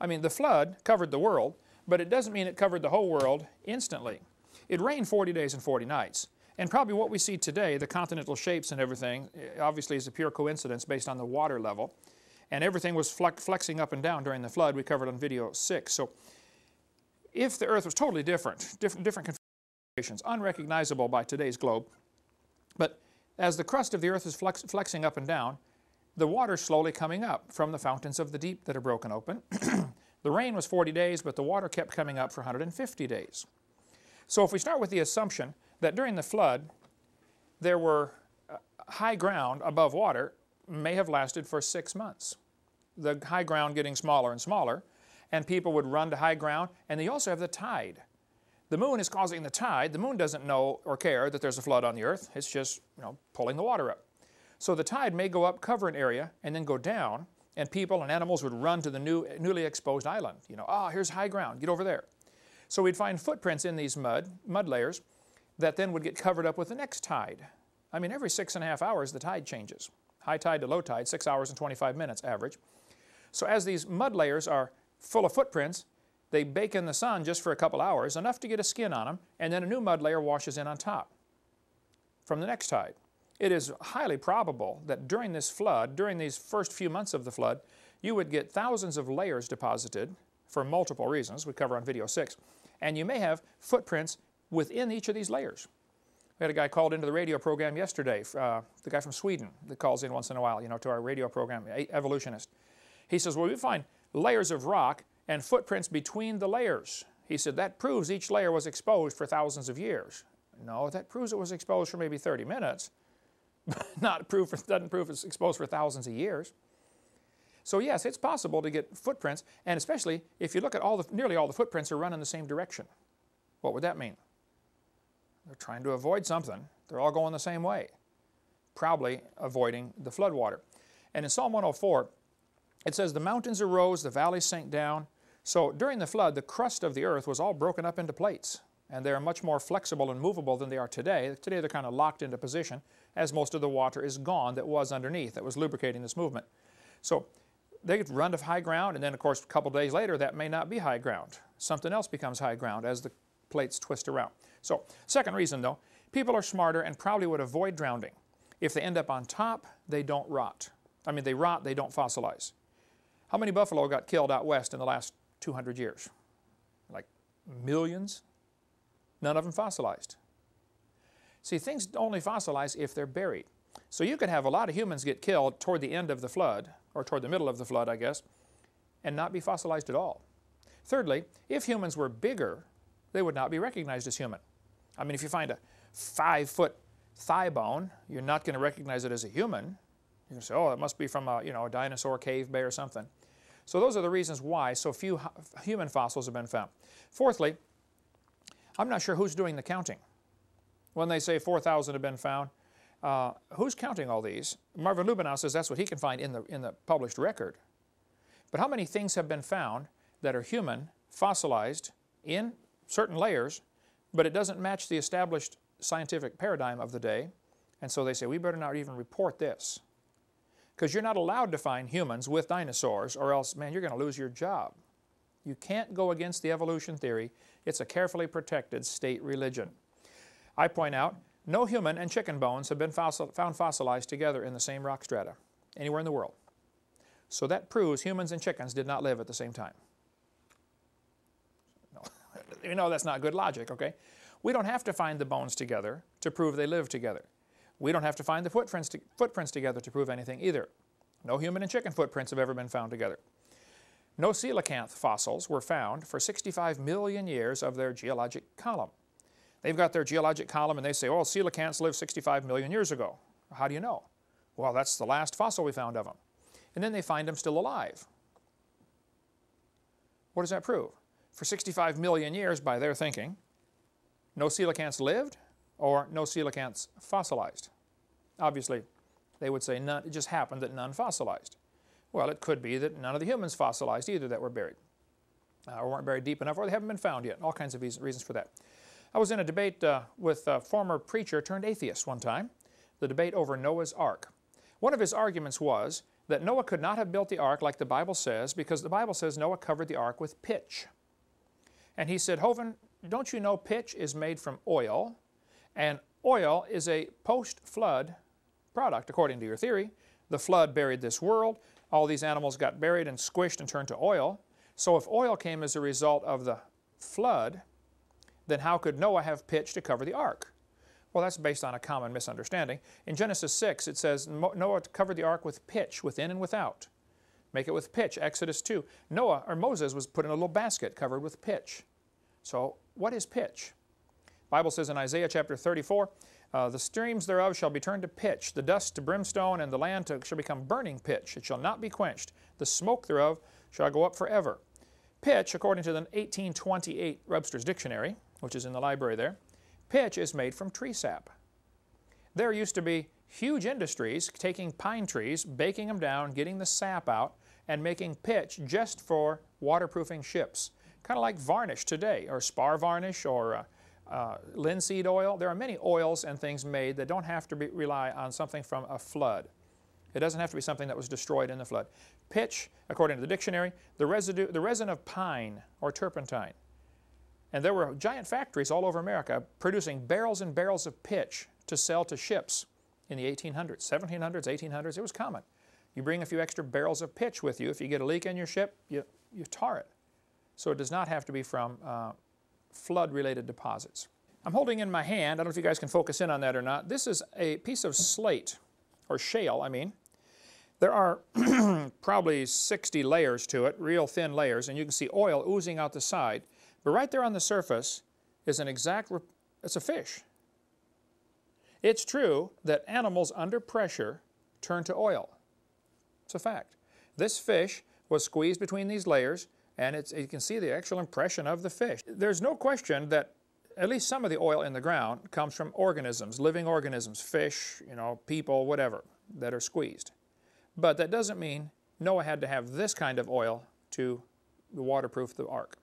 I mean, the flood covered the world, but it doesn't mean it covered the whole world instantly. It rained 40 days and 40 nights. And probably what we see today, the continental shapes and everything, obviously is a pure coincidence based on the water level. And everything was flexing up and down during the flood. We covered on video 6. So if the earth was totally different configurations, unrecognizable by today's globe, but as the crust of the earth is flexing up and down, the water's slowly coming up from the fountains of the deep that are broken open. The rain was 40 days, but the water kept coming up for 150 days. So if we start with the assumption that during the flood, there were high ground above water, may have lasted for 6 months. The high ground getting smaller and smaller, and people would run to high ground, and they also have the tide. The moon is causing the tide. The moon doesn't know or care that there's a flood on the earth. It's just, pulling the water up. So the tide may go up, cover an area, and then go down, and people and animals would run to the newly exposed island. Here's high ground, get over there. So we'd find footprints in these mud layers that then would get covered up with the next tide. I mean, every 6.5 hours the tide changes. high tide to low tide, 6 hours and 25 minutes average. So as these mud layers are full of footprints, they bake in the sun just for a couple hours, enough to get a skin on them, and then a new mud layer washes in on top from the next tide. It is highly probable that during this flood, during these first few months of the flood, you would get thousands of layers deposited for multiple reasons we cover on video 6, and you may have footprints within each of these layers. We had a guy called into the radio program yesterday, the guy from Sweden that calls in once in a while, you know, to our radio program, evolutionist. He says, well, we find layers of rock and footprints between the layers. He said, that proves each layer was exposed for thousands of years. No, that proves it was exposed for maybe 30 minutes, but doesn't prove it's exposed for thousands of years. So yes, it's possible to get footprints, and especially if you look at nearly all the footprints are run in the same direction. What would that mean? They're trying to avoid something. They're all going the same way, probably avoiding the flood water. And in Psalm 104, it says, the mountains arose, the valleys sank down. So during the flood, the crust of the earth was all broken up into plates, and they're much more flexible and movable than they are today. Today they're kind of locked into position as most of the water is gone that was underneath, that was lubricating this movement. So they could run to high ground, and then of course a couple days later that may not be high ground. Something else becomes high ground as the plates twist around. So second reason though, people are smarter and probably would avoid drowning. If they end up on top, they don't rot. I mean, they rot, they don't fossilize. How many buffalo got killed out west in the last 200 years? Like millions? None of them fossilized. See, things only fossilize if they're buried. So you could have a lot of humans get killed toward the end of the flood, or toward the middle of the flood, I guess, and not be fossilized at all. Thirdly, if humans were bigger, they would not be recognized as human. I mean, if you find a 5-foot thigh bone, you're not going to recognize it as a human. You're going to say, oh, it must be from a, a dinosaur cave bear or something. So those are the reasons why so few human fossils have been found. Fourthly, I'm not sure who's doing the counting. When they say 4,000 have been found, who's counting all these? Marvin Lubenow says that's what he can find in the published record. But how many things have been found that are human, fossilized, in certain layers, but it doesn't match the established scientific paradigm of the day, and so they say, we better not even report this. Because you're not allowed to find humans with dinosaurs, or else, man, you're going to lose your job. You can't go against the evolution theory. It's a carefully protected state religion. I point out, no human and chicken bones have been found fossilized together in the same rock strata, anywhere in the world. So that proves humans and chickens did not live at the same time. No. You know that's not good logic, okay? We don't have to find the bones together to prove they live together. We don't have to find the footprints together to prove anything either. No human and chicken footprints have ever been found together. No coelacanth fossils were found for 65 million years of their geologic column. They've got their geologic column and they say, oh, coelacanths lived 65 million years ago. How do you know? Well, that's the last fossil we found of them. And then they find them still alive. What does that prove? For 65 million years, by their thinking, no coelacanths lived or no coelacanths fossilized. Obviously, they would say none, it just happened that none fossilized. Well, it could be that none of the humans fossilized either that were buried, or weren't buried deep enough, or they haven't been found yet. All kinds of reasons for that. I was in a debate with a former preacher turned atheist one time, the debate over Noah's Ark. One of his arguments was that Noah could not have built the ark like the Bible says because the Bible says Noah covered the ark with pitch. And he said, Hovind, don't you know pitch is made from oil, and oil is a post-flood product, according to your theory. The flood buried this world. All these animals got buried and squished and turned to oil. So if oil came as a result of the flood, then how could Noah have pitch to cover the ark? Well, that's based on a common misunderstanding. In Genesis 6, it says Noah covered the ark with pitch, within and without. Make it with pitch. Exodus 2. Moses was put in a little basket covered with pitch. So what is pitch? The Bible says in Isaiah chapter 34, the streams thereof shall be turned to pitch, the dust to brimstone, and the land shall become burning pitch. It shall not be quenched. The smoke thereof shall go up forever. Pitch, according to the 1828 Webster's Dictionary, which is in the library there, pitch is made from tree sap. There used to be huge industries taking pine trees, baking them down, getting the sap out, and making pitch just for waterproofing ships. Kind of like varnish today, or spar varnish, or linseed oil. There are many oils and things made that don't have to rely on something from a flood. It doesn't have to be something that was destroyed in the flood. Pitch, according to the dictionary, the resin of pine or turpentine. And there were giant factories all over America producing barrels and barrels of pitch to sell to ships in the 1800s, 1700s, 1800s. It was common. You bring a few extra barrels of pitch with you. If you get a leak in your ship, you tar it. So it does not have to be from flood-related deposits. I'm holding in my hand, I don't know if you guys can focus in on that or not, this is a piece of slate, or shale, I mean. There are probably 60 layers to it, real thin layers, and you can see oil oozing out the side. But right there on the surface is it's a fish. It's true that animals under pressure turn to oil. It's a fact. This fish was squeezed between these layers, and you can see the actual impression of the fish. There's no question that at least some of the oil in the ground comes from organisms, living organisms, fish, people, whatever, that are squeezed. But that doesn't mean Noah had to have this kind of oil to waterproof the ark.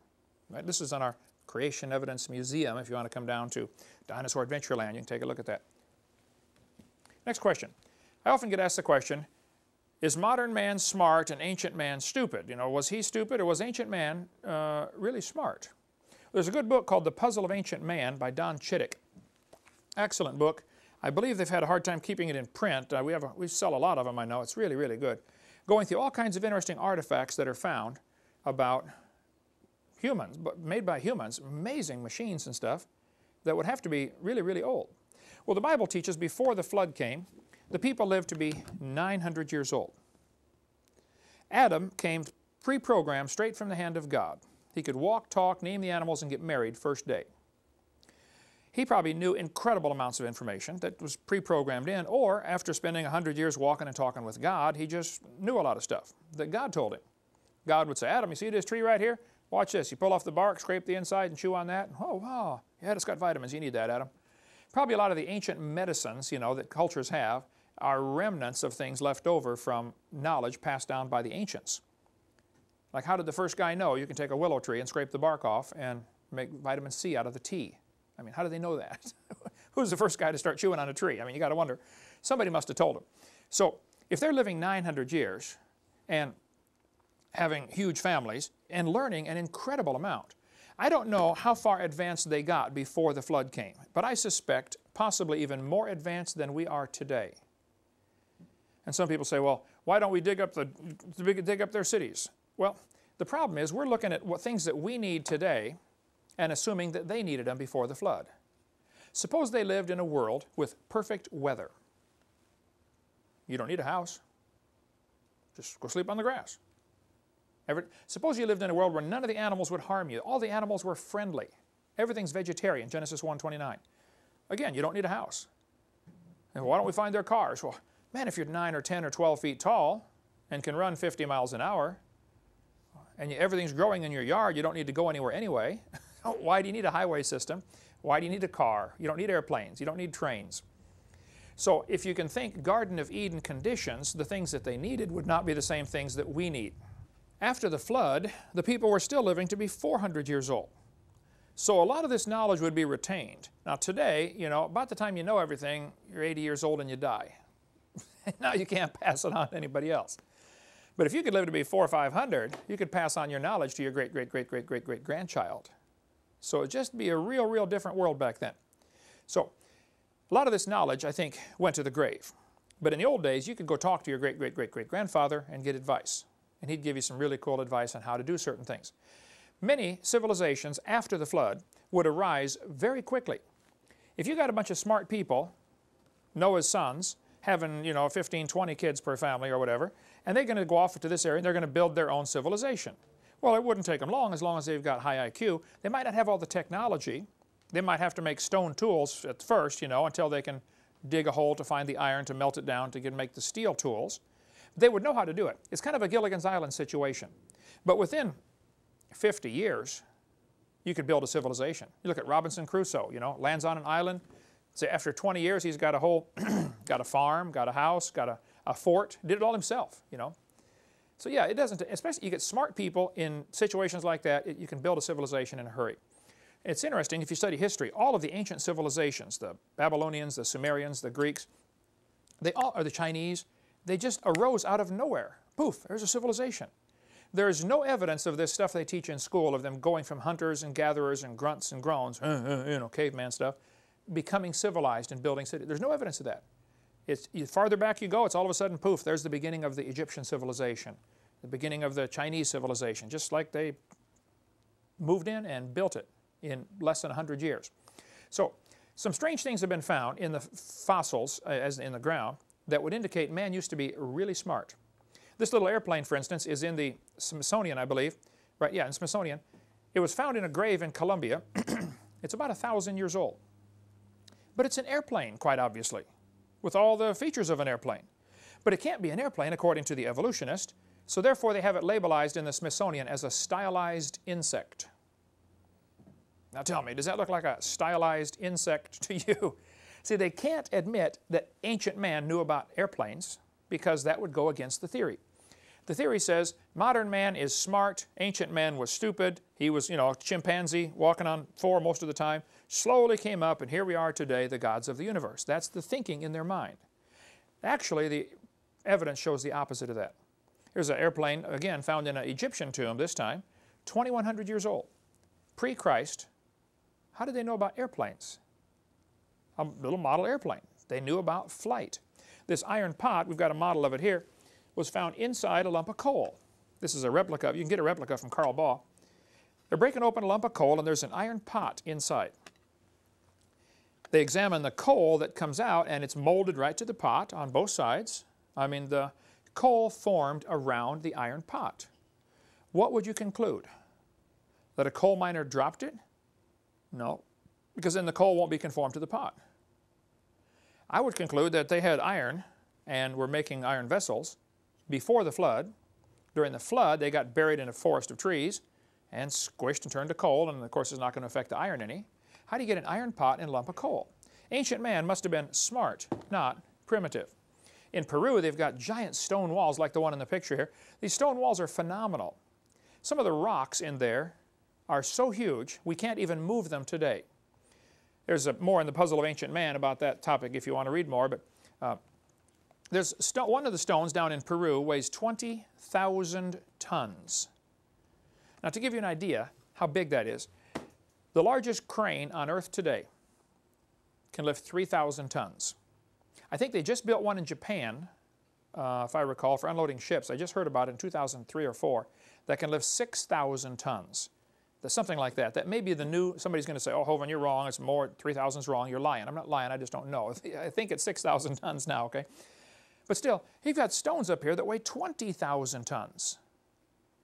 Right? This is on our Creation Evidence Museum. If you want to come down to Dinosaur Adventureland, you can take a look at that. Next question. I often get asked the question, is modern man smart and ancient man stupid? Was he stupid or was ancient man really smart? There's a good book called The Puzzle of Ancient Man by Don Chittick. Excellent book. I believe they've had a hard time keeping it in print. We sell a lot of them, I know. It's really, really good. Going through all kinds of interesting artifacts that are found about humans, but made by humans, amazing machines and stuff that would have to be really, really old. Well, the Bible teaches before the flood came, the people lived to be 900 years old. Adam came pre-programmed straight from the hand of God. He could walk, talk, name the animals, and get married first day. He probably knew incredible amounts of information that was pre-programmed in, or after spending 100 years walking and talking with God, he just knew a lot of stuff that God told him. God would say, Adam, you see this tree right here? Watch this. You pull off the bark, scrape the inside, and chew on that. Oh, wow. Yeah, it's got vitamins. You need that, Adam. Probably a lot of the ancient medicines, that cultures have are remnants of things left over from knowledge passed down by the ancients. Like, how did the first guy know you can take a willow tree and scrape the bark off and make vitamin C out of the tea? I mean, how did they know that? Who's the first guy to start chewing on a tree? I mean, you got to wonder. Somebody must have told them. So if they're living 900 years and having huge families and learning an incredible amount, I don't know how far advanced they got before the flood came, but I suspect possibly even more advanced than we are today. And some people say, well, why don't we dig up their cities? Well, the problem is we're looking at things that we need today and assuming that they needed them before the flood. Suppose they lived in a world with perfect weather. You don't need a house. Just go sleep on the grass. Suppose you lived in a world where none of the animals would harm you. All the animals were friendly. Everything's vegetarian, Genesis 1:29. Again, you don't need a house. And why don't we find their cars? Well, man, if you're 9 or 10 or 12 feet tall and can run 50 miles an hour, and everything's growing in your yard, you don't need to go anywhere anyway. Why do you need a highway system? Why do you need a car? You don't need airplanes. You don't need trains. So if you can think Garden of Eden conditions, the things that they needed would not be the same things that we need. After the flood, the people were still living to be 400 years old. So a lot of this knowledge would be retained. Now today, about the time you know everything, you're 80 years old and you die. Now you can't pass it on to anybody else. But if you could live to be 400 or 500, you could pass on your knowledge to your great-great-great-great-great-great-grandchild. So it'd just be a real, real different world back then. So a lot of this knowledge, I think, went to the grave. But in the old days, you could go talk to your great-great-great-great-grandfather and get advice. And he'd give you some really cool advice on how to do certain things. Many civilizations after the flood would arise very quickly. If you got a bunch of smart people, Noah's sons, having 15, 20 kids per family or whatever, and they're going to go off to this area and they're going to build their own civilization. Well, it wouldn't take them long as they've got high IQ. They might not have all the technology. They might have to make stone tools at first, until they can dig a hole to find the iron to melt it down to make the steel tools. They would know how to do it. It's kind of a Gilligan's Island situation. But within 50 years, you could build a civilization. You look at Robinson Crusoe, lands on an island. So after 20 years, he's got a whole, got a farm, got a house, got a fort, did it all himself, So yeah, it doesn't, especially you get smart people in situations like that, you can build a civilization in a hurry. It's interesting, if you study history, all of the ancient civilizations, the Babylonians, the Sumerians, the Greeks, or the Chinese, They just arose out of nowhere. Poof, there's a civilization. There's no evidence of this stuff they teach in school, of them going from hunters and gatherers and grunts and groans, caveman stuff, becoming civilized and building cities. There's no evidence of that. Farther back you go, it's all of a sudden, poof, there's the beginning of the Egyptian civilization, the beginning of the Chinese civilization, just like they moved in and built it in less than 100 years. So some strange things have been found in the fossils, as in the ground, that would indicate man used to be really smart. This little airplane, for instance, is in the Smithsonian, I believe. Right, yeah, in Smithsonian. It was found in a grave in Colombia. It's about 1,000 years old. But it's an airplane, quite obviously, with all the features of an airplane. But it can't be an airplane, according to the evolutionist, so therefore they have it labelized in the Smithsonian as a stylized insect. Now tell me, does that look like a stylized insect to you? See, they can't admit that ancient man knew about airplanes because that would go against the theory. The theory says modern man is smart, ancient man was stupid, he was, a chimpanzee walking on four most of the time, slowly came up, and here we are today, the gods of the universe. That's the thinking in their mind. Actually, the evidence shows the opposite of that. Here's an airplane, again, found in an Egyptian tomb this time, 2,100 years old, pre-Christ. How did they know about airplanes? A little model airplane. They knew about flight. This iron pot, we've got a model of it here, was found inside a lump of coal. This is a replica. You can get a replica from Carl Baugh. They're breaking open a lump of coal, and there's an iron pot inside. They examine the coal that comes out, and it's molded right to the pot on both sides. I mean, the coal formed around the iron pot. What would you conclude? That a coal miner dropped it? No, because then the coal won't be conformed to the pot. I would conclude that they had iron and were making iron vessels before the flood. During the flood, they got buried in a forest of trees and squished and turned to coal, and of course it's not going to affect the iron any. How do you get an iron pot in a lump of coal? Ancient man must have been smart, not primitive. In Peru, they've got giant stone walls like the one in the picture here. These stone walls are phenomenal. Some of the rocks in there are so huge, we can't even move them today. There's more in the Puzzle of Ancient Man about that topic if you want to read more, but there's one of the stones down in Peru weighs 20,000 tons. Now, to give you an idea how big that is, the largest crane on Earth today can lift 3,000 tons. I think they just built one in Japan, if I recall, for unloading ships. I just heard about it in 2003 or 4, that can lift 6,000 tons. Something like that. That may be the new, somebody's going to say, oh, Hovind, you're wrong, it's more, 3,000 is wrong, you're lying. I'm not lying, I just don't know. I think it's 6,000 tons now, okay? But still, you've got stones up here that weigh 20,000 tons.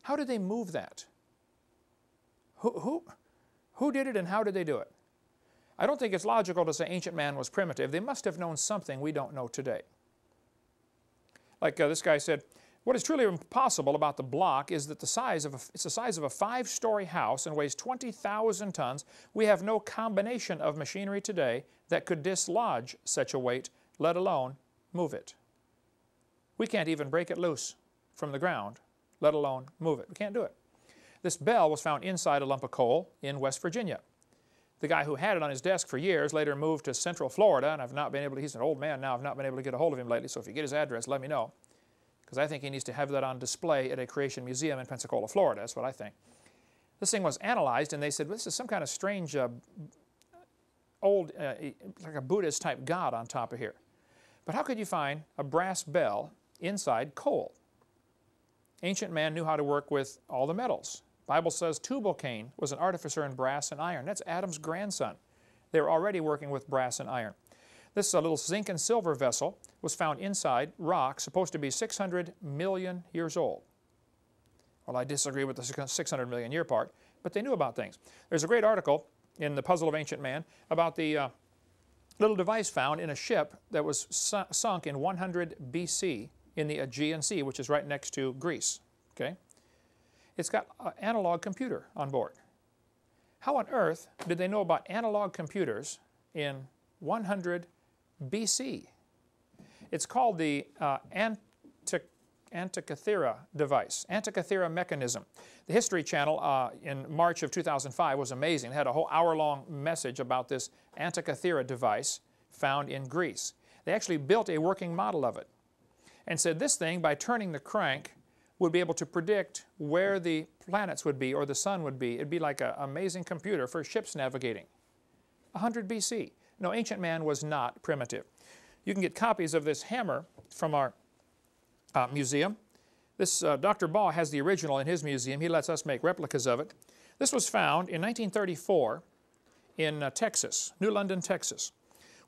How did they move that? Who did it and how did they do it? I don't think it's logical to say ancient man was primitive. They must have known something we don't know today. Like this guy said, what is truly impossible about the block is that it's the size of a 5-story house and weighs 20,000 tons. We have no combination of machinery today that could dislodge such a weight, let alone move it. We can't even break it loose from the ground, let alone move it. We can't do it. This bell was found inside a lump of coal in West Virginia. The guy who had it on his desk for years later moved to Central Florida, and I've not been able to, he's an old man now, I've not been able to get a hold of him lately, so if you get his address, let me know. Because I think he needs to have that on display at a Creation Museum in Pensacola, Florida. That's what I think. This thing was analyzed, and they said, well, this is some kind of strange, old, like a Buddhist-type god on top of here. But how could you find a brass bell inside coal? Ancient man knew how to work with all the metals. The Bible says Tubal-Cain was an artificer in brass and iron. That's Adam's grandson. They were already working with brass and iron. This little zinc and silver vessel was found inside rock, supposed to be 600 million years old. Well, I disagree with the 600 million year part, but they knew about things. There's a great article in the Puzzle of Ancient Man about the little device found in a ship that was sunk in 100 BC in the Aegean Sea, which is right next to Greece. Okay? It's got an analog computer on board. How on earth did they know about analog computers in 100 BC? It's called the Antikythera device, Antikythera mechanism. The History Channel in March of 2005 was amazing. It had a whole hour-long message about this Antikythera device found in Greece. They actually built a working model of it. and said this thing, by turning the crank, would be able to predict where the planets would be or the sun would be. It'd be like an amazing computer for ships navigating. 100 BC. No, ancient man was not primitive. You can get copies of this hammer from our museum. This Dr. Baugh has the original in his museum. He lets us make replicas of it. This was found in 1934 in Texas, New London, Texas.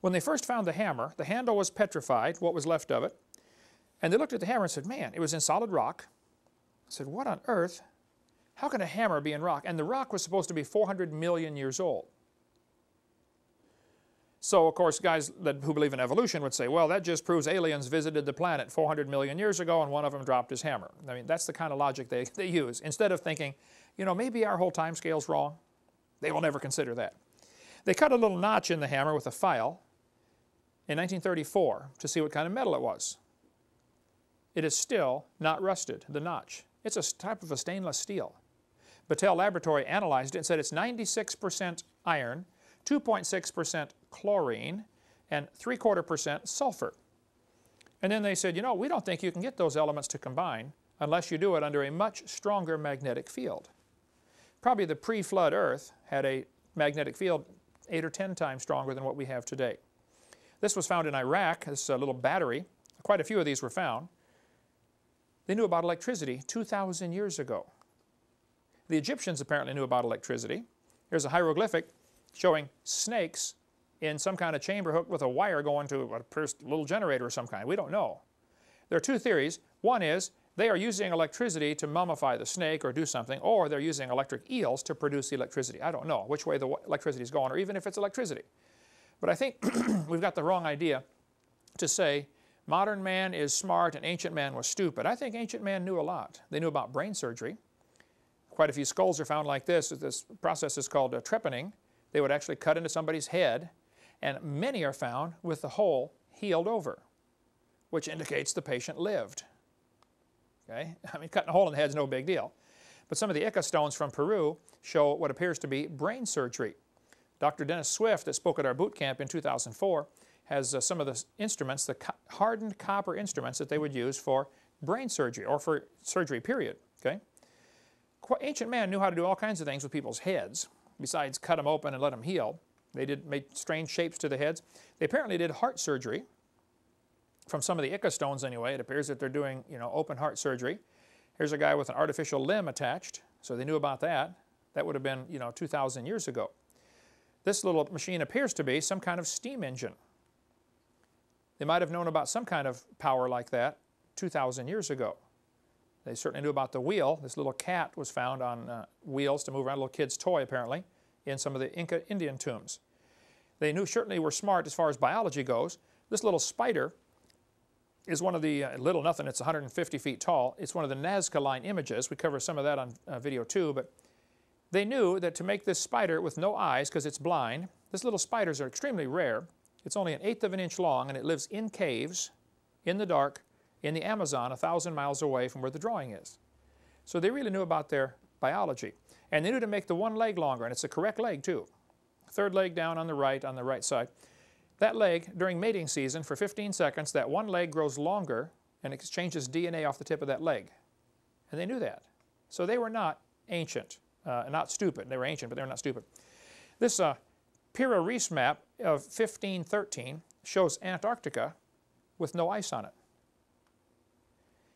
When they first found the hammer, the handle was petrified, what was left of it, and they looked at the hammer and said, man, it was in solid rock. I said, what on earth? How can a hammer be in rock? And the rock was supposed to be 400 million years old. So, of course, guys who believe in evolution would say, well, that just proves aliens visited the planet 400 million years ago and one of them dropped his hammer. I mean, that's the kind of logic they use. Instead of thinking, you know, maybe our whole time scale's wrong. They will never consider that. They cut a little notch in the hammer with a file in 1934 to see what kind of metal it was. It is still not rusted, the notch. It's a type of a stainless steel. Battelle Laboratory analyzed it and said it's 96% iron, 2.6% chlorine, and 3/4% sulfur. And then they said, you know, we don't think you can get those elements to combine unless you do it under a much stronger magnetic field. Probably the pre-flood Earth had a magnetic field 8 or 10 times stronger than what we have today. This was found in Iraq, this little battery. Quite a few of these were found. They knew about electricity 2,000 years ago. The Egyptians apparently knew about electricity. Here's a hieroglyphic showing snakes in some kind of chamber hooked with a wire going to a little generator of some kind. We don't know. There are two theories. One is they are using electricity to mummify the snake or do something, or they're using electric eels to produce the electricity. I don't know which way the electricity is going, or even if it's electricity. But I think we've got the wrong idea to say modern man is smart and ancient man was stupid. I think ancient man knew a lot. They knew about brain surgery. Quite a few skulls are found like this. This process is called trepanning. They would actually cut into somebody's head, and many are found with the hole healed over, which indicates the patient lived. Okay? I mean, cutting a hole in the head is no big deal. But some of the Ica stones from Peru show what appears to be brain surgery. Dr. Dennis Swift, that spoke at our boot camp in 2004, has some of the instruments, the hardened copper instruments that they would use for brain surgery, or for surgery, period. Okay? Ancient man knew how to do all kinds of things with people's heads, besides cut them open and let them heal. They made strange shapes to the heads. They apparently did heart surgery. From some of the Ica stones anyway, it appears that they're doing, you know, open heart surgery. Here's a guy with an artificial limb attached, so they knew about that. That would have been, you know, 2,000 years ago. This little machine appears to be some kind of steam engine. They might have known about some kind of power like that 2,000 years ago. They certainly knew about the wheel. This little cat was found on wheels to move around, a little kid's toy apparently, in some of the Inca Indian tombs. They certainly were smart as far as biology goes. This little spider is one of the, little nothing, it's 150 feet tall. It's one of the Nazca Line images. We cover some of that on video too, but they knew that to make this spider with no eyes, because it's blind, these little spiders are extremely rare. It's only 1/8 of an inch long, and it lives in caves, in the dark, in the Amazon, 1,000 miles away from where the drawing is. So they really knew about their biology. And they knew to make the one leg longer, and it's the correct leg too. Third leg down on the right side. That leg, during mating season, for 15 seconds, that one leg grows longer and exchanges DNA off the tip of that leg. And they knew that. So they were not ancient, not stupid. They were ancient, but they were not stupid. This Pira Reis map of 1513 shows Antarctica with no ice on it.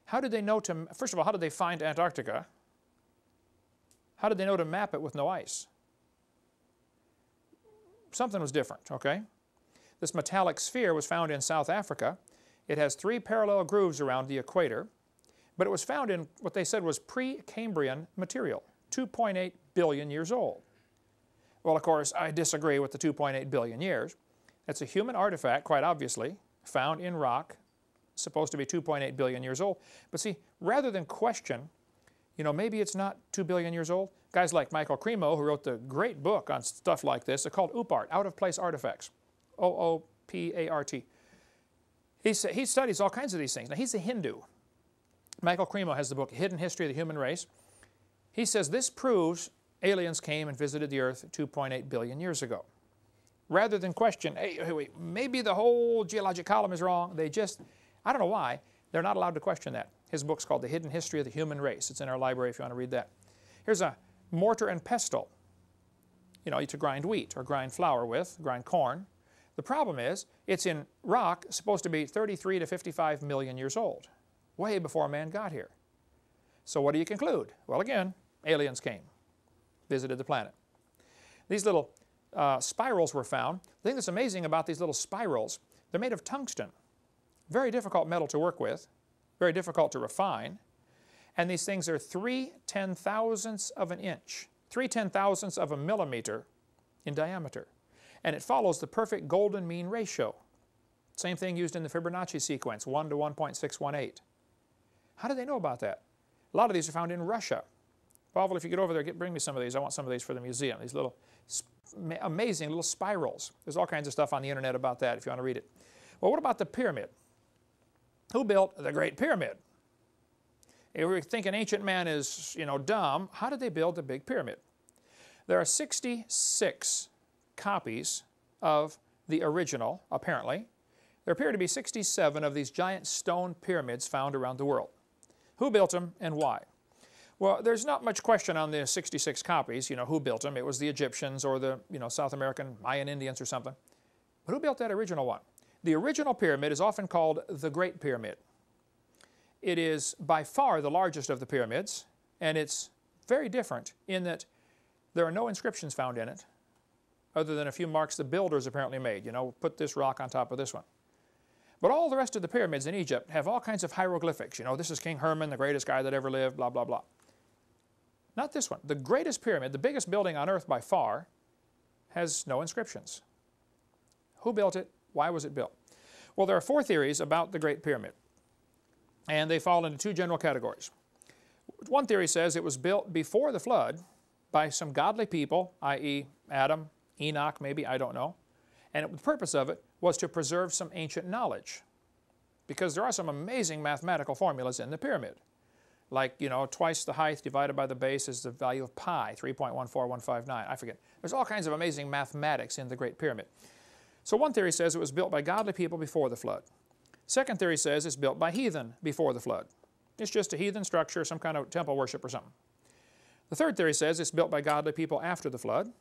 How did they know to, first of all, how did they find Antarctica? How did they know to map it with no ice? Something was different, okay? This metallic sphere was found in South Africa. It has 3 parallel grooves around the equator, but it was found in what they said was pre-Cambrian material, 2.8 billion years old. Well, of course, I disagree with the 2.8 billion years. It's a human artifact, quite obviously, found in rock, supposed to be 2.8 billion years old. But see, rather than question, you know, maybe it's not 2 billion years old, guys like Michael Cremo, who wrote the great book on stuff like this, they're called OOPART, out-of-place artifacts, OOPART. He studies all kinds of these things. Now, he's a Hindu. Michael Cremo has the book Hidden History of the Human Race. He says this proves aliens came and visited the Earth 2.8 billion years ago. Rather than question, hey, wait, maybe the whole geologic column is wrong, they just, I don't know why, They're not allowed to question that. His book's called The Hidden History of the Human Race. It's in our library if you want to read that. Here's a mortar and pestle, you know, to grind wheat or grind flour with, grind corn. The problem is, it's in rock supposed to be 33 to 55 million years old, way before man got here. So what do you conclude? Well, again, aliens came, visited the planet. These little spirals were found. The thing that's amazing about these little spirals, they're made of tungsten. Very difficult metal to work with, very difficult to refine. And these things are 3/10,000ths of an inch, 3/10,000ths of a millimeter in diameter. And it follows the perfect golden mean ratio. Same thing used in the Fibonacci sequence, 1 to 1.618. How do they know about that? A lot of these are found in Russia. Pavel, if you get over there, bring me some of these. I want some of these for the museum, these little amazing little spirals. There's all kinds of stuff on the internet about that if you want to read it. Well, what about the pyramid? Who built the Great Pyramid? If we're thinking ancient man is, you know, dumb, how did they build the big pyramid? There are 66 copies of the original, apparently. There appear to be 67 of these giant stone pyramids found around the world. Who built them and why? Well, there's not much question on the 66 copies, you know, who built them. It was the Egyptians or the, you know, South American Mayan Indians or something. But who built that original one? The original pyramid is often called the Great Pyramid. It is by far the largest of the pyramids, and it's very different in that there are no inscriptions found in it, other than a few marks the builders apparently made. You know, put this rock on top of this one. But all the rest of the pyramids in Egypt have all kinds of hieroglyphics. You know, this is King Herman, the greatest guy that ever lived, blah, blah, blah. Not this one. The greatest pyramid, the biggest building on earth by far, has no inscriptions. Who built it? Why was it built? Well, there are 4 theories about the Great Pyramid, and they fall into 2 general categories. One theory says it was built before the flood by some godly people, i.e. Adam, Enoch maybe, I don't know. And the purpose of it was to preserve some ancient knowledge, because there are some amazing mathematical formulas in the pyramid. Like, you know, twice the height divided by the base is the value of pi, 3.14159, I forget. There's all kinds of amazing mathematics in the Great Pyramid. So one theory says it was built by godly people before the flood. Second theory says it's built by heathen before the flood. It's just a heathen structure, some kind of temple worship or something. The third theory says it's built by godly people after the flood.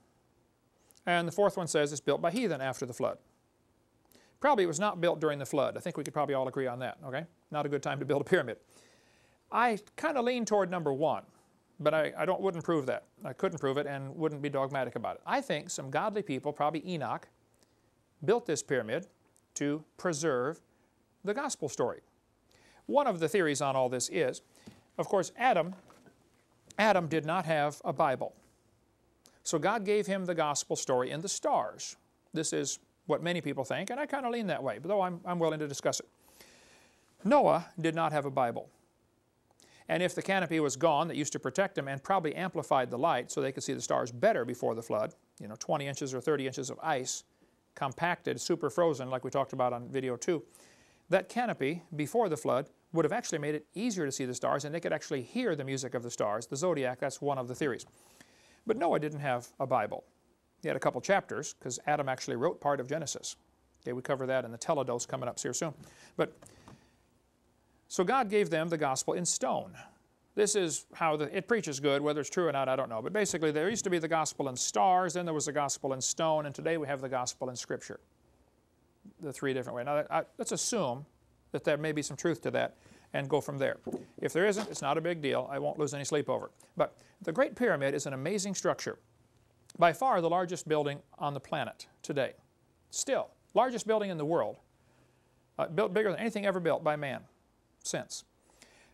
And the fourth one says it's built by heathen after the flood. Probably it was not built during the flood. I think we could probably all agree on that, okay? Not a good time to build a pyramid. I kind of lean toward number 1, but I wouldn't prove that. I couldn't prove it and wouldn't be dogmatic about it. I think some godly people, probably Enoch, built this pyramid to preserve the gospel story. One of the theories on all this is, of course, Adam did not have a Bible. So God gave him the gospel story in the stars. This is what many people think, and I kind of lean that way, though I'm willing to discuss it. Noah did not have a Bible. And if the canopy was gone that used to protect them and probably amplified the light so they could see the stars better before the flood, you know, 20 inches or 30 inches of ice, compacted, super frozen, like we talked about on video 2, that canopy before the flood would have actually made it easier to see the stars, and they could actually hear the music of the stars. The zodiac, that's one of the theories. But Noah didn't have a Bible. He had a couple chapters, because Adam actually wrote part of Genesis. Okay, we cover that in the teledose coming up here soon. So God gave them the gospel in stone. This is how it preaches good. Whether it's true or not, I don't know. But basically, there used to be the gospel in stars, then there was the gospel in stone, and today we have the gospel in Scripture. The 3 different ways. Now, let's assume that there may be some truth to that and go from there. If there isn't, it's not a big deal. I won't lose any sleep over it. But the Great Pyramid is an amazing structure. By far the largest building on the planet today. Still, largest building in the world. Built bigger than anything ever built by man since.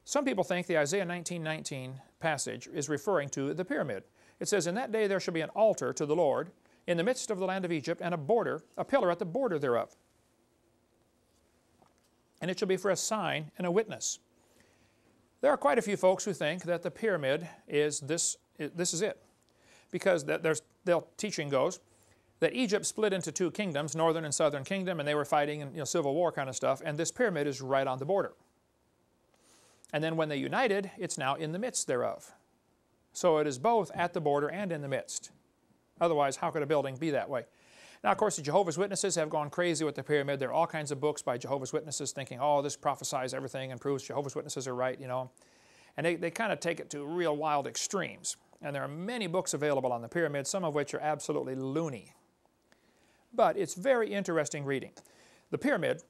Some people think the Isaiah 19:19 passage is referring to the pyramid. It says, "In that day there shall be an altar to the Lord in the midst of the land of Egypt, and a pillar at the border thereof. And it shall be for a sign and a witness." There are quite a few folks who think that the pyramid is this is it. Because their teaching goes that Egypt split into 2 kingdoms, northern and southern kingdom, and they were fighting in, you know, civil war kind of stuff, and this pyramid is right on the border. And then when they united, it's now in the midst thereof. So it is both at the border and in the midst. Otherwise, how could a building be that way? Now, of course, the Jehovah's Witnesses have gone crazy with the pyramid. There are all kinds of books by Jehovah's Witnesses thinking, oh, this prophesies everything and proves Jehovah's Witnesses are right, you know. And they kind of take it to real wild extremes. And there are many books available on the pyramid, some of which are absolutely loony. But it's very interesting reading. The pyramid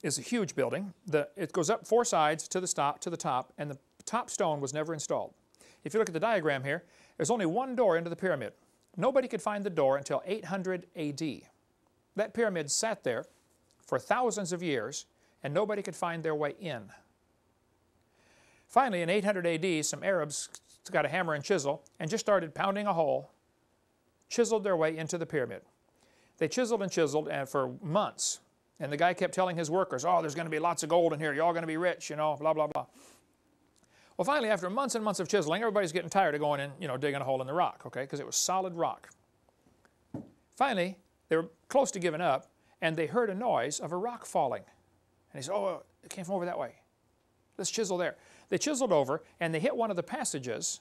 is a huge building. It goes up 4 sides to the top, and the top stone was never installed. If you look at the diagram here, there's only one door into the pyramid. Nobody could find the door until 800 AD. That pyramid sat there for thousands of years, and nobody could find their way in. Finally, in 800 AD, some Arabs got a hammer and chisel and just started pounding a hole, chiseled their way into the pyramid. They chiseled and chiseled for months. And the guy kept telling his workers, oh, there's going to be lots of gold in here. You're all going to be rich, you know, blah, blah, blah. Well, finally, after months and months of chiseling, everybody's getting tired of going in, you know, digging a hole in the rock, okay, because it was solid rock. Finally, they were close to giving up, and they heard a noise of a rock falling. And he said, oh, it came from over that way. Let's chisel there. They chiseled over, and they hit one of the passages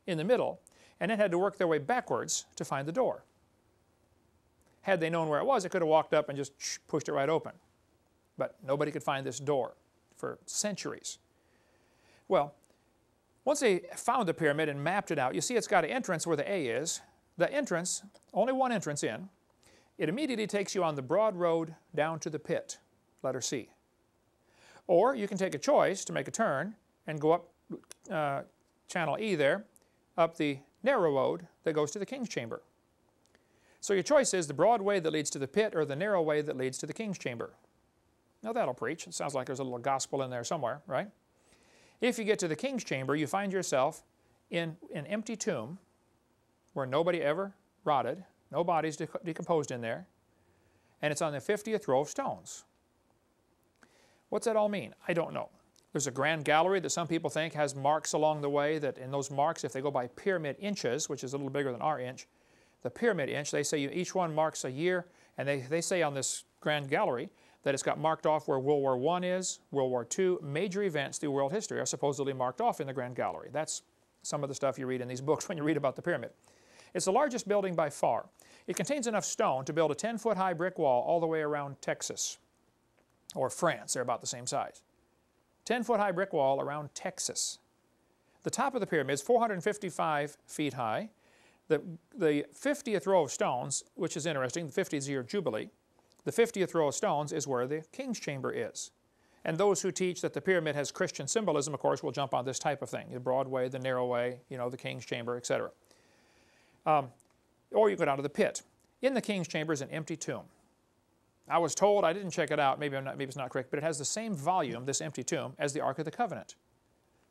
in the middle, and then had to work their way backwards to find the door. Had they known where it was, they could have walked up and just pushed it right open. But nobody could find this door for centuries. Well, once they found the pyramid and mapped it out, you see it's got an entrance where the A is. The entrance, only one entrance in, it immediately takes you on the broad road down to the pit, letter C. Or you can take a choice to make a turn and go up channel E there, up the narrow road that goes to the king's chamber. So your choice is the broad way that leads to the pit or the narrow way that leads to the king's chamber. Now that'll preach. It sounds like there's a little gospel in there somewhere, right? If you get to the king's chamber, you find yourself in an empty tomb where nobody ever rotted, no bodies decomposed in there, and it's on the 50th row of stones. What's that all mean? I don't know. There's a grand gallery that some people think has marks along the way, that in those marks, if they go by pyramid inches, which is a little bigger than our inch, the pyramid inch, they say each one marks a year, and they say on this grand gallery that it's got marked off where World War I is, World War II, major events through world history are supposedly marked off in the grand gallery. That's some of the stuff you read in these books when you read about the pyramid. It's the largest building by far. It contains enough stone to build a 10-foot high brick wall all the way around Texas, or France. They're about the same size. 10-foot high brick wall around Texas. The top of the pyramid is 455 feet high. The 50th row of stones, which is interesting, the 50th year jubilee, the 50th row of stones is where the king's chamber is. And those who teach that the pyramid has Christian symbolism, of course, will jump on this type of thing, the broad way, the narrow way, you know, the king's chamber, etc. Or you go down to the pit. In the king's chamber is an empty tomb. I was told, I didn't check it out, maybe it's not correct, but it has the same volume, this empty tomb, as the Ark of the Covenant.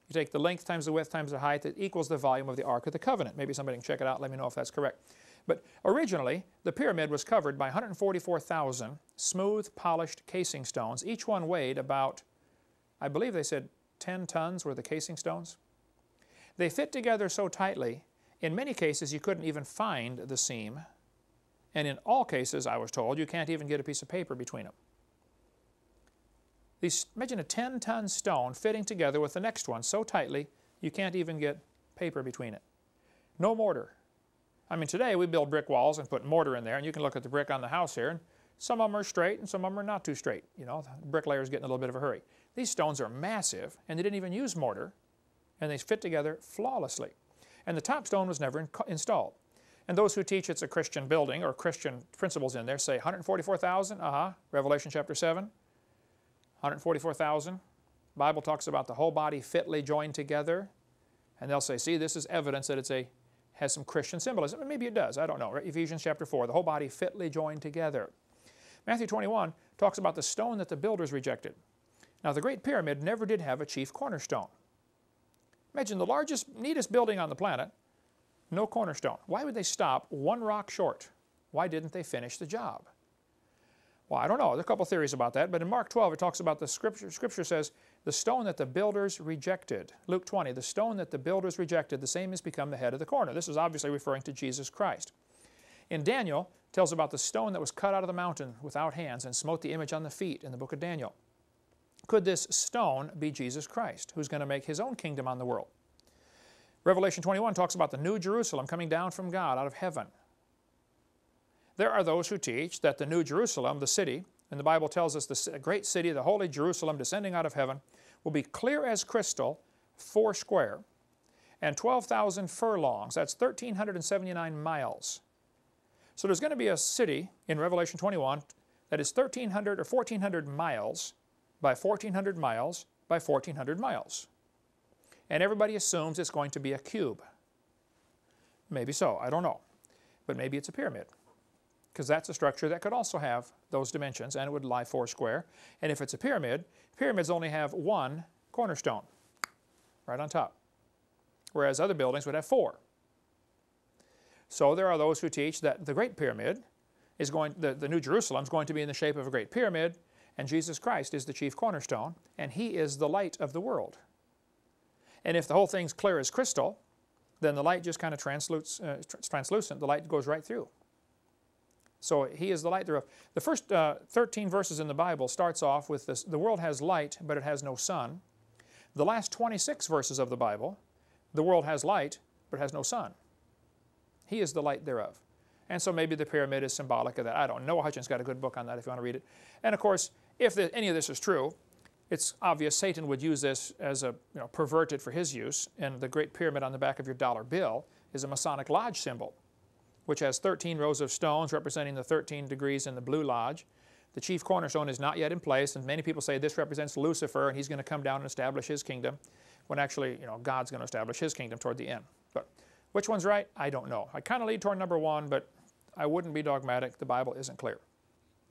You take the length times the width times the height, it equals the volume of the Ark of the Covenant. Maybe somebody can check it out, let me know if that's correct. But originally, the pyramid was covered by 144,000 smooth, polished casing stones. Each one weighed about, I believe they said 10 tons were the casing stones. They fit together so tightly, in many cases you couldn't even find the seam. And in all cases, I was told, you can't even get a piece of paper between them. Imagine a 10-ton stone fitting together with the next one so tightly you can't even get paper between it. No mortar. I mean, today we build brick walls and put mortar in there, and you can look at the brick on the house here, and some of them are straight and some of them are not too straight. You know, the bricklayer's getting a little bit of a hurry. These stones are massive, and they didn't even use mortar, and they fit together flawlessly. And the top stone was never installed. And those who teach it's a Christian building or Christian principles in there say 144,000, Revelation chapter 7, 144,000. Bible talks about the whole body fitly joined together. And they'll say, see, this is evidence that has some Christian symbolism. Maybe it does, I don't know. Ephesians chapter 4, the whole body fitly joined together. Matthew 21 talks about the stone that the builders rejected. Now the Great Pyramid never did have a chief cornerstone. Imagine the largest, neatest building on the planet, no cornerstone. Why would they stop one rock short? Why didn't they finish the job? Well, I don't know. There are a couple theories about that, but in Mark 12 it talks about the scripture. Scripture says, the stone that the builders rejected. Luke 20, the stone that the builders rejected, the same has become the head of the corner. This is obviously referring to Jesus Christ. In Daniel, it tells about the stone that was cut out of the mountain without hands and smote the image on the feet in the book of Daniel. Could this stone be Jesus Christ, who's going to make his own kingdom on the world? Revelation 21 talks about the new Jerusalem coming down from God out of heaven. there are those who teach that the New Jerusalem, the city, and the Bible tells us the great city, the holy Jerusalem descending out of heaven, will be clear as crystal, 4 square, and 12,000 furlongs. That's 1,379 miles. So there's going to be a city in Revelation 21 that is 1,300 or 1,400 miles by 1,400 miles by 1,400 miles. And everybody assumes it's going to be a cube. Maybe so, I don't know. But maybe it's a pyramid, because that's a structure that could also have those dimensions, and it would lie 4 square. And if it's a pyramid, pyramids only have 1 cornerstone right on top, whereas other buildings would have 4. So there are those who teach that the Great Pyramid is going, the New Jerusalem is going to be in the shape of a great pyramid, and Jesus Christ is the chief cornerstone, and He is the light of the world. And if the whole thing's clear as crystal, then the light just kind of translucent, the light goes right through. So He is the light thereof. The first 13 verses in the Bible starts off with this: the world has light, but it has no sun. The last 26 verses of the Bible, the world has light, but has no sun. He is the light thereof. And so maybe the pyramid is symbolic of that. I don't know. Hutchins got a good book on that if you want to read it. And of course, if any of this is true, it's obvious Satan would use this as a, pervert it for his use. And the Great Pyramid on the back of your dollar bill is a Masonic Lodge symbol, which has 13 rows of stones representing the 13 degrees in the Blue Lodge. The chief cornerstone is not yet in place, and many people say this represents Lucifer, and he's going to come down and establish his kingdom, when actually, God's going to establish His kingdom toward the end. But which one's right? I don't know. I kind of lead toward number 1, but I wouldn't be dogmatic. The Bible isn't clear.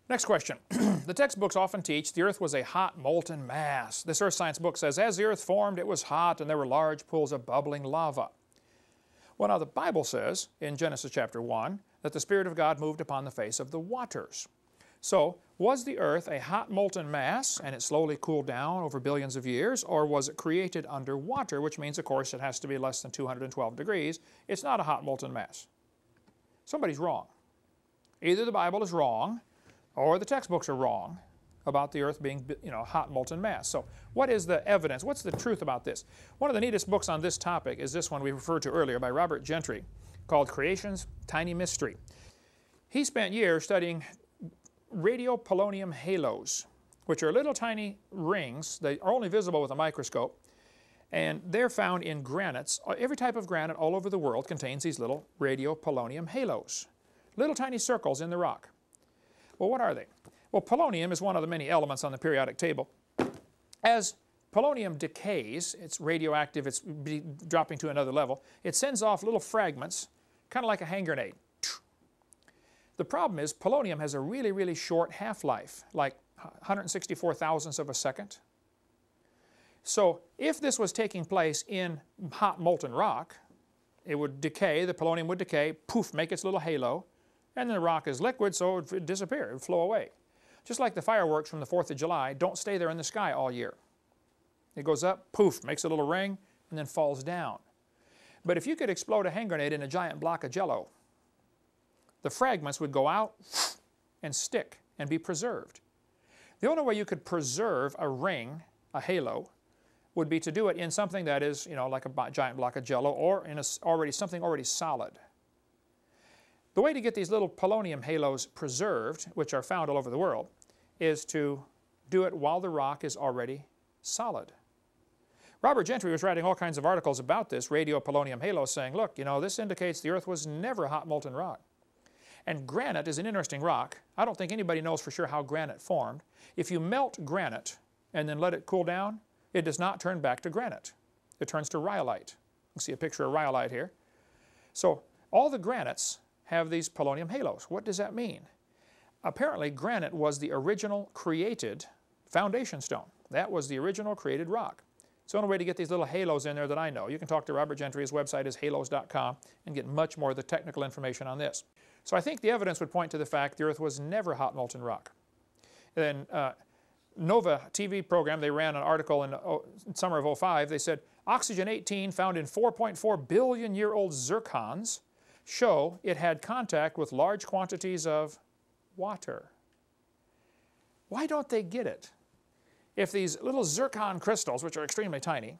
Next question. The textbooks often teach the earth was a hot, molten mass. This earth science book says, as the earth formed, it was hot, and there were large pools of bubbling lava. Well, now the Bible says in Genesis chapter 1 that the Spirit of God moved upon the face of the waters. So, was the earth a hot, molten mass, and it slowly cooled down over billions of years, or was it created underwater, which means, of course, it has to be less than 212 degrees. It's not a hot, molten mass. Somebody's wrong. Either the Bible is wrong, or the textbooks are wrong about the earth being, a hot, molten mass. So what is the evidence? What's the truth about this? One of the neatest books on this topic is this one we referred to earlier by Robert Gentry, called Creation's Tiny Mystery. He spent years studying radiopolonium halos, which are little tiny rings. They are only visible with a microscope, and they're found in granites. Every type of granite all over the world contains these little radiopolonium halos, little tiny circles in the rock. Well, what are they? Well, polonium is one of the many elements on the periodic table. As polonium decays, it's radioactive, it's dropping to another level, it sends off little fragments, kind of like a hand grenade. The problem is polonium has a really, really short half-life, like 164 thousandths of a second. So if this was taking place in hot molten rock, it would decay, the polonium would decay, poof, make its little halo, and the rock is liquid, so it would disappear, it would flow away. Just like the fireworks from the 4th of July don't stay there in the sky all year. It goes up, poof, makes a little ring, and then falls down. But if you could explode a hand grenade in a giant block of Jell-O, the fragments would go out and stick and be preserved. The only way you could preserve a ring, a halo, would be to do it in something that is, like a giant block of Jell-O, or in something already solid. The way to get these little polonium halos preserved, which are found all over the world, is to do it while the rock is already solid. Robert Gentry was writing all kinds of articles about this radiopolonium halo, saying, look, this indicates the earth was never a hot molten rock. And granite is an interesting rock. I don't think anybody knows for sure how granite formed. If you melt granite and then let it cool down, it does not turn back to granite. It turns to rhyolite. You can see a picture of rhyolite here. So all the granites have these polonium halos. What does that mean? Apparently, granite was the original created foundation stone. That was the original created rock. It's the only way to get these little halos in there that I know. You can talk to Robert Gentry. His website is halos.com and get much more of the technical information on this. So I think the evidence would point to the fact the earth was never hot molten rock. And then Nova TV program, they ran an article in summer of '05. They said, oxygen-18 found in 4.4 billion-year-old zircons show it had contact with large quantities of water. Why don't they get it? If these little zircon crystals, which are extremely tiny,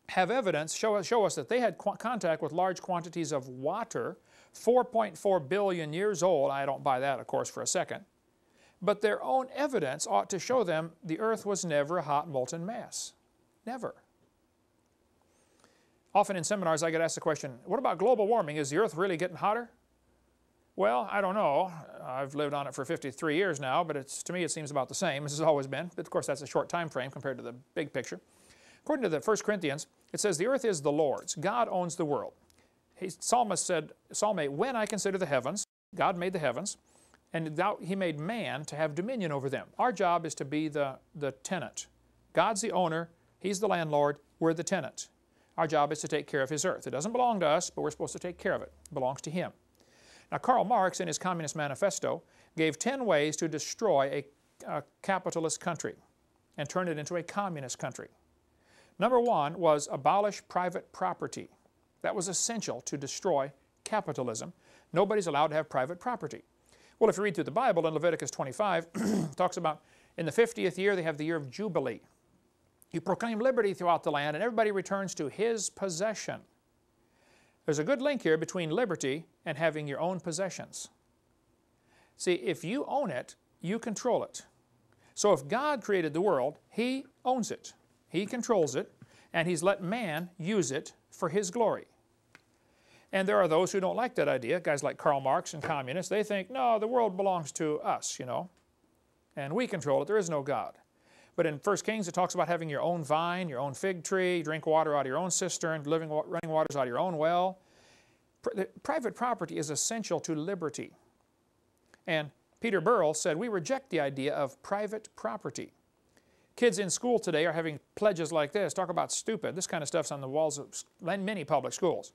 have evidence, show us that they had contact with large quantities of water 4.4 billion years old. I don't buy that, of course, for a second. But their own evidence ought to show them the earth was never a hot molten mass. Never. Often in seminars I get asked the question, what about global warming? Is the earth really getting hotter? Well, I don't know. I've lived on it for 53 years now, but to me it seems about the same as it's always been. But of course that's a short time frame compared to the big picture. According to the 1 Corinthians, it says the earth is the Lord's. God owns the world. Psalmist said, Psalm 8, when I consider the heavens, God made the heavens, and He made man to have dominion over them. Our job is to be the tenant. God's the owner, He's the landlord, we're the tenant. Our job is to take care of His earth. It doesn't belong to us, but we're supposed to take care of it. It belongs to Him. Now, Karl Marx, in his Communist Manifesto, gave 10 ways to destroy a capitalist country and turn it into a communist country. Number 1 was abolish private property. That was essential to destroy capitalism. Nobody's allowed to have private property. Well, if you read through the Bible in Leviticus 25, it talks about in the 50th year they have the year of Jubilee. You proclaim liberty throughout the land and everybody returns to his possession. There's a good link here between liberty and having your own possessions. See, if you own it, you control it. So if God created the world, He owns it. He controls it, and He's let man use it for His glory. And there are those who don't like that idea, guys like Karl Marx and communists. They think, no, the world belongs to us, you know, and we control it. There is no God. But in 1 Kings, it talks about having your own vine, your own fig tree, drink water out of your own cistern, running waters out of your own well. Private property is essential to liberty. And Peter Burrell said, we reject the idea of private property. Kids in school today are having pledges like this. Talk about stupid. This kind of stuff's on the walls of many public schools.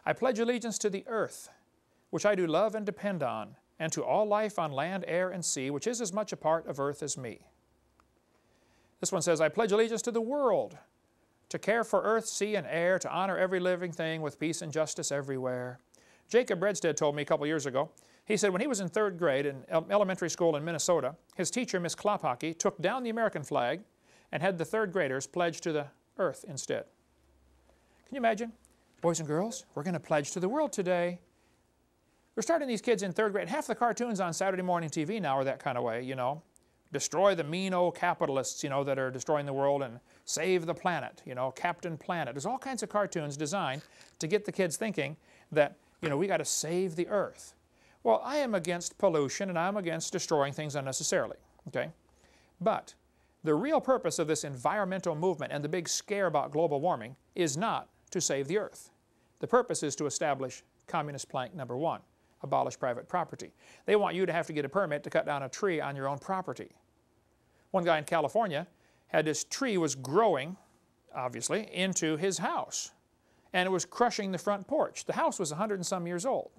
I pledge allegiance to the earth, which I do love and depend on, and to all life on land, air, and sea, which is as much a part of earth as me. This one says, I pledge allegiance to the world, to care for earth, sea, and air, to honor every living thing with peace and justice everywhere. Jacob Redstead told me a couple years ago, he said when he was in 3rd grade in elementary school in Minnesota, his teacher, Miss Klophocky, took down the American flag and had the 3rd graders pledge to the earth instead. Can you imagine? Boys and girls, we're going to pledge to the world today. We're starting these kids in 3rd grade. Half the cartoons on Saturday morning TV now are that kind of way, you know. Destroy the mean old capitalists, you know, that are destroying the world, and save the planet, you know, Captain Planet. There's all kinds of cartoons designed to get the kids thinking that, you know, we got to save the earth. Well, I am against pollution and I'm against destroying things unnecessarily, okay? But the real purpose of this environmental movement and the big scare about global warming is not to save the earth. The purpose is to establish communist plank number 1. Abolish private property. They want you to have to get a permit to cut down a tree on your own property. One guy in California had this tree was growing, obviously, into his house. And it was crushing the front porch. The house was 100 and some years old.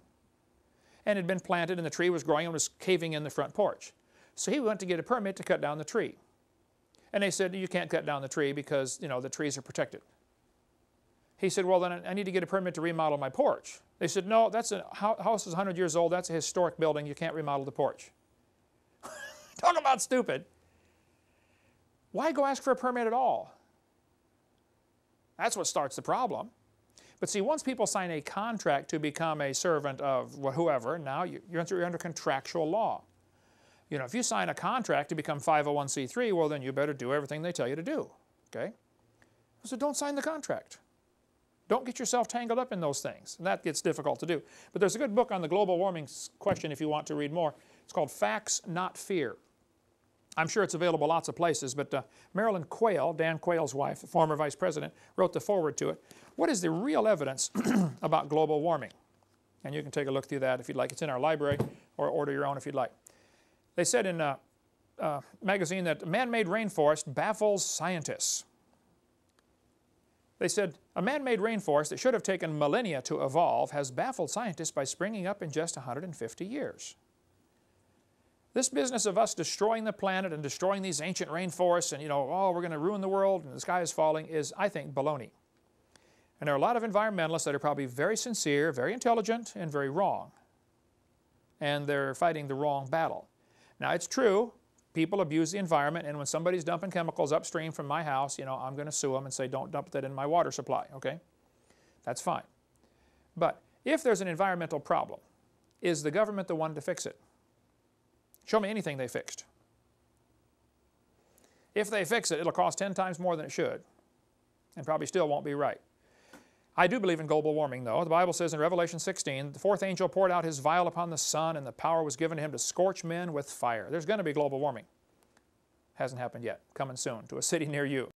And it had been planted and the tree was growing and was caving in the front porch. So he went to get a permit to cut down the tree. And they said, you can't cut down the tree because, you know, the trees are protected. He said, well, then I need to get a permit to remodel my porch. They said, no, that's a house is 100 years old. That's a historic building. You can't remodel the porch. Talk about stupid. Why go ask for a permit at all? That's what starts the problem. But see, once people sign a contract to become a servant of whoever, now you're under contractual law. You know, if you sign a contract to become 501c3, well, then you better do everything they tell you to do. Okay? So don't sign the contract. Don't get yourself tangled up in those things. And that gets difficult to do. But there's a good book on the global warming question if you want to read more. It's called Facts, Not Fear. I'm sure it's available lots of places, but Marilyn Quayle, Dan Quayle's wife, former vice president, wrote the foreword to it. What is the real evidence about global warming? And you can take a look through that if you'd like. It's in our library, or order your own if you'd like. They said in a magazine that man-made rainforest baffles scientists. They said, a man-made rainforest that should have taken millennia to evolve has baffled scientists by springing up in just 150 years. This business of us destroying the planet and destroying these ancient rainforests and, you know, oh, we're going to ruin the world and the sky is falling is, I think, baloney. And there are a lot of environmentalists that are probably very sincere, very intelligent, and very wrong. And they're fighting the wrong battle. Now, it's true. People abuse the environment, and when somebody's dumping chemicals upstream from my house, you know, I'm going to sue them and say, don't dump that in my water supply, okay? That's fine. But If there's an environmental problem, is the government the one to fix it? Show me anything they fixed. If they fix it, it'll cost 10 times more than it should, and probably still won't be right. I do believe in global warming, though. The Bible says in Revelation 16, the fourth angel poured out his vial upon the sun, and the power was given to him to scorch men with fire. There's going to be global warming. Hasn't happened yet. Coming soon to a city near you.